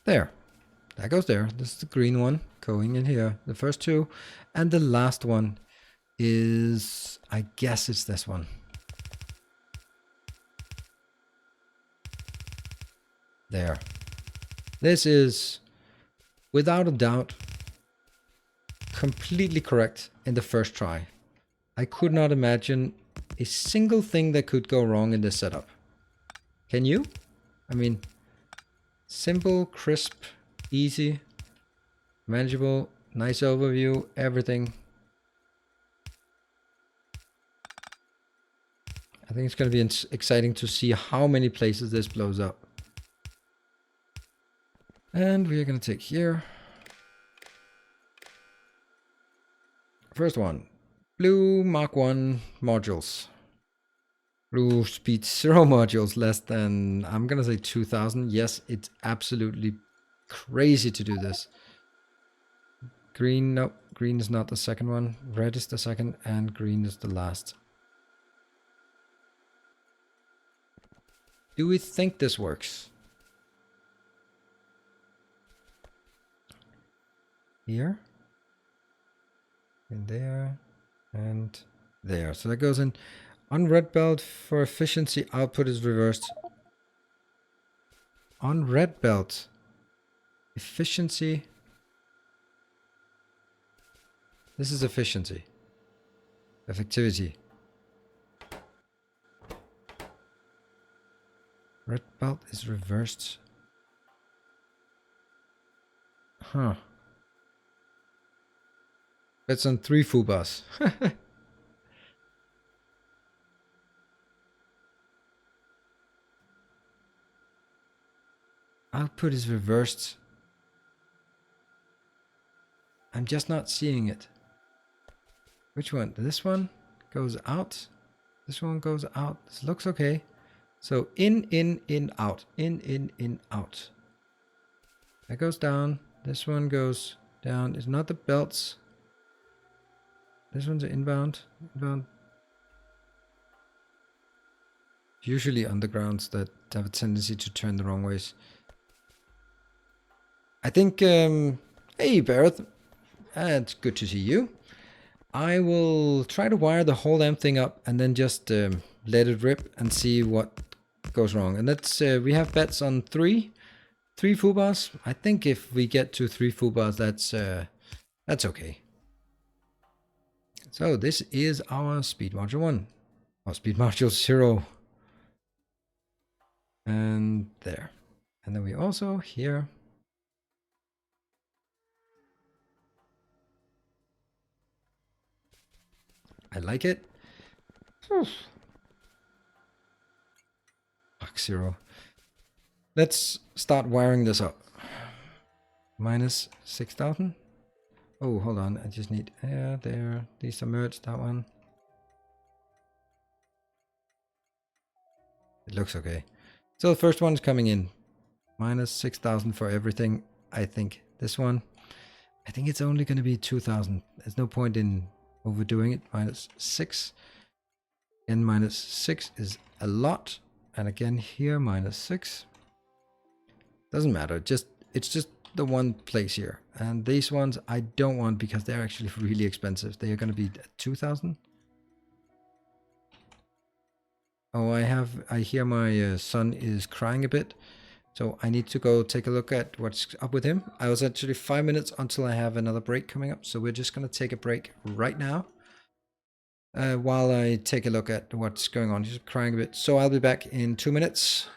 There. That goes there. This is the green one going in here. The first two. And the last one is... I guess it's this one. There. This is, without a doubt, completely correct in the first try. I could not imagine a single thing that could go wrong in this setup. Can you? I mean, simple, crisp, easy, manageable, nice overview, everything. I think it's going to be exciting to see how many places this blows up. And we are going to take here. First one, blue Mark 1 modules. Blue speed 0 modules, less than, I'm going to say 2000. Yes, it's absolutely crazy to do this. Green, no, green is not the second one. Red is the second, and green is the last. Do we think this works? Here. And there. And there. So that goes in. On red belt for efficiency, output is reversed. On red belt, efficiency. This is efficiency. Effectivity. Red belt is reversed. Huh. That's on 3 fubas. Output is reversed. I'm just not seeing it. Which one? This one goes out. This one goes out. This looks okay. So in, out. In, out. That goes down. This one goes down. It's not the belts. This one's an inbound. Inbound. Usually undergrounds that have a tendency to turn the wrong ways. I think, hey Barrett, it's good to see you. I will try to wire the whole damn thing up and then just let it rip and see what goes wrong. And that's, we have bets on 3 fubas. I think if we get to 3 fubas, that's okay. So this is our speed module 1, or speed module 0. And there. And then we also here. I like it. Fuck 0. Let's start wiring this up. Minus 6,000. Oh, hold on. I just need there. These are merged. That one. It looks okay. So the first one's coming in. Minus 6,000 for everything. I think. This one, I think it's only going to be 2000. There's no point in overdoing it. -6. And -6 is a lot. And again here, -6. Doesn't matter. It's just the one place here. And these ones I don't want because they're actually really expensive. They are going to be 2000. Oh, I hear my son is crying a bit. So I need to go take a look at what's up with him. I was actually 5 minutes until I have another break coming up. So we're just going to take a break right now. While I take a look at what's going on. He's crying a bit. So I'll be back in 2 minutes.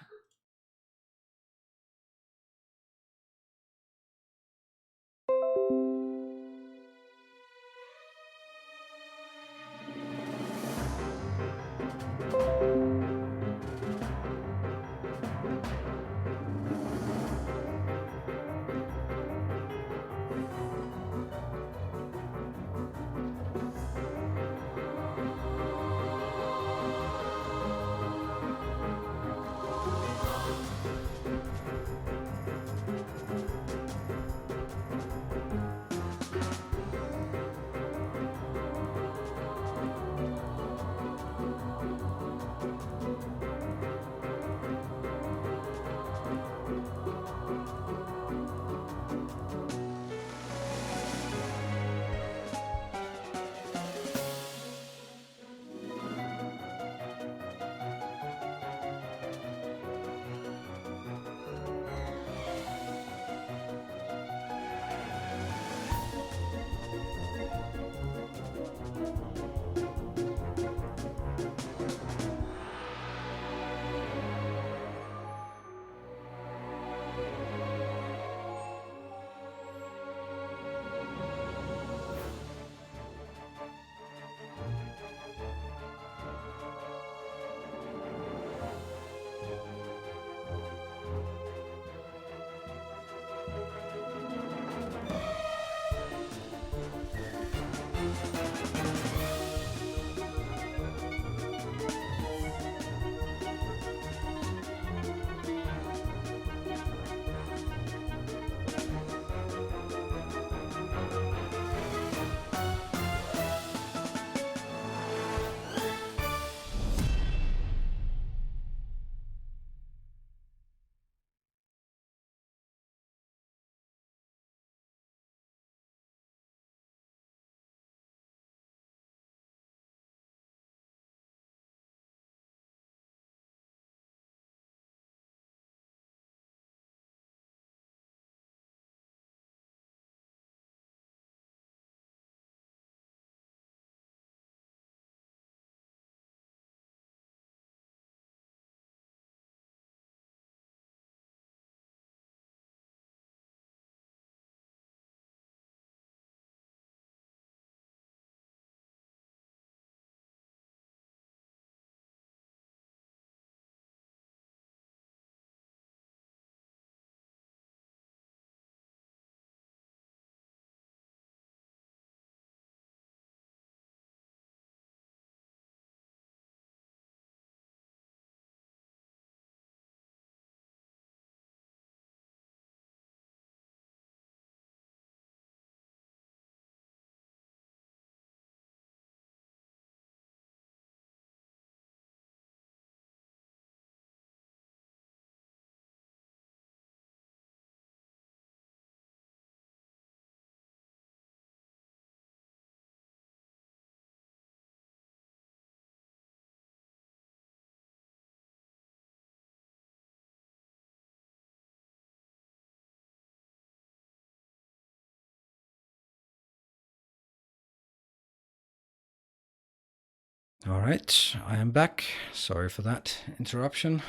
All right, I am back. Sorry for that interruption.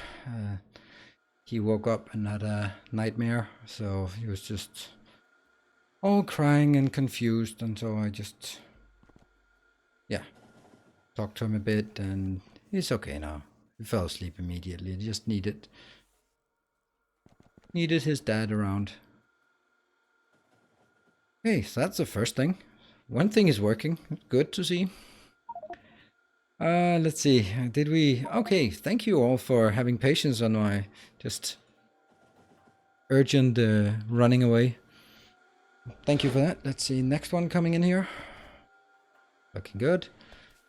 He woke up and had a nightmare, so he was just all crying and confused, and so I just, yeah, talked to him a bit, and he's okay now. He fell asleep immediately. He just needed his dad around. Okay, so that's the first thing. One thing is working. Good to see. Let's see. Did we? Okay, thank you all for having patience on my just urgent running away. Thank you for that. Let's see, next one coming in here. Looking good.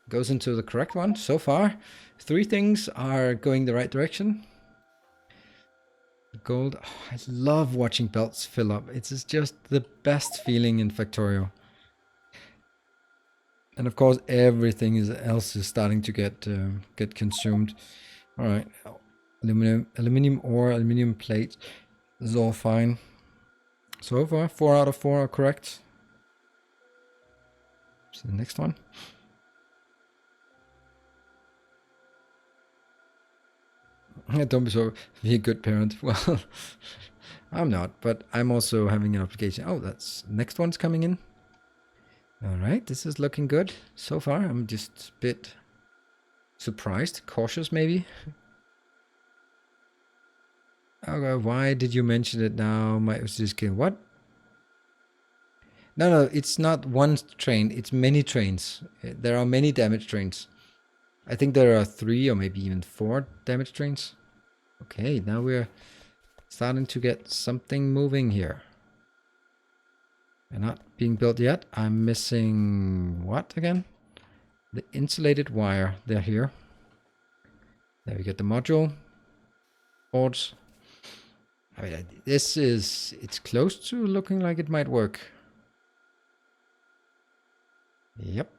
Goes into the correct one so far. 3 things are going the right direction. Gold. Oh, I love watching belts fill up. It's just the best feeling in Factorio. And of course, everything else is starting to get consumed. All right, aluminium ore, aluminium plate. This is all fine. So far, 4 out of 4 are correct. So the next one. Don't be so be a good parent. Well, I'm not, but I'm also having an application. Oh, that's next one's coming in. All right, this is looking good so far. I'm just a bit surprised, cautious maybe. Okay, why did you mention it now? Was this kid? What? No, it's not one train. It's many trains. There are many damage trains. I think there are 3 or maybe even 4 damage trains. Okay, now we're starting to get something moving here. They're not being built yet. I'm missing what again? The insulated wire. They're here. There we get the module. Boards. I mean, it's close to looking like it might work. Yep.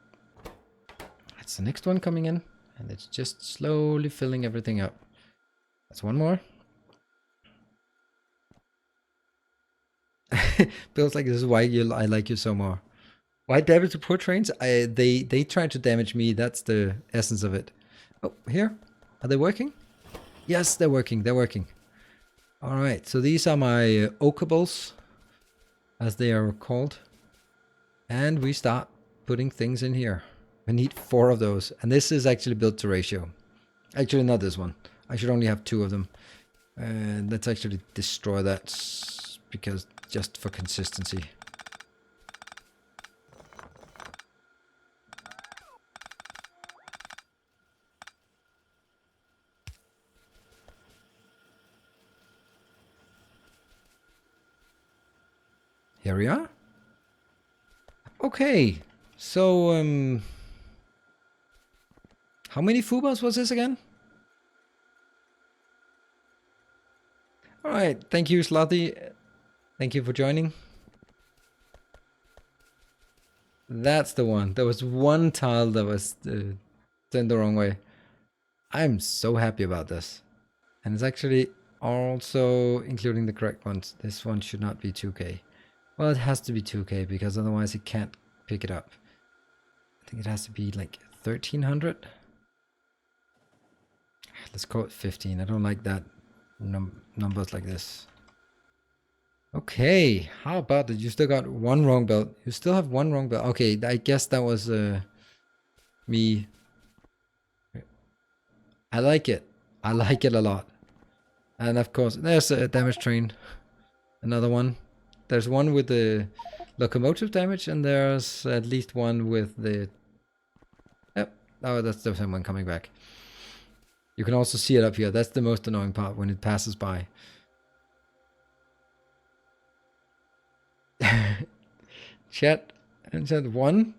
That's the next one coming in. And it's just slowly filling everything up. That's one more. Feels like this is why I like you so more. Why damage the poor trains? They try to damage me. That's the essence of it. Oh, here. Are they working? Yes, they're working. They're working. All right. So these are my oakables, as they are called. And we start putting things in here. I need 4 of those. And this is actually built to ratio. Actually, not this one. I should only have 2 of them. And let's actually destroy that, because just for consistency. Here we are. Okay, so how many Fubas was this again? All right, thank you, Slothy. Thank you for joining. That's the one. There was one tile that was turned the wrong way. I'm so happy about this. And it's actually also including the correct ones. This one should not be 2K. Well, it has to be 2K because otherwise it can't pick it up. I think it has to be like 1300. Let's call it 15. I don't like that numbers like this. Okay, how about it? You still got 1 wrong belt. You still have 1 wrong belt. Okay, I guess that was me. I like it. I like it a lot. And of course, there's a damage train. Another one. There's one with the locomotive damage, and there's at least one with the... Yep. Oh, that's the same one coming back. You can also see it up here. That's the most annoying part when it passes by. Chat and said 1.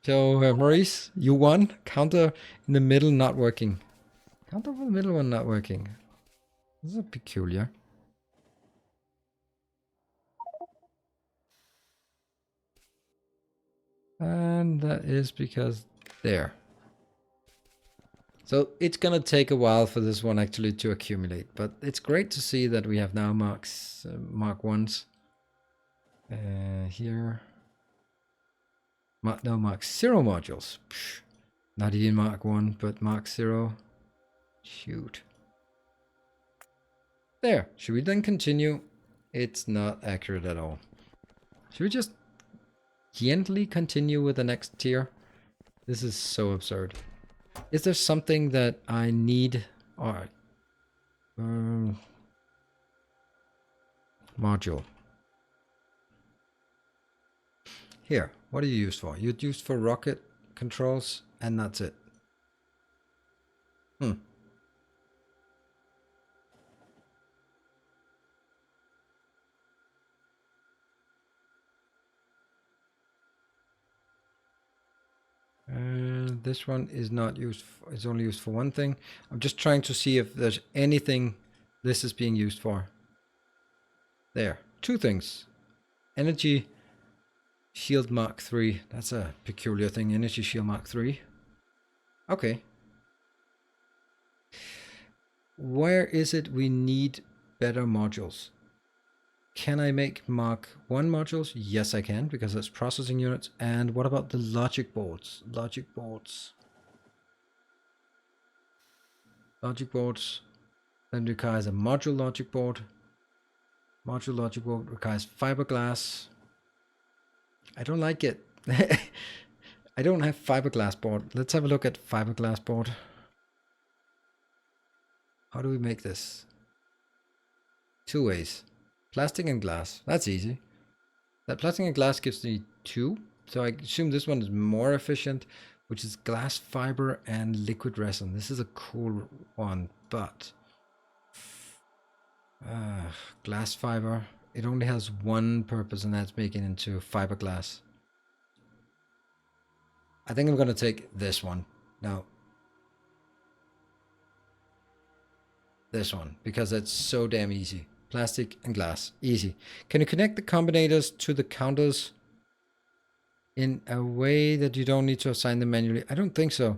So Maurice, you won. Counter in the middle not working. Counter for the middle one not working. This is peculiar. And that is because there. So it's gonna take a while for this one actually to accumulate, but it's great to see that we have now Mark 1s here. Mark 0 modules. Psh, not even Mark 1, but Mark 0. Shoot. There. Should we then continue? It's not accurate at all. Should we just gently continue with the next tier? This is so absurd. Is there something that I need? Or module. Here, what are you used for? You're used for rocket controls, and that's it. This one is not used, it's only used for one thing. I'm just trying to see if there's anything this is being used for. There, two things. Energy Shield Mark III. That's a peculiar thing. Energy Shield Mark III. Okay. Where is it we need better modules? Can I make Mark 1 modules? Yes, I can, because that's processing units. And what about the logic boards? Logic boards. Logic boards. Then requires a module logic board. Module logic board requires fiberglass. I don't like it. I don't have fiberglass board. Let's have a look at fiberglass board. How do we make this? Two ways. Plastic and glass. That's easy. That plastic and glass gives me 2. So I assume this one is more efficient, which is glass fiber and liquid resin. This is a cool one, but glass fiber, it only has one purpose, and that's making it into fiberglass. I think I'm going to take this one. No. This one, because it's so damn easy. Plastic and glass. Easy. Can you connect the combinators to the counters in a way that you don't need to assign them manually? I don't think so.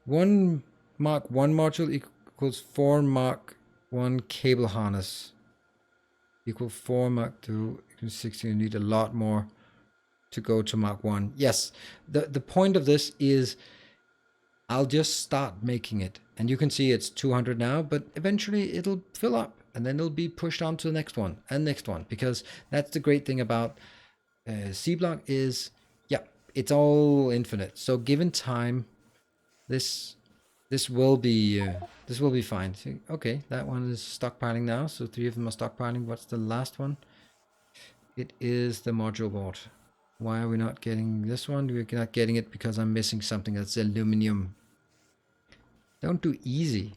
1 Mark 1 module equals 4 Mark 1 cable harness. Equal 4 Mark 2 equals 16. You need a lot more to go to Mark 1. Yes, the point of this is I'll just start making it. And you can see it's 200 now, but eventually it'll fill up. And then it'll be pushed on to the next one and next one. Because that's the great thing about C-Block is, yeah, it's all infinite. So given time, this will be fine. See, okay, that one is stockpiling now. So 3 of them are stockpiling. What's the last one? It is the module board. Why are we not getting this one? We're not getting it because I'm missing something. That's aluminum. Don't do easy.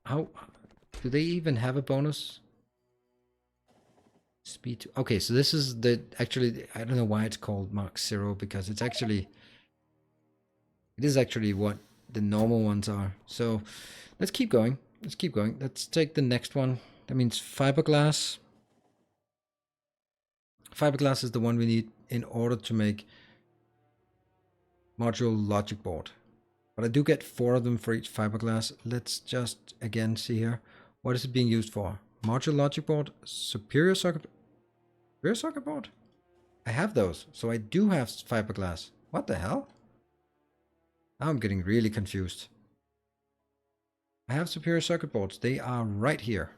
How do they even have a bonus? Speed 2. Okay, so this is the actually, I don't know why it's called Mark 0, because it is actually what the normal ones are. So let's keep going. Let's keep going. Let's take the next one. That means fiberglass. Fiberglass is the one we need in order to make module logic board. But I do get 4 of them for each fiberglass. Let's just again see here. What is it being used for? Module logic board, superior circuit board? I have those, so I do have fiberglass. What the hell? Now I'm getting really confused. I have superior circuit boards. They are right here.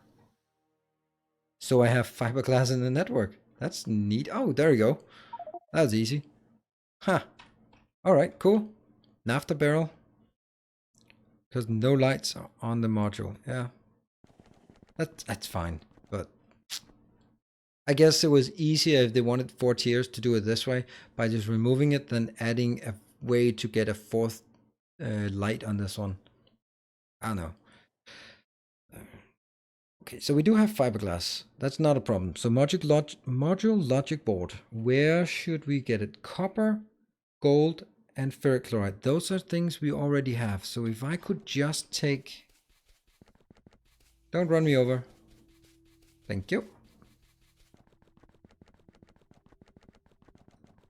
So I have fiberglass in the network. That's neat. Oh, there you go. That was easy. Huh. Alright, cool. Naphtha barrel. Because no lights are on the module. Yeah. That's fine. But I guess it was easier if they wanted 4 tiers to do it this way, by just removing it, then adding a way to get a 4th light on this one. I don't know. Okay, so we do have fiberglass. That's not a problem. So module logic board. Where should we get it? Copper, gold, and ferric chloride. Those are things we already have. So if I could just take... Don't run me over. Thank you.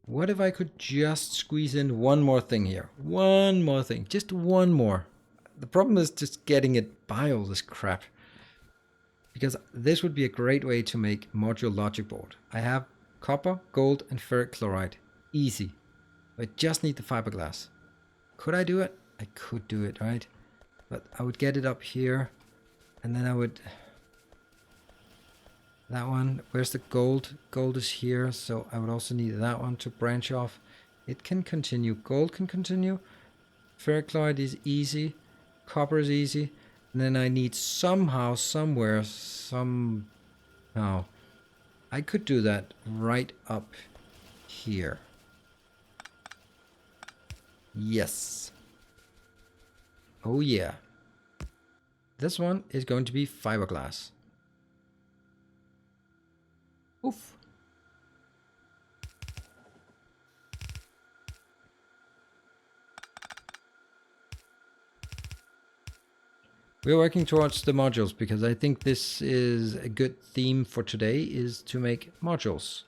What if I could just squeeze in one more thing here? One more thing. Just one more. The problem is just getting it by all this crap. Because this would be a great way to make module logic board. I have copper, gold, and ferric chloride. Easy. I just need the fiberglass. Could I do it? I could do it, right? But I would get it up here. And then I would... That one. Where's the gold? Gold is here. So I would also need that one to branch off. It can continue. Gold can continue. Ferric chloride is easy. Copper is easy. And then I need somehow, somewhere, somehow. I could do that right up here. Yes. Oh yeah. This one is going to be fiberglass. Oof. We're working towards the modules because I think this is a good theme for today, is to make modules.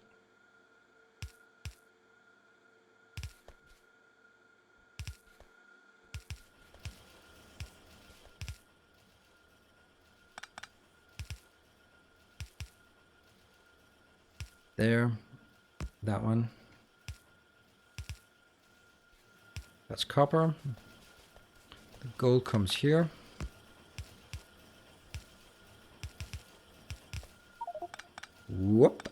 There, that one. That's copper. The gold comes here. Whoop.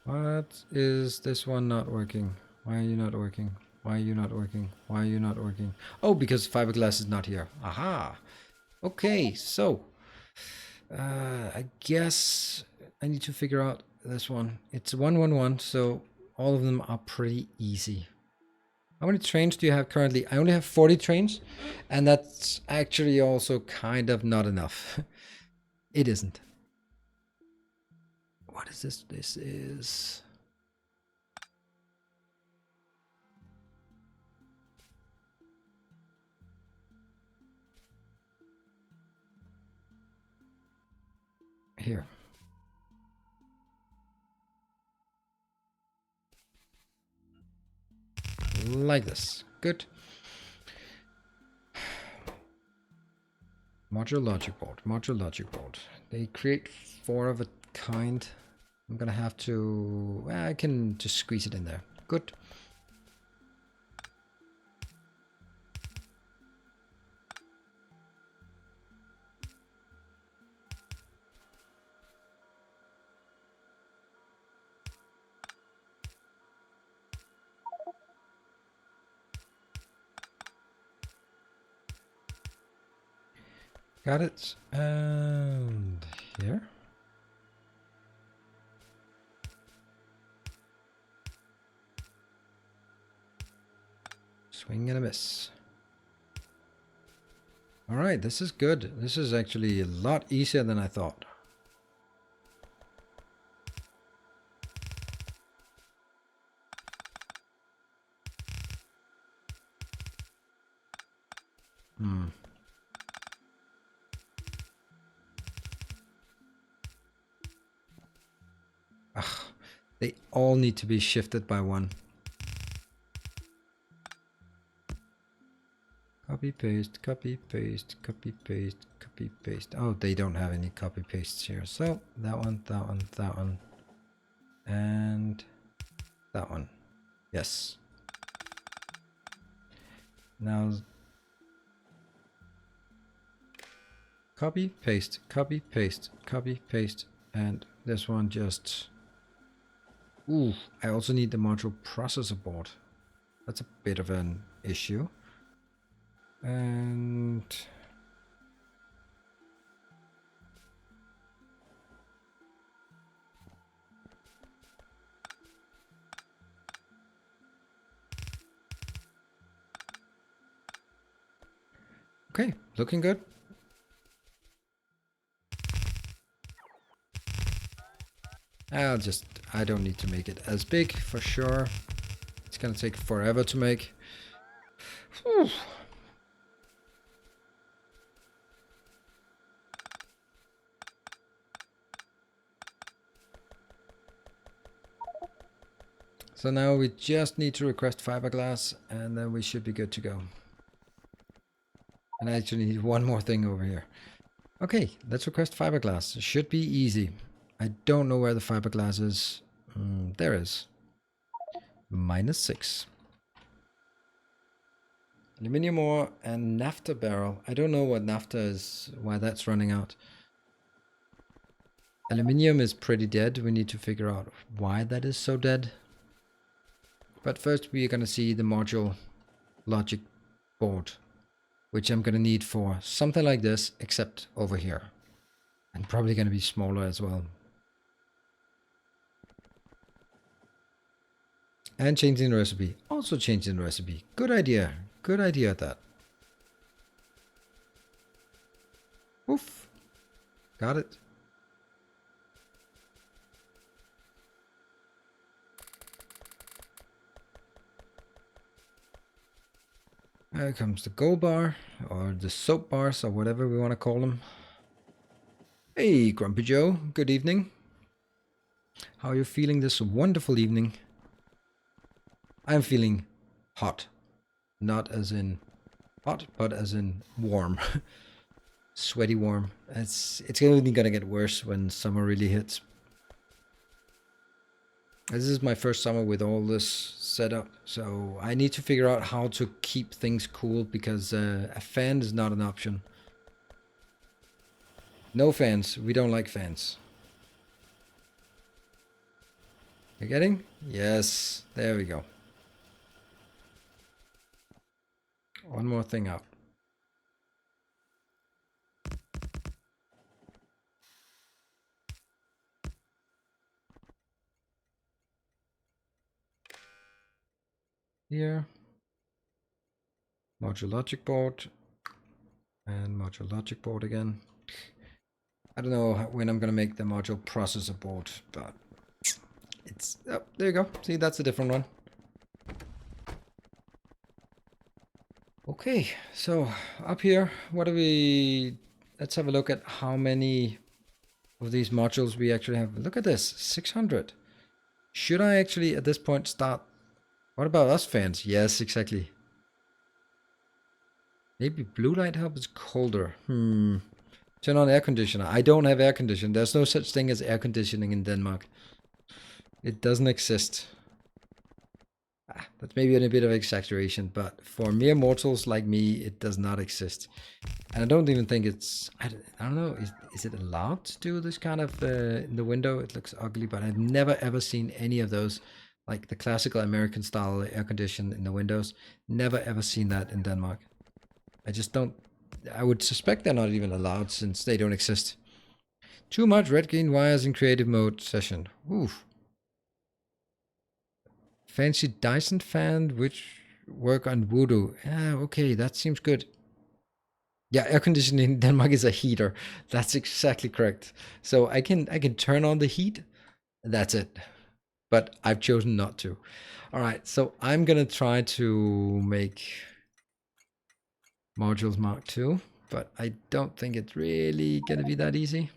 What is this one not working? Why are you not working? Why are you not working? Why are you not working? Oh, because fiberglass is not here. Aha. Okay, so I guess I need to figure out this one. It's 111, so all of them are pretty easy. How many trains do you have currently? I only have 40 trains, and that's actually also kind of not enough. It isn't. What is this? This is... here. Like this. Good. Module logic board. Module logic board. They create 4 of a kind. I'm gonna have to... I can just squeeze it in there. Good. Got it. And here. Swing and a miss. All right, this is good. This is actually a lot easier than I thought. They all need to be shifted by 1. Copy, paste, copy, paste, copy, paste, copy, paste. Oh, they don't have any copy pastes here. So that one, that one, that one, and that one. Yes. Now copy, paste, copy, paste, copy, paste, and this one just... Ooh, I also need the module processor board. That's a bit of an issue. And... okay, looking good. I don't need to make it as big for sure. It's gonna take forever to make. Whew. So now we just need to request fiberglass and then we should be good to go. And I actually need one more thing over here. Okay, let's request fiberglass. It should be easy. I don't know where the fiberglass is. There is. -6. Aluminium ore and naphtha barrel. I don't know what naphtha is, why that's running out. Aluminium is pretty dead. We need to figure out why that is so dead. But first we are going to see the module logic board, which I'm going to need for something like this, except over here. And probably going to be smaller as well. And changing the recipe. Also changing the recipe. Good idea. Good idea at that. Oof. Got it. There comes the gold bar, or the soap bars, or whatever we want to call them. Hey, Grumpy Joe. Good evening. How are you feeling this wonderful evening? I'm feeling hot. Not as in hot, but as in warm. Sweaty warm. It's only gonna get worse when summer really hits. This is my first summer with all this setup, so I need to figure out how to keep things cool because a fan is not an option. No fans. We don't like fans. You getting? Yes. There we go. One more thing out. Here. Module logic board. And module logic board again. I don't know when I'm going to make the module processor board, but it's... Oh, there you go. See, that's a different one. Okay, so up here, what do we... Let's have a look at how many of these modules we actually have. Look at this, 600. Should I actually, at this point, start... What about us fans? Yes, exactly. Maybe blue light help is colder. Turn on air conditioner. I don't have air conditioning. There's no such thing as air conditioning in Denmark. It doesn't exist. That's maybe a bit of exaggeration, but for mere mortals like me, it does not exist. And I don't even think it's... I don't know. Is it allowed to do this kind of in the window? It looks ugly, but I've never ever seen any of those. Like the classical American style air condition in the windows. Never ever seen that in Denmark. I just don't... I would suspect they're not even allowed since they don't exist. Too much red-green wires in creative mode session. Oof. Fancy Dyson fan, which work on Voodoo. Yeah, okay, that seems good. Yeah, air conditioning in Denmark is a heater. That's exactly correct. So I can turn on the heat. That's it. But I've chosen not to. All right, so I'm gonna try to make modules Mark II, but I don't think it's really gonna be that easy.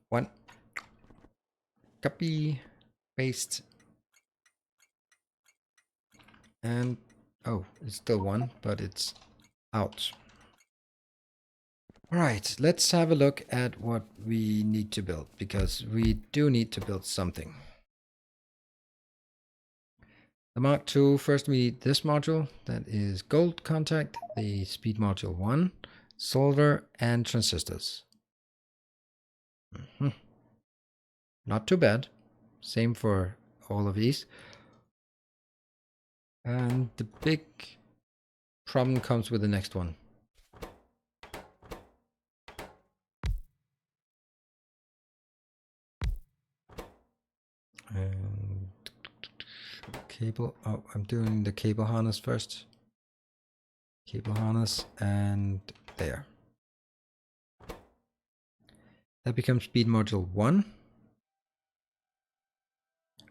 One. Copy. Paste. And, oh, it's still one, but it's out. All right, let's have a look at what we need to build, because we do need to build something. The Mark II, first we need this module, that is gold contact, the speed module 1, solder, and transistors. Not too bad. Same for all of these. And the big problem comes with the next one. And cable. Oh, I'm doing the cable harness first. Cable harness, and there. That becomes speed module 1.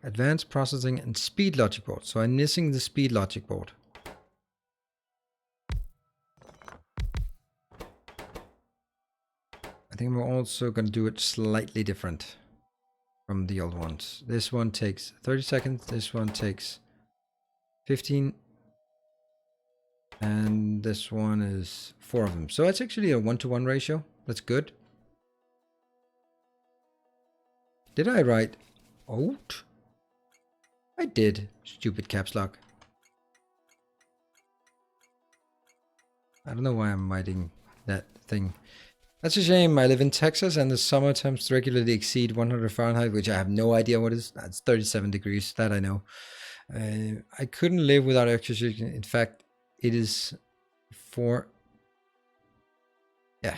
Advanced processing and speed logic board. So I'm missing the speed logic board. I think we're also going to do it slightly different from the old ones. This one takes 30 seconds. This one takes 15. And this one is 4 of them. So it's actually a 1-to-1 ratio. That's good. Did I write out? I did. Stupid caps lock. I don't know why I'm writing that thing. That's a shame. I live in Texas and the summer temps regularly exceed 100 Fahrenheit, which I have no idea what is. That's 37 degrees. That I know. I couldn't live without electricity. In fact, it is for... Yeah.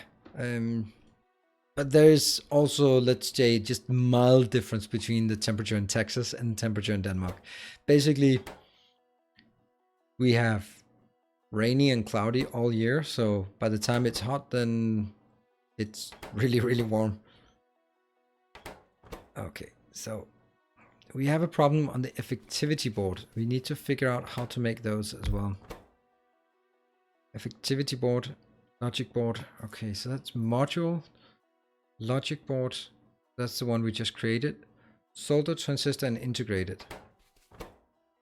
But there's also, let's say, just mild difference between the temperature in Texas and temperature in Denmark. Basically, we have rainy and cloudy all year, so by the time it's hot, then it's really, really warm. Okay, so we have a problem on the effectivity board. We need to figure out how to make those as well. Effectivity board, logic board. Okay, so that's module, logic board. That's the one we just created. Solder, transistor, and integrated.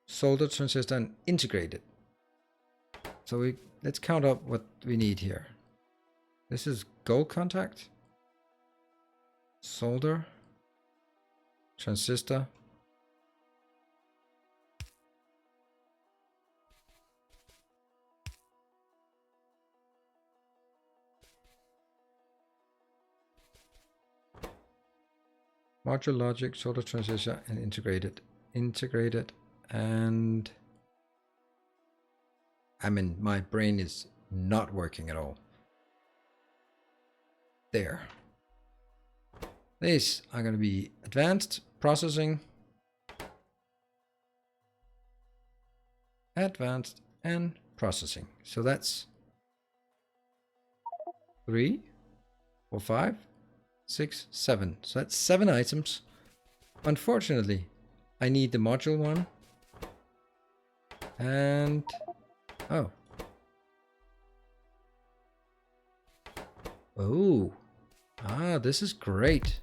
Solder, transistor, and integrated. So let's count up what we need here. This is gold contact, solder, transistor, module, logic, solder, transistor, and integrated. Integrated, and I mean, my brain is not working at all. There. These are going to be advanced processing, advanced, and processing. So that's 3, 4, 5, 6, 7. So that's 7 items. Unfortunately, I need the module one. And oh. Oh. Ah, this is great.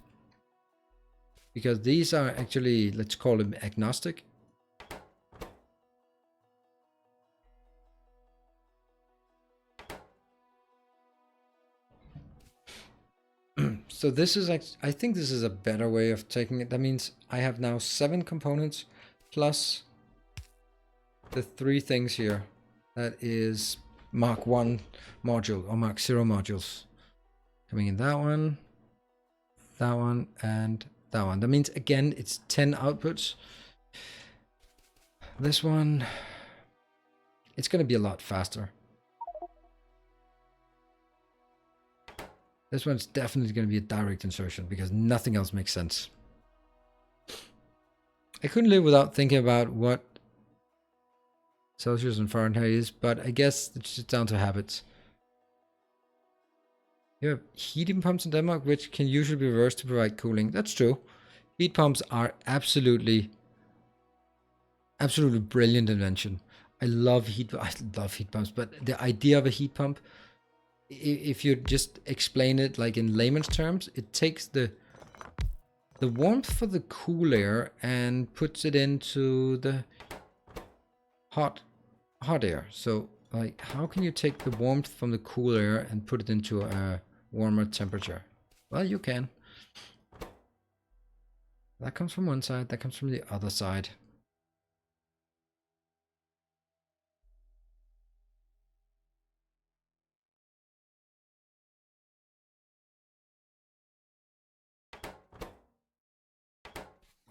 Because these are actually, let's call them agnostic. So this is, I think this is a better way of taking it. That means I have now 7 components plus the 3 things here. That is Mark 1 module or Mark 0 modules. Coming in that one, and that one. That means, again, it's 10 outputs. This one, it's going to be a lot faster. This one's definitely going to be a direct insertion because nothing else makes sense. I couldn't live without thinking about what Celsius and Fahrenheit is, but I guess it's just down to habits. You have heating pumps in Denmark, which can usually be reversed to provide cooling. That's true. Heat pumps are absolutely brilliant invention. I love heat pumps, but the idea of a heat pump, if you just explain it like in layman's terms, it takes the warmth for the cool air and puts it into the hot air. So like, how can you take the warmth from the cool air and put it into a warmer temperature? Well, you can. That comes from one side, that comes from the other side.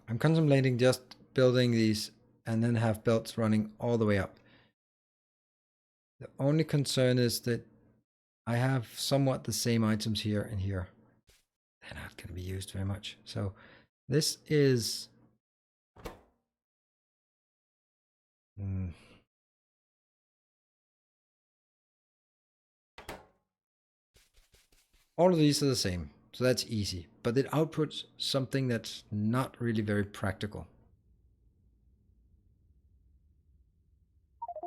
I'm contemplating just building these and then have belts running all the way up. The only concern is that I have somewhat the same items here and here. They're not going to be used very much. So this is... all of these are the same, so that's easy. But it outputs something that's not really very practical.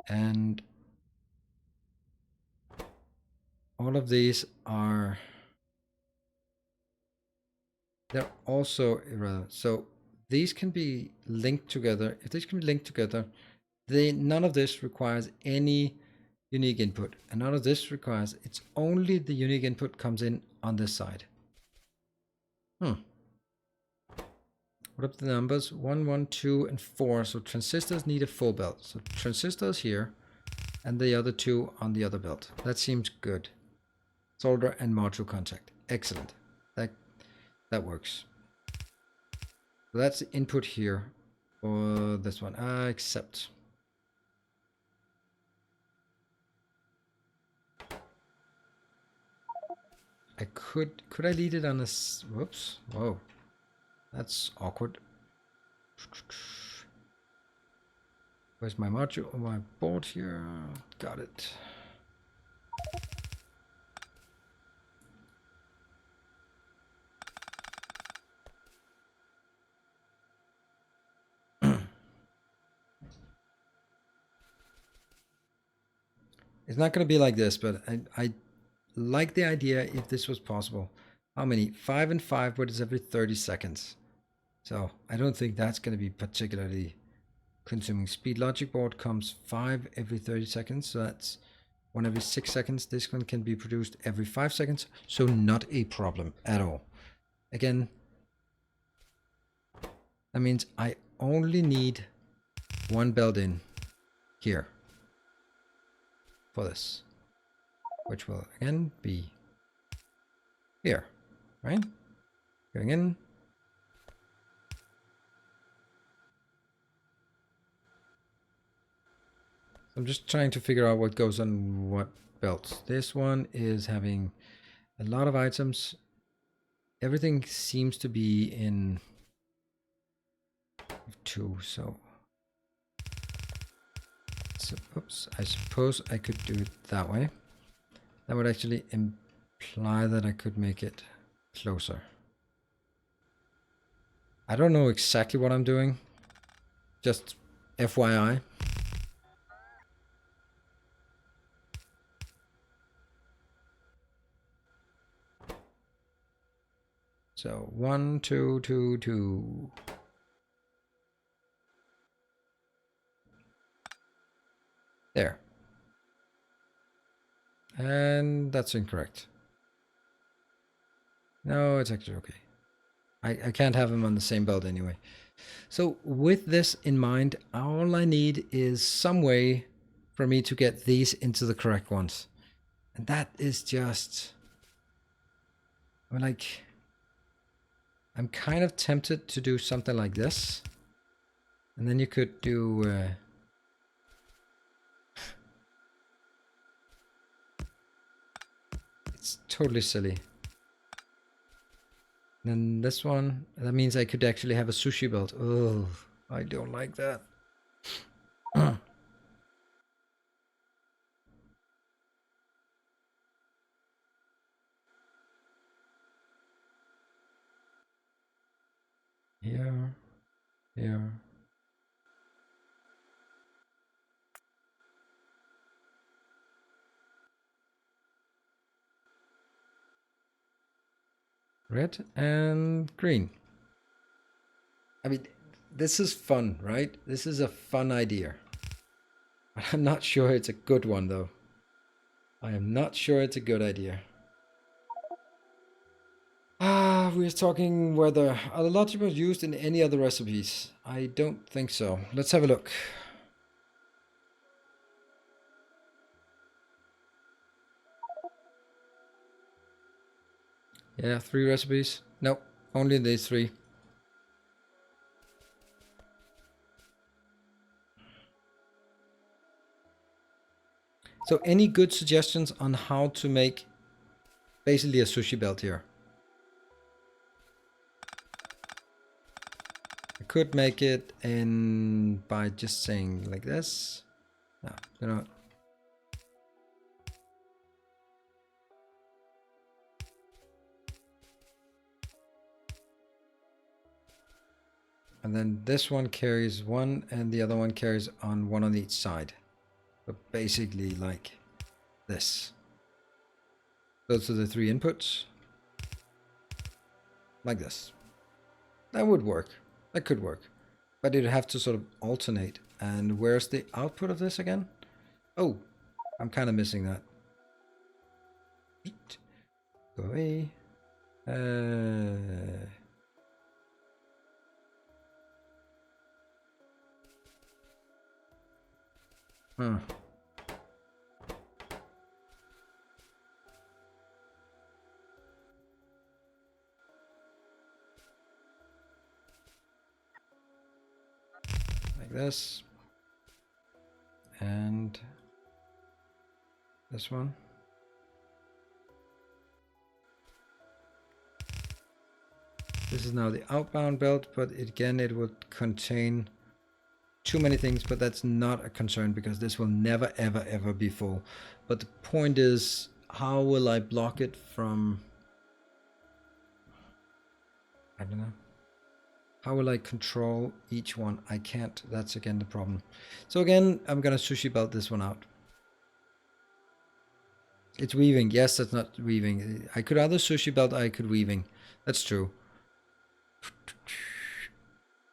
And all of these are... they're also irrelevant. So these can be linked together. If these can be linked together, none of this requires any unique input. And none of this requires, it's only the unique input comes in on this side. What are the numbers? 1, 1, 2, and 4. So transistors need a full belt. So transistors here, and the other 2 on the other belt. That seems good. Solder and module contact. Excellent. That works. So that's the input here for this one. Accept. I could I lead it on this? Whoops. Whoa. That's awkward. Where's my module on my board here? Got it. It's not going to be like this, but I like the idea if this was possible. How many? 5 and 5, but it's every 30 seconds. So I don't think that's going to be particularly consuming. Speed logic board comes 5 every 30 seconds. So that's 1 every 6 seconds. This one can be produced every 5 seconds. So not a problem at all. Again, that means I only need 1 belt in here for this, which will again be here, right? Going in. I'm just trying to figure out what goes on what belts. This one is having a lot of items. Everything seems to be in 2, so oops, I suppose I could do it that way. That would actually imply that I could make it closer. I don't know exactly what I'm doing, just FYI. So 1, 2, 2, 2. There. And that's incorrect. No, it's actually okay. I can't have them on the same belt anyway. So with this in mind, all I need is some way for me to get these into the correct ones. And that is just... I'm kind of tempted to do something like this. And then you could do... it's totally silly. And then this one, that means I could actually have a sushi belt. Oh, I don't like that. Here, here. Red and green. I mean, this is fun, right? This is a fun idea. I'm not sure it's a good one, though. I am not sure it's a good idea. We're talking whether are the logic boards used in any other recipes? I don't think so. Let's have a look. Yeah, 3 recipes. Nope, only these 3. So any good suggestions on how to make basically a sushi belt here? I could make it in by just saying like this. No, you know what? And then this one carries 1 and the other one carries on 1 on each side. So basically like this. Those are the 3 inputs. Like this. That would work. That could work. But it'd have to sort of alternate. And where's the output of this again? Oh, I'm kind of missing that. Go away. Like this. And this one. This is now the outbound belt, but again, it would contain too many things, but that's not a concern because this will never, ever, ever be full. But the point is, how will I block it from... I don't know. How will I control each one? I can't. That's again the problem. So again, I'm gonna sushi belt this one out. It's weaving. Yes, that's not weaving. I could either sushi belt, I could weaving. That's true.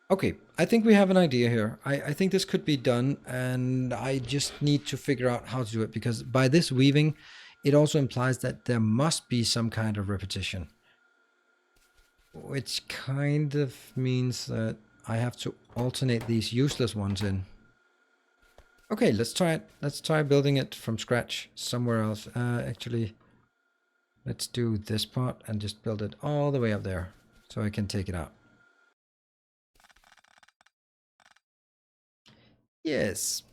Okay, I think we have an idea here. I think this could be done, and I just need to figure out how to do it, because by this weaving, it also implies that there must be some kind of repetition. Which kind of means that I have to alternate these useless ones in. Okay, let's try it. Let's try building it from scratch somewhere else. Actually, let's do this part and just build it all the way up there so I can take it out. Yes.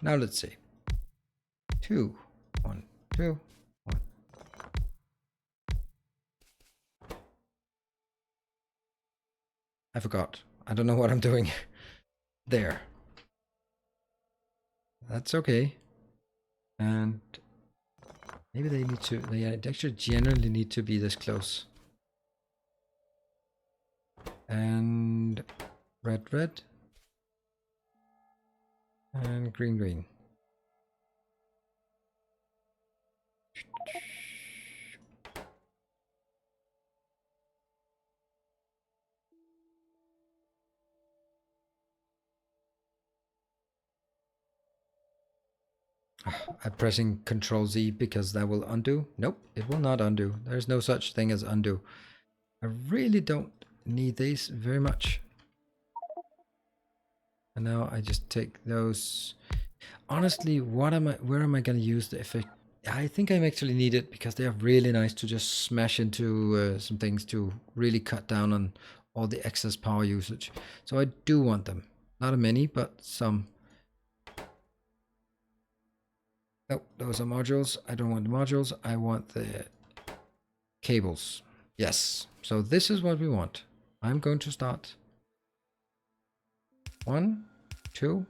Now let's see. 2, 1, 2, 1. I forgot. I don't know what I'm doing. There. That's okay. And maybe they need to, they actually generally need to be this close. And red, red. And green, green. I'm pressing Control Z because that will undo. Nope, it will not undo. There's no such thing as undo. I really don't need these very much. And now I just take those. Honestly, where am I going to use the effect? I think I actually need it because they are really nice to just smash into some things to really cut down on all the excess power usage. So I do want them. Not a many, but some. Nope, those are modules. I don't want the modules. I want the cables. Yes. So this is what we want. I'm going to start 1, 2,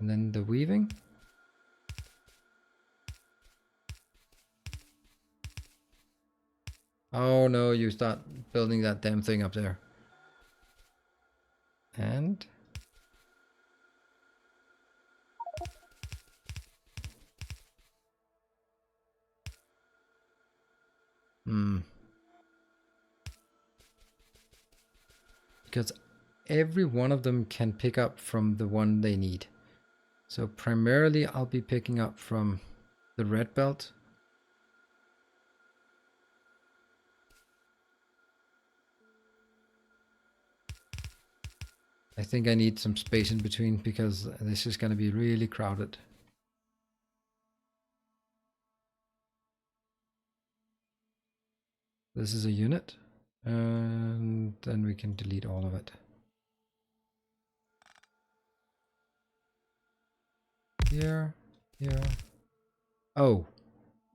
and then the weaving. Oh no, you start building that damn thing up there. And because every one of them can pick up from the one they need. So primarily I'll be picking up from the red belt. I think I need some space in between because this is going to be really crowded. This is a unit, and then we can delete all of it. Here, here. Oh,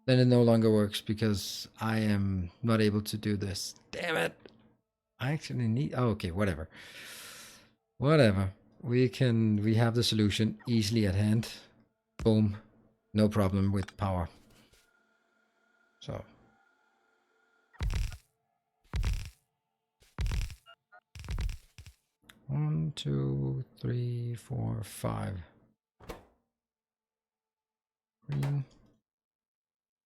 then it no longer works because I am not able to do this. Damn it. I actually need, oh, okay, whatever. Whatever. We have the solution easily at hand. Boom. No problem with power. So. One, 2, 3, 4, 5. Green.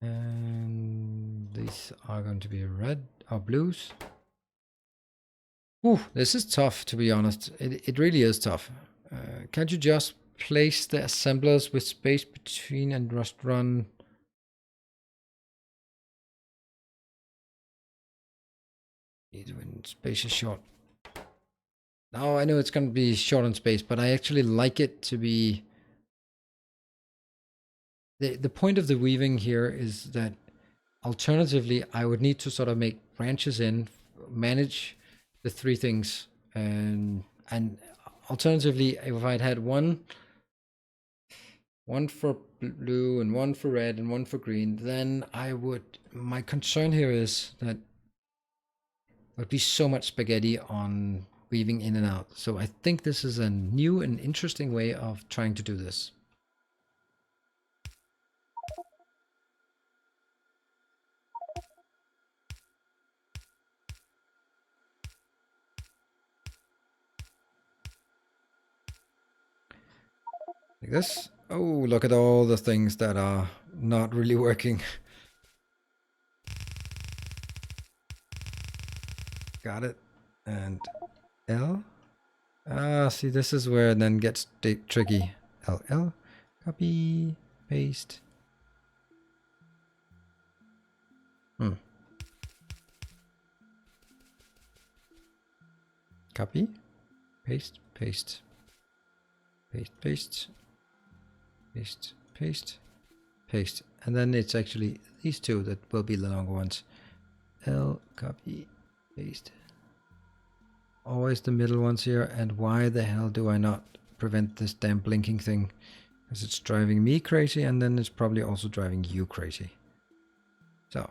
And these are going to be red or blues. Ooh, this is tough, to be honest. It really is tough. Can't you just place the assemblers with space between and just run? When space is short. Now I know it's going to be short on space, but I actually like it to be... The point of the weaving here is that alternatively, I would need to sort of make branches in, manage the three things, and alternatively, if I'd had one for blue and one for red and one for green, then I would... My concern here is that There'd be so much spaghetti on weaving in and out. So I think this is a new and interesting way of trying to do this. Like this. Oh, look at all the things that are not really working. Got it. And L. Ah, see, this is where it then gets tricky. LL. Copy. Paste. Copy. Paste. Paste. Paste. Paste. Paste. Paste. Paste. And then it's actually these two that will be the longer ones. L. Copy. Paste. Always the middle ones here. And why the hell do I not prevent this damn blinking thing? Because it's driving me crazy, and then it's probably also driving you crazy. So.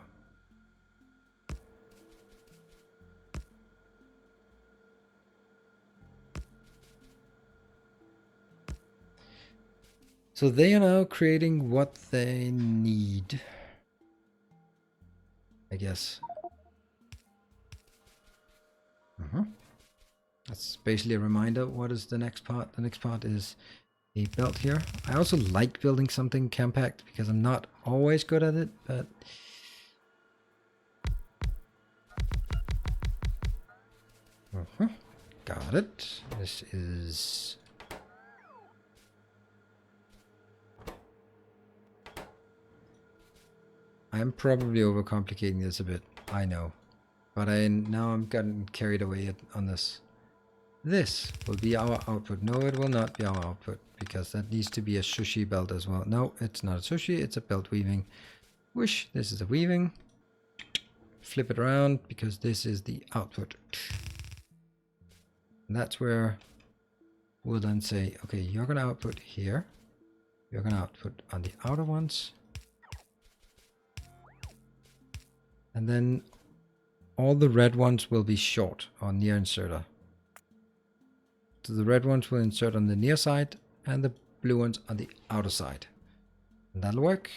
So they are now creating what they need, I guess. That's basically a reminder. What is the next part? The next part is a belt here. I also like building something compact because I'm not always good at it, but got it. This is I'm probably overcomplicating this a bit. I know, but now I'm getting carried away on this. This will be our output. No, it will not be our output because that needs to be a sushi belt as well. No, it's not a sushi. It's a belt weaving. Wish this is a weaving. Flip it around because this is the output. And that's where we'll then say, okay, you're going to output here. You're going to output on the outer ones. And then all the red ones will be short or near inserter. So the red ones will insert on the near side and the blue ones on the outer side. And that'll work.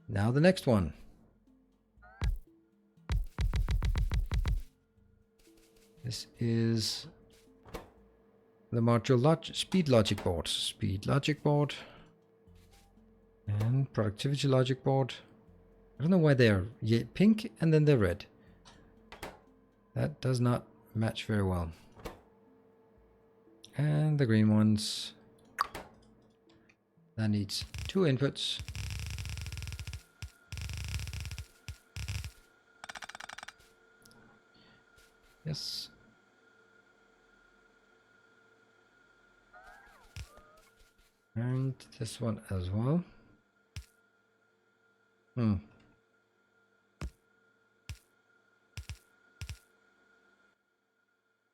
Now the next one. This is the module speed logic board. Speed logic board. And productivity logic board. I don't know why they are pink and then they're red. That does not match very well. And the green ones. That needs 2 inputs. Yes. And this one as well.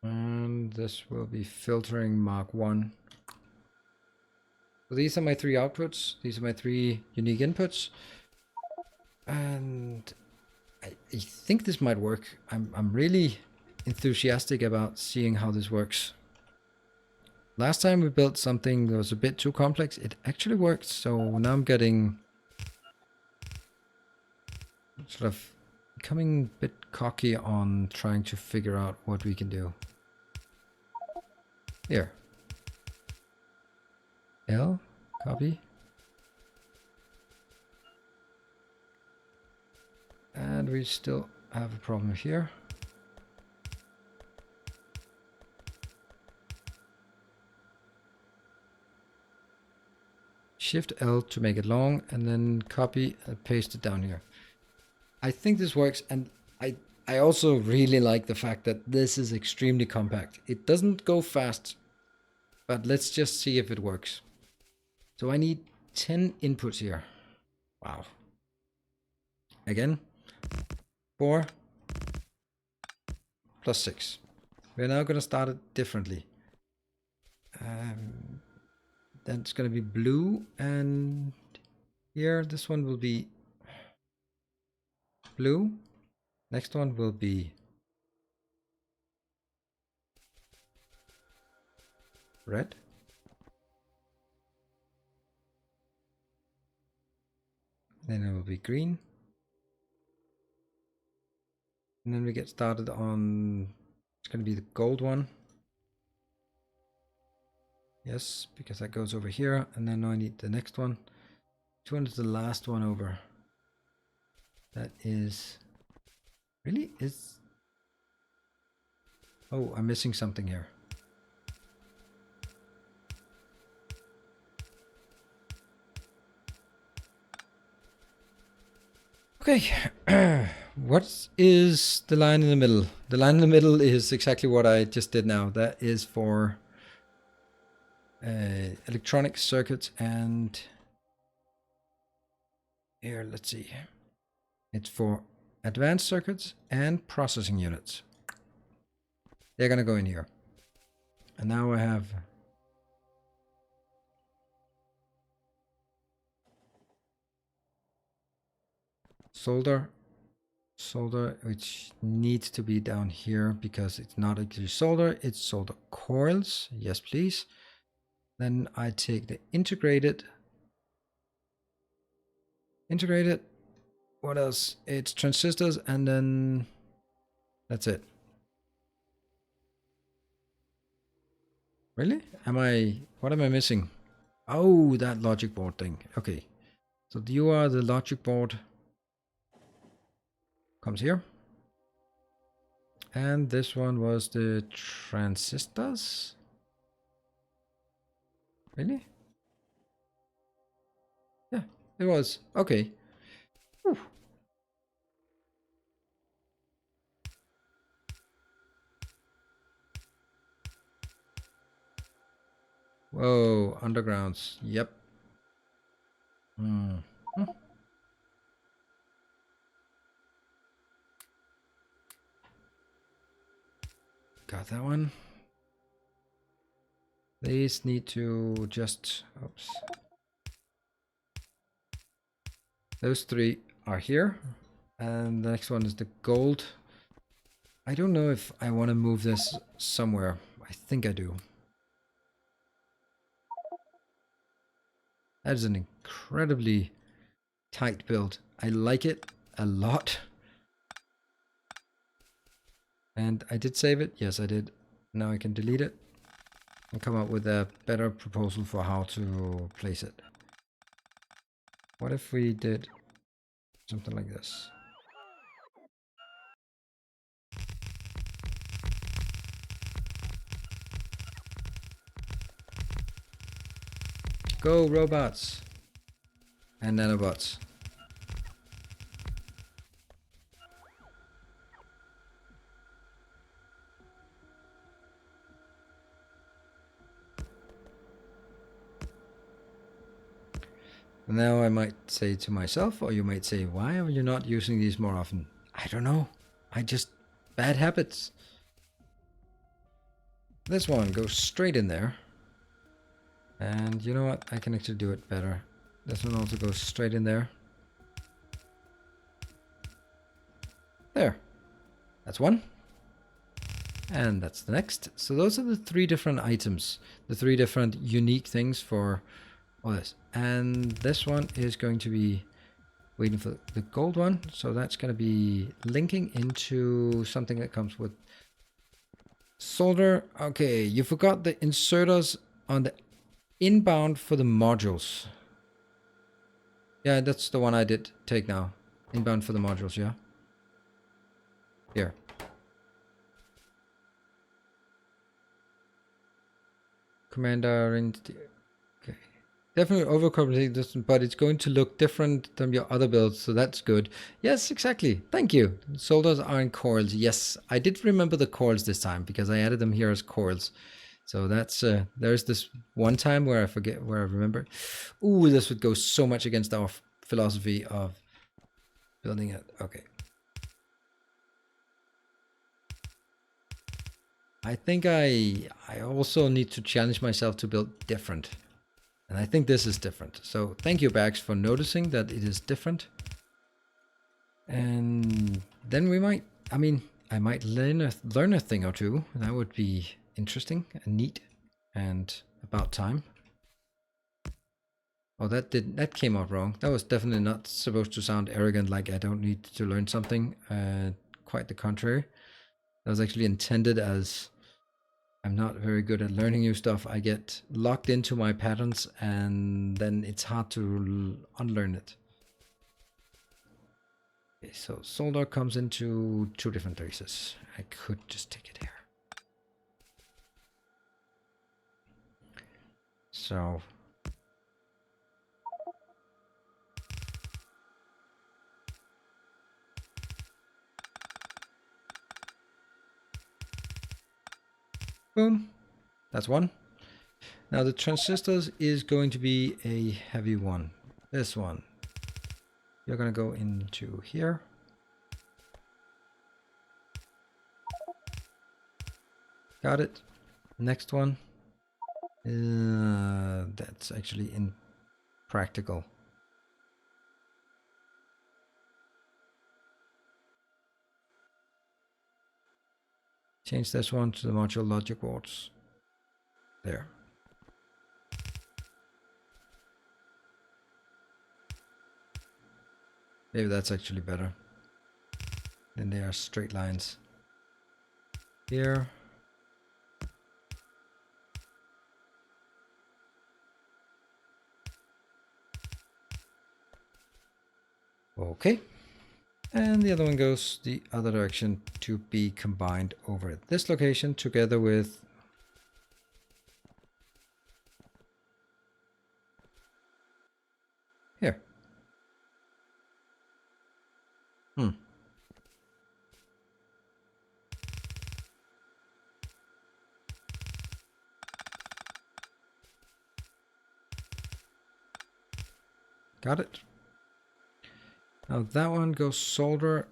And this will be filtering Mark 1. So these are my 3 outputs. These are my 3 unique inputs. And I think this might work. I'm really enthusiastic about seeing how this works. Last time we built something that was a bit too complex. It actually worked. So now I'm getting sort of becoming a bit cocky on trying to figure out what we can do. Here. L, copy. And we still have a problem here. Shift L to make it long and then copy and paste it down here. I think this works, and I also really like the fact that this is extremely compact. It doesn't go fast, but let's just see if it works. So I need 10 inputs here. Wow. Again, 4 plus 6. We're now going to start it differently. That's going to be blue, and here this one will be blue. Next one will be red. Then it will be green. And then we get started on, it's going to be the gold one. Yes, because that goes over here. And then I need the next one. Which one is the last one over? That is, really? Is, oh, I'm missing something here. Okay, what is the line in the middle? The line in the middle is exactly what I just did now. That is for electronic circuits and here, let's see. It's for advanced circuits and processing units. They're gonna go in here. And now I have solder, which needs to be down here because it's not actually solder, it's solder coils. Yes, please. Then I take the integrated. What else? It's transistors, and then that's it. Really? What am I missing? Oh, that logic board thing. Okay. So you are the logic board. Comes here. And this one was the transistors. Really? Yeah, it was. Okay. Whew. Whoa, undergrounds. Yep. Got that one. These need to just, oops. Those three are here. And the next one is the gold. I don't know if I want to move this somewhere. I think I do. That is an incredibly tight build. I like it a lot. And I did save it. Yes, I did. Now I can delete it and come up with a better proposal for how to place it. What if we did something like this? Go robots and nanobots. Now I might say to myself, or you might say, why are you not using these more often? I don't know. Bad habits. This one goes straight in there. And you know what? I can actually do it better. This one also goes straight in there. There. That's one. And that's the next. So those are the three different items. The three different unique things for all this. And this one is going to be waiting for the gold one. So that's going to be linking into something that comes with solder. Okay, you forgot the inserters on the inbound for the modules. Yeah, that's the one I did take now. Inbound for the modules, yeah. Here. Commander in... Okay. Definitely overcompensating this, but it's going to look different than your other builds, so that's good. Yes, exactly. Thank you. Solders are in coils. Yes, I did remember the coils this time because I added them here as coils. So that's there's this one time where I forget, where I remember. Ooh, this would go so much against our philosophy of building it. Okay. I think I also need to challenge myself to build different. And I think this is different. So thank you, Bags, for noticing that it is different. And then we might, I might learn a thing or two. That would be interesting and neat. And about time. Oh, that came out wrong. That was definitely not supposed to sound arrogant, like I don't need to learn something. Quite the contrary. That was actually intended as I'm not very good at learning new stuff. I get locked into my patterns and then it's hard to unlearn it. Okay, so solder comes into 2 different places. I could just take it here. So boom, that's one. Now the transistors is going to be a heavy one. This one. You're going to go into here. Got it. Next one. That's actually impractical. Change this one to the module logic boards. There. Maybe that's actually better. Then they are straight lines. Here. Okay. And the other one goes the other direction to be combined over at this location together with here. Got it. Now that one goes solder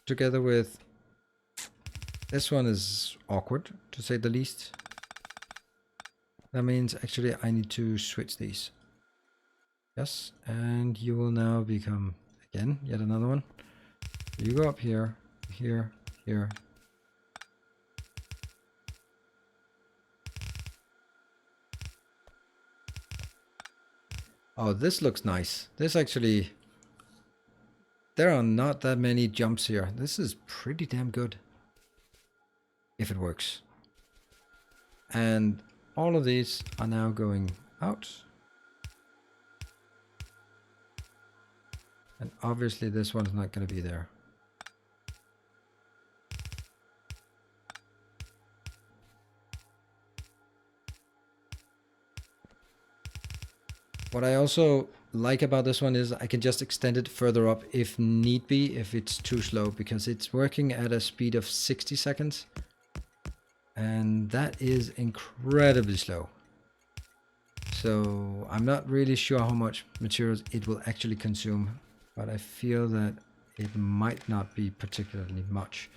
together with this one is awkward to say the least. That means actually I need to switch these. Yes, and you will now become again yet another one. You go up here, here, here. Oh, this looks nice. This actually, there are not that many jumps here. This is pretty damn good. If it works. And all of these are now going out. And obviously this one's not going to be there. What I also like about this one is I can just extend it further up if need be, if it's too slow, because it's working at a speed of 60 seconds. And that is incredibly slow. So I'm not really sure how much materials it will actually consume, but I feel that it might not be particularly much.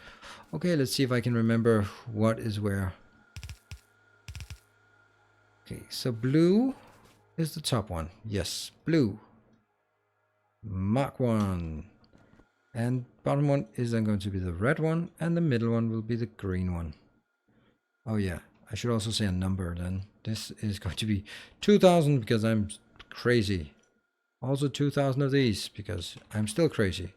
Okay, let's see if I can remember what is where. Okay, so blue is the top one. Yes, blue. Mark 1. And bottom one is then going to be the red one, and the middle one will be the green one. Oh yeah, I should also say a number then. This is going to be 2000 because I'm crazy. Also 2000 of these because I'm still crazy.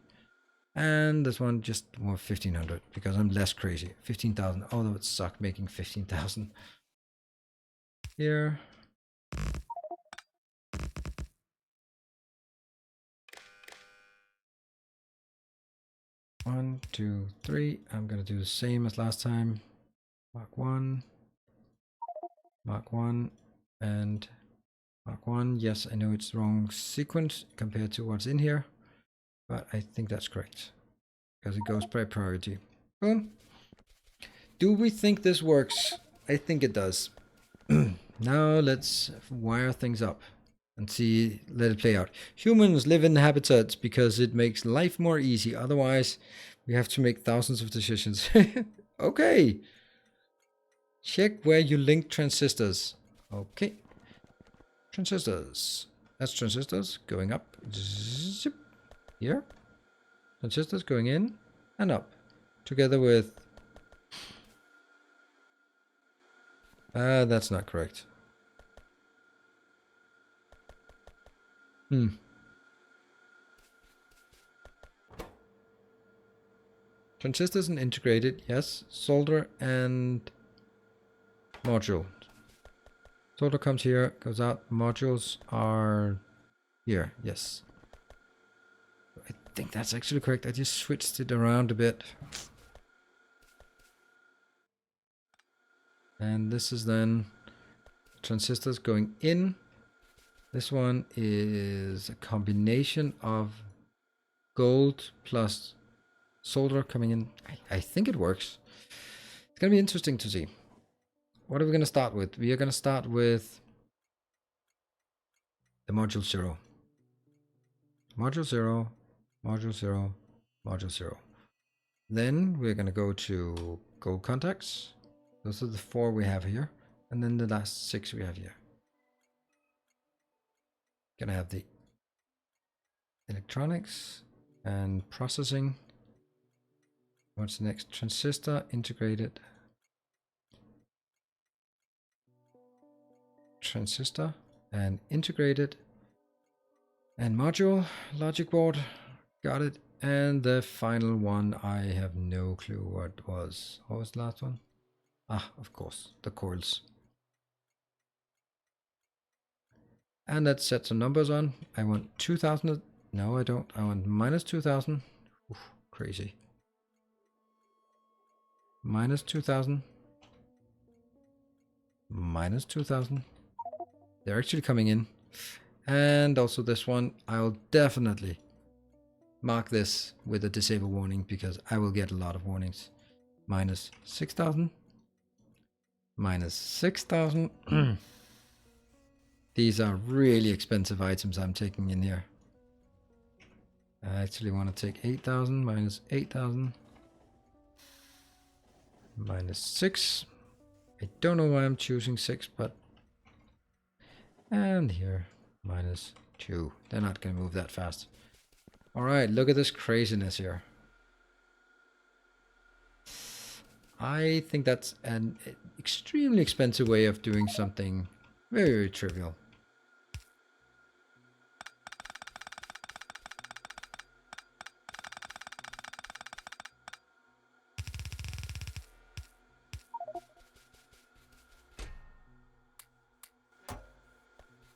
And this one just more 1500 because I'm less crazy. 15,000, although it sucked making 15,000. Here. One, two, three. I'm gonna do the same as last time. Mark 1. Mark 1 and Mark 1. Yes, I know it's the wrong sequence compared to what's in here, but I think that's correct because it goes by priority. Boom. Do we think this works? I think it does. Now let's wire things up and see, let it play out. Humans live in habitats because it makes life more easy. Otherwise, we have to make thousands of decisions. Okay. Check where you link transistors. Okay. Transistors. That's transistors going up. Zip. Here. Transistors going in and up. Together with... that's not correct. Hmm. Transistors and integrated, yes. Solder and module. Solder comes here, goes out. Modules are here, yes. I think that's actually correct. I just switched it around a bit. And this is then transistors going in. This one is a combination of gold plus solder coming in. I think it works. It's going to be interesting to see. What are we going to start with? We are going to start with the module 0. Module 0, module 0, module 0. Then we're going to go to gold contacts. Those are the 4 we have here. And then the last 6 we have here. Going to have the electronics and processing. What's the next? Transistor, integrated. Transistor and integrated. And module, logic board. Got it. And the final one, I have no clue what was. What was the last one? Ah, of course, the coils. And let's set some numbers on. I want 2000. No, I don't. I want minus 2000. Oof, crazy. Minus 2000. Minus 2000. They're actually coming in. And also this one, I'll definitely mark this with a disable warning because I will get a lot of warnings. Minus 6000. Minus 6000. These are really expensive items I'm taking in here. I actually want to take 8000 minus 8000. Minus 6. I don't know why I'm choosing 6, but... And here, minus 2. They're not going to move that fast. Alright, look at this craziness here. I think that's an extremely expensive way of doing something very, very trivial.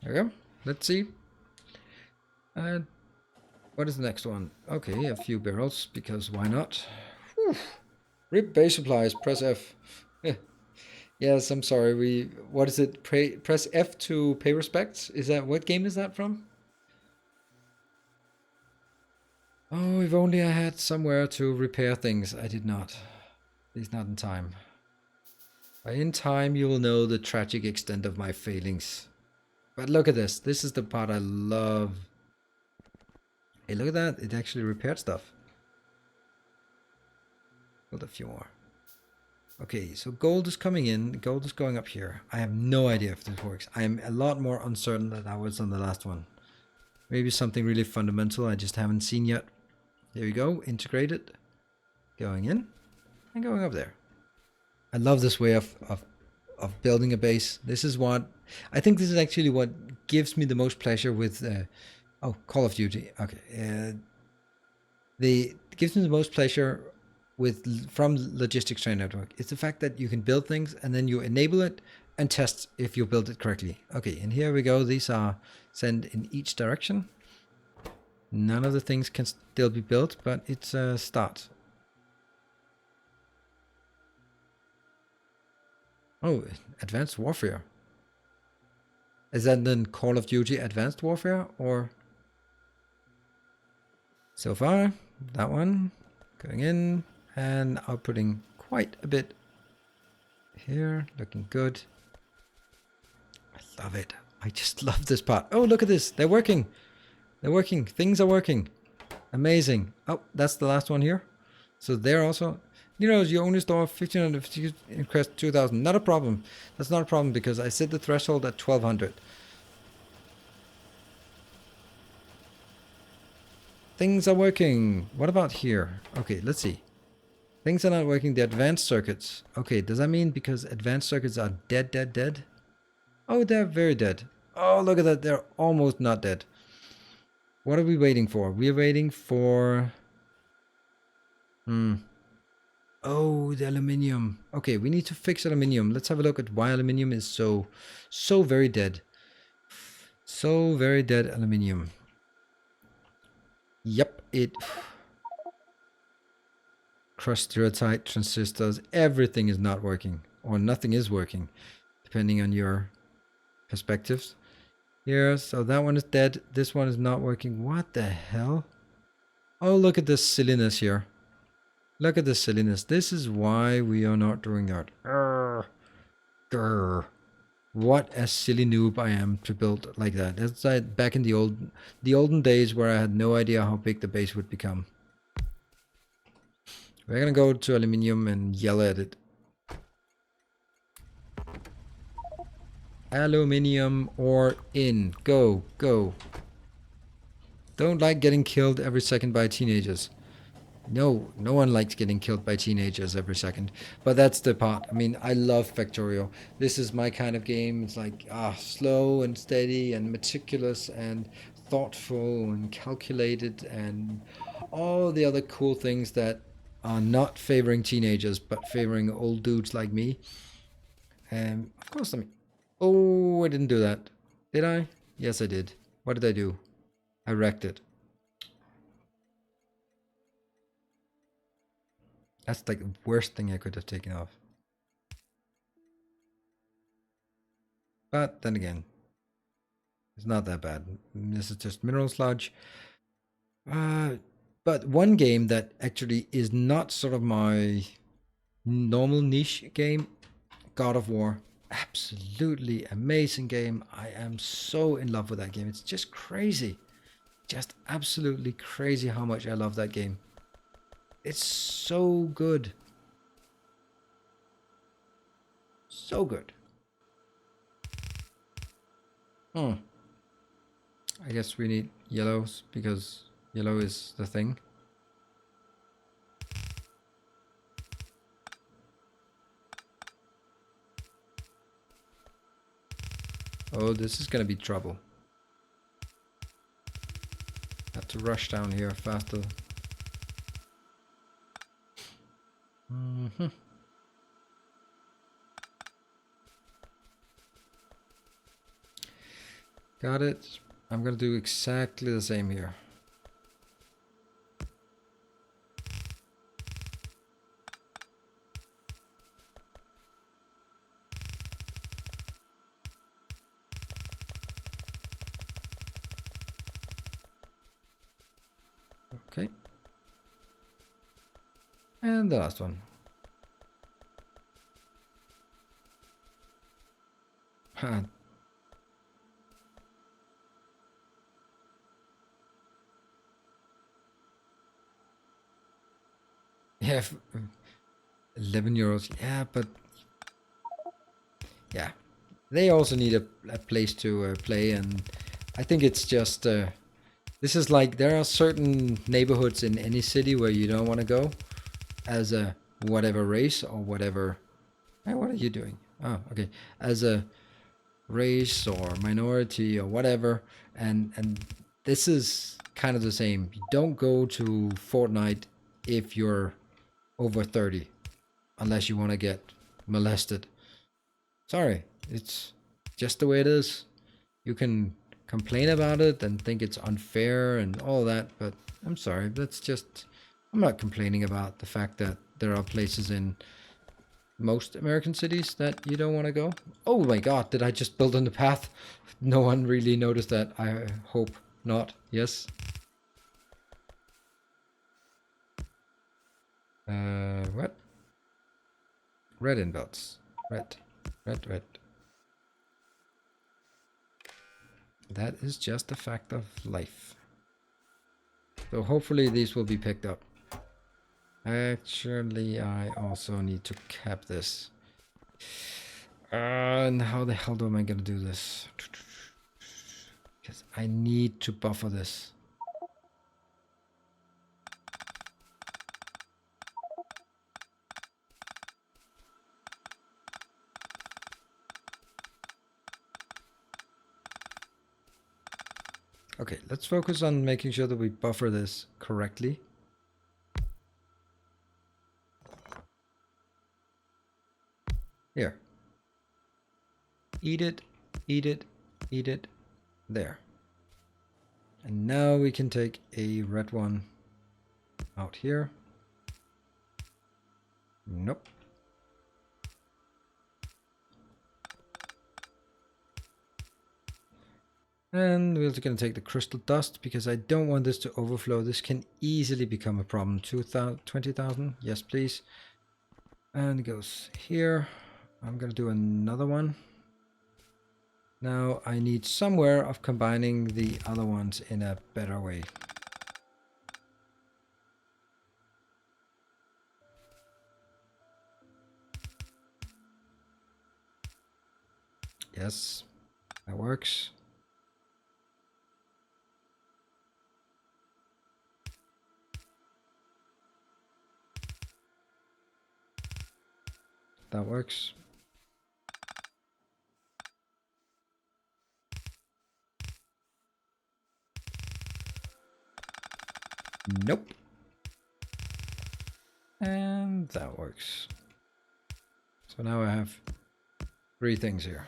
There we go. Let's see. And what is the next one? Okay, a few barrels, because why not? Whew. Rip base supplies, press F. Yes, I'm sorry. What is it? Press F to pay respects? Is that, what game is that from? Oh, if only I had somewhere to repair things. I did not. At least not in time. By in time, you will know the tragic extent of my failings. But look at this. This is the part I love. Hey, look at that. It actually repaired stuff. Build a few more. Okay, so gold is coming in. Gold is going up here. I have no idea if this works. I am a lot more uncertain than I was on the last one. Maybe something really fundamental I just haven't seen yet. Here we go. Integrated. Going in. And going up there. I love this way of building a base. This is what... I think this is actually what gives me the most pleasure with... oh, Call of Duty. Okay. It gives me the most pleasure from Logistics Train Network. It's the fact that you can build things and then you enable it and test if you build it correctly. Okay, and here we go. These are sent in each direction. None of the things can still be built, but it's a start. Oh, Advanced Warfare. Is that then Call of Duty Advanced Warfare, or... So far, that one going in and outputting quite a bit here, looking good. I love it. I just love this part. Oh, look at this. They're working. They're working. Things are working. Amazing. Oh, that's the last one here. So they're also... You know, you only store 1550 in Crest 2000. Not a problem. That's not a problem because I set the threshold at 1200. Things are working. What about here? Okay, let's see. Things are not working. The advanced circuits. Okay, does that mean because advanced circuits are dead? Oh, they're very dead. Oh, look at that. They're almost not dead. What are we waiting for? We're waiting for... Oh, the aluminium. Okay, we need to fix aluminium. Let's have a look at why aluminium is so very dead. So very dead aluminium. Yep, it... Crushed rheotite, transistors, everything is not working. Or nothing is working, depending on your perspectives. Here, so that one is dead. This one is not working. What the hell? Oh, look at this silliness here. Look at this silliness. This is why we are not doing that. Grr. What a silly noob I am to build like that. That's like back in the olden days where I had no idea how big the base would become. We're gonna go to aluminium and yell at it. Aluminium or in. Go, go. Don't like getting killed every second by teenagers. No, no one likes getting killed by teenagers every second. But that's the part. I mean, I love Factorio. This is my kind of game. It's like slow and steady and meticulous and thoughtful and calculated and all the other cool things that are not favoring teenagers but favoring old dudes like me. Of course, I mean... Oh, I didn't do that. Did I? Yes, I did. What did I do? I wrecked it. That's like the worst thing I could have taken off. But then again, it's not that bad. This is just mineral sludge. But one game that actually is not sort of my normal niche game, God of War. Absolutely amazing game. I am so in love with that game. It's just crazy. Just absolutely crazy how much I love that game. It's so good. So good. I guess we need yellows because yellow is the thing. Oh, this is gonna be trouble. Have to rush down here faster. Got it. I'm gonna do exactly the same here. Okay. And the last one. Yeah, 11 euros. Yeah, but yeah, they also need a place to play, and I think it's just this is like there are certain neighborhoods in any city where you don't want to go as a whatever race or whatever. Hey, what are you doing? Oh, okay. As a race or minority or whatever, and this is kind of the same. You don't go to Fortnite if you're over 30 unless you want to get molested. Sorry, it's just the way it is. You can complain about it and think it's unfair and all that, but I'm sorry, that's just... I'm not complaining about the fact that there are places in most American cities that you don't want to go. Oh my god, did I just build on the path? No one really noticed that. I hope not. Yes. What? Red inverts. Red. Red, red. That is just a fact of life. So hopefully these will be picked up. Actually, I also need to cap this. And how the hell am I gonna do this? Because I need to buffer this. Okay, let's focus on making sure that we buffer this correctly. Here. Eat it, eat it, eat it. There. And now we can take a red one out here. Nope. And we're going to take the crystal dust because I don't want this to overflow. This can easily become a problem. 20,000. Yes, please. And it goes here. I'm going to do another one. Now I need somewhere of combining the other ones in a better way. Yes, that works. That works. Nope. And that works. So now I have 3 things here.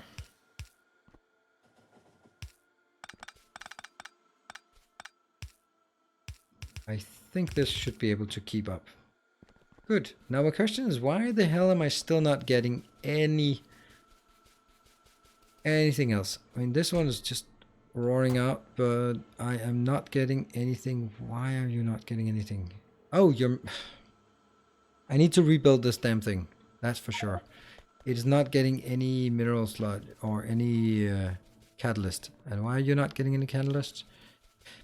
I think this should be able to keep up. Good. Now my question is, why the hell am I still not getting anything else? I mean, this one is just roaring out, but I am not getting anything. Why are you not getting anything? Oh, you're... I need to rebuild this damn thing. That's for sure. It is not getting any mineral sludge or any catalyst. And why are you not getting any catalyst?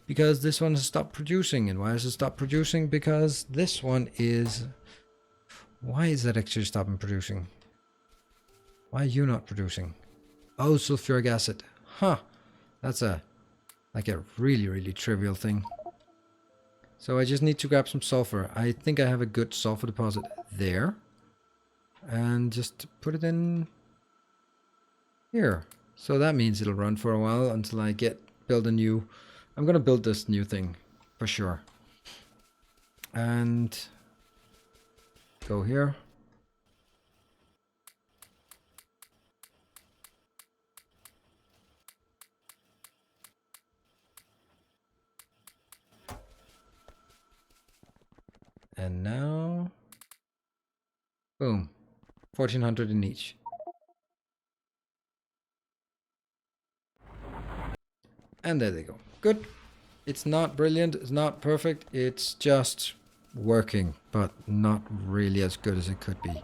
Because this one has stopped producing. And why has it stopped producing? Because this one is... Why is that actually stopping producing? Why are you not producing? Oh, sulfuric acid. Huh. That's like a really trivial thing. So I just need to grab some sulfur. I think I have a good sulfur deposit there. And just put it in here. So that means it'll run for a while until I build a new... I'm going to build this new thing for sure. And go here. And now, boom, 1400 in each. And there they go. Good. It's not brilliant, it's not perfect, it's just working, but not really as good as it could be.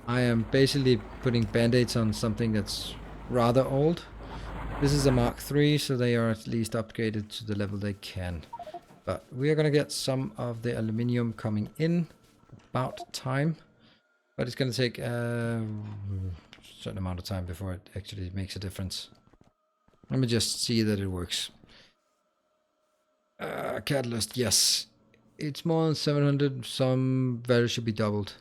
I am basically putting band-aids on something that's rather old. This is a Mark III, so they are at least upgraded to the level they can. But we are going to get some of the aluminium coming in about time. But it's going to take a certain amount of time before it actually makes a difference. Let me just see that it works. Catalyst, yes. It's more than 700. Some values should be doubled.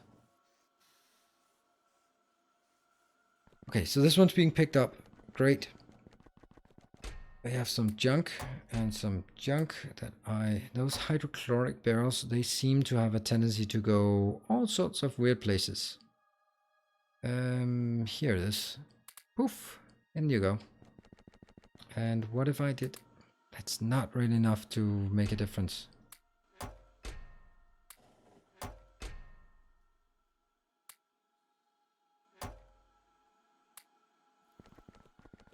Okay, so this one's being picked up. Great. I have some junk and some junk that those hydrochloric barrels, they seem to have a tendency to go all sorts of weird places. Here it is. Poof, in you go. And what if I did? That's not really enough to make a difference.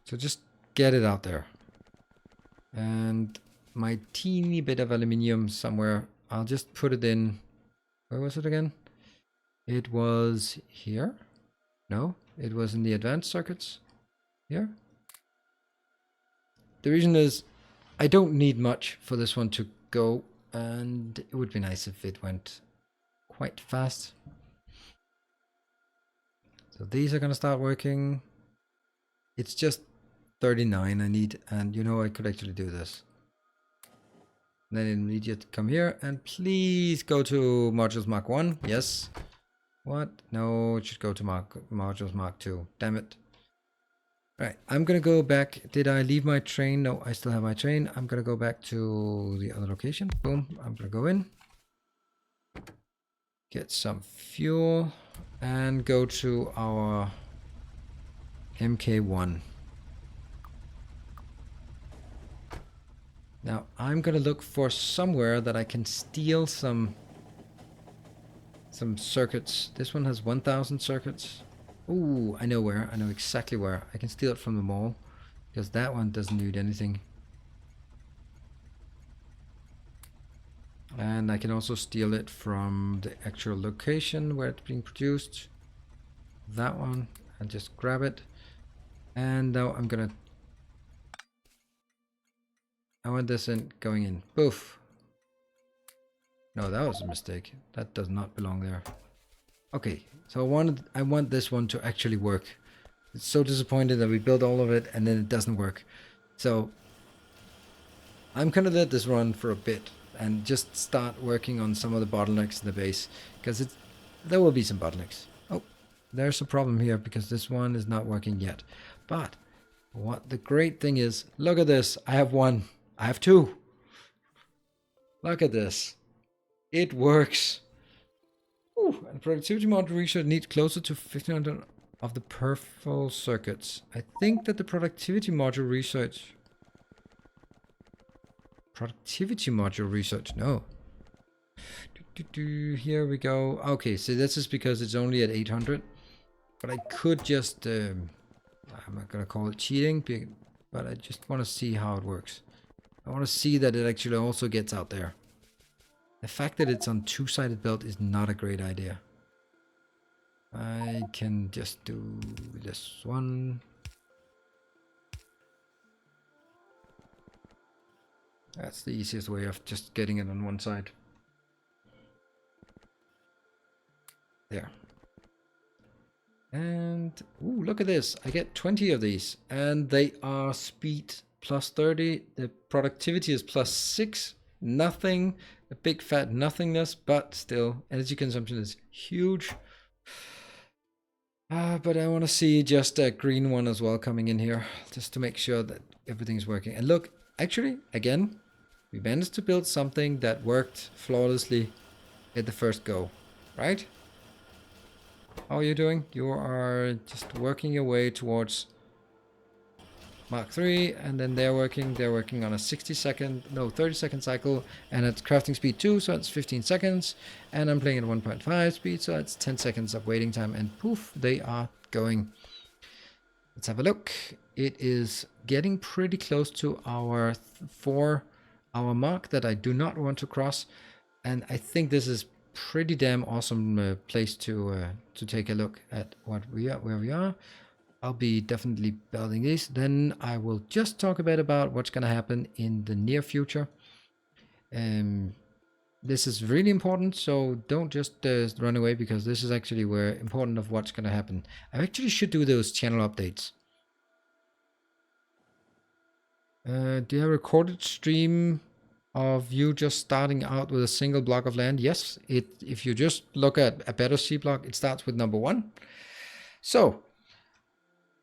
So just get it out there. And my teeny bit of aluminium somewhere, I'll just put it in. Where was it again? It was here? No, it was in the advanced circuits. Here. The reason is I don't need much for this one to go, and it would be nice if it went quite fast. So these are going to start working. It's just 39 I need, and you know I could actually do this. And then immediate come here, and please go to modules Mark 1. Yes. What? No, it should go to modules Mark 2. Damn it. Right, I'm gonna go back. Did I leave my train? No, I still have my train. I'm gonna go back to the other location. Boom, I'm gonna go in, get some fuel, and go to our MK1. Now, I'm gonna look for somewhere that I can steal some circuits. This one has 1,000 circuits. Ooh, I know where. I know exactly where. I can steal it from the mall, because that one doesn't need anything. And I can also steal it from the actual location where it's being produced. That one. And just grab it. And now I'm gonna... I want this in going in. Boof. No, that was a mistake. That does not belong there. Okay, so I want this one to actually work. It's so disappointed that we built all of it and then it doesn't work. So I'm gonna let this run for a bit and just start working on some of the bottlenecks in the base, because there will be some bottlenecks. Oh, there's a problem here because this one is not working yet. But what the great thing is, look at this. I have one. I have two. Look at this. It works. Ooh, and productivity module research needs closer to 1500 of the peripheral circuits. I think that the productivity module research... no. Here we go. Okay, so this is because it's only at 800. But I could just... I'm not going to call it cheating, but I just want to see how it works. I want to see that it actually also gets out there. The fact that it's on two-sided belt is not a great idea. I can just do this one. That's the easiest way of just getting it on one side. There. And, ooh, look at this. I get 20 of these. And they are speed plus 30. The productivity is plus 6. Nothing. A big fat nothingness, but still, energy consumption is huge. But I want to see just a green one as well coming in here, just to make sure that everything's working. And look, actually, again, we managed to build something that worked flawlessly at the first go, right? How are you doing? You are just working your way towards Mark 3, and then they're working on a 30-second cycle, and it's crafting speed 2, so it's 15 seconds, and I'm playing at 1.5 speed, so it's 10 seconds of waiting time, and poof, they are going. Let's have a look. It is getting pretty close to our 4-hour mark that I do not want to cross, and I think this is pretty damn awesome place to take a look at where we are. I'll be definitely building these. Then I will just talk a bit about what's going to happen in the near future. This is really important, so don't just run away, because this is actually where important of what's going to happen. I actually should do those channel updates. Do you have a recorded stream of you just starting out with a single block of land? Yes, if you just look at a better C block, it starts with number 1. So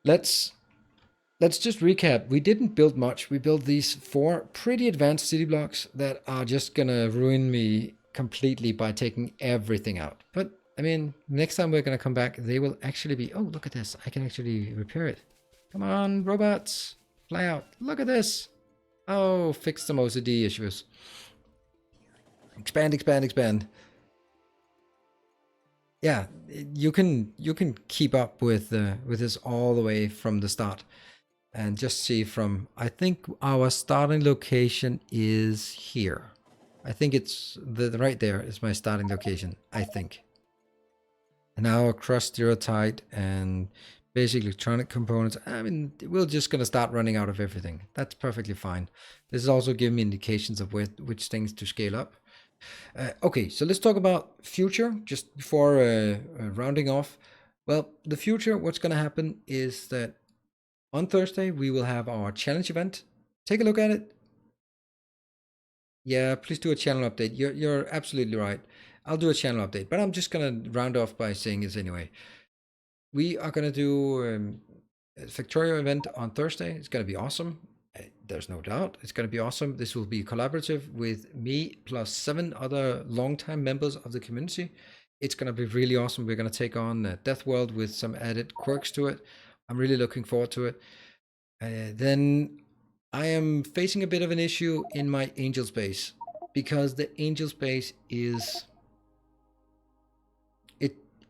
let's just recap. We didn't build much. We built these 4 pretty advanced city blocks that are just gonna ruin me completely by taking everything out. But I mean, next time we're gonna come back, they will actually be... Oh, look at this. I can actually repair it. Come on, robots. Fly out. Look at this. Oh, fix some OCD issues. Expand, expand, expand. Yeah, you can keep up with this all the way from the start, and just see from... I think our starting location is here. I think it's right there is my starting location, I think. And now across stereotype and basic electronic components, I mean, we're just going to start running out of everything. That's perfectly fine. This is also giving me indications of which things to scale up. Okay, so let's talk about future, just before rounding off. Well, the future, what's going to happen is that on Thursday, we will have our challenge event. Take a look at it. Yeah, please do a channel update. You're absolutely right. I'll do a channel update, but I'm just going to round off by saying this anyway. We are going to do Factorio event on Thursday. It's going to be awesome. There's no doubt it's going to be awesome. This will be collaborative with me plus 7 other longtime members of the community. It's going to be really awesome. We're going to take on Death World with some added quirks to it. I'm really looking forward to it. Then I am facing a bit of an issue in my Angel Space because the Angel Space is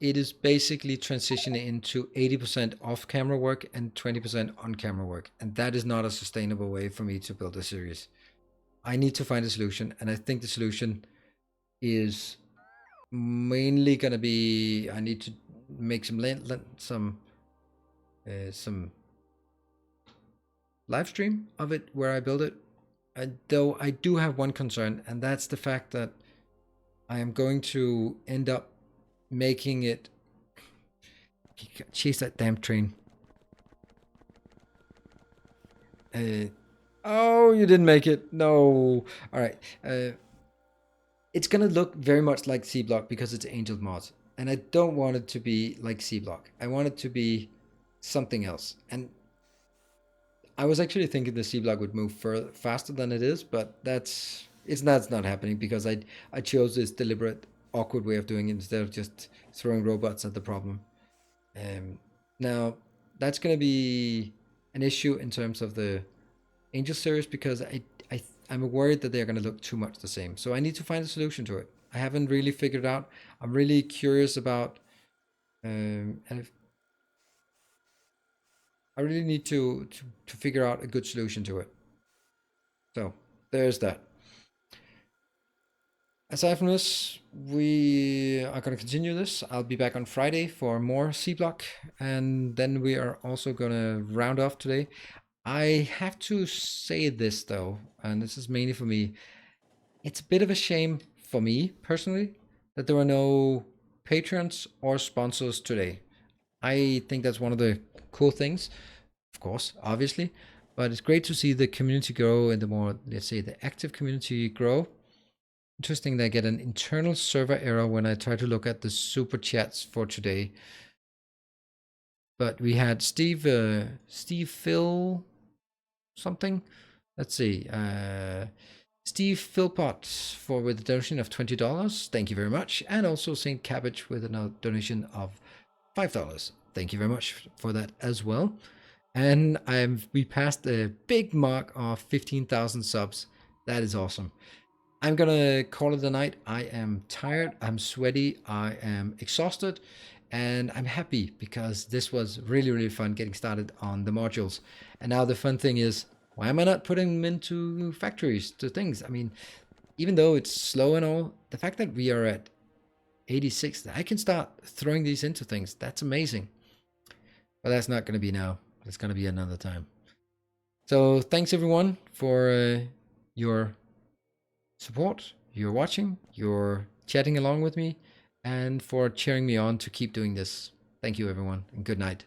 it is basically transitioning into 80% off-camera work and 20% on-camera work, and that is not a sustainable way for me to build a series. I need to find a solution, and I think the solution is mainly going to be I need to make some live stream of it where I build it. Though I do have one concern, and that's the fact that I am going to end up making it. Chase that damn train. Oh, you didn't make it. No. All right. It's gonna look very much like C Block because it's Angel mod, and I don't want it to be like C Block. I want it to be something else. And I was actually thinking the C Block would move faster than it is, but that's not happening because I chose this deliberate awkward way of doing it instead of just throwing robots at the problem. Now that's going to be an issue in terms of the Angel series because I'm worried that they're going to look too much the same. So I need to find a solution to it. I haven't really figured out. I'm really curious about, and I really need to figure out a good solution to it. So there's that. Aside from this, we are going to continue this. I'll be back on Friday for more C Block, and then we are also going to round off today. I have to say this though, and this is mainly for me. It's a bit of a shame for me personally that there were no patrons or sponsors today. I think that's one of the cool things, of course, obviously, but it's great to see the community grow and the more, let's say, the active community grow. Interesting that I get an internal server error when I try to look at the super chats for today. But we had Steve Phil something. Let's see. Steve Philpott with a donation of $20. Thank you very much. And also St. Cabbage with a donation of $5. Thank you very much for that as well. And we passed the big mark of 15,000 subs. That is awesome. I'm gonna call it a night. I am tired, I'm sweaty, I am exhausted, and I'm happy because this was really, really fun getting started on the modules. And now the fun thing is, why am I not putting them into factories, to things? I mean, even though it's slow and all, the fact that we are at 86, I can start throwing these into things. That's amazing. But that's not gonna be now. It's gonna be another time. So thanks everyone for your support, you're watching, you're chatting along with me, and for cheering me on to keep doing this. Thank you everyone, and good night.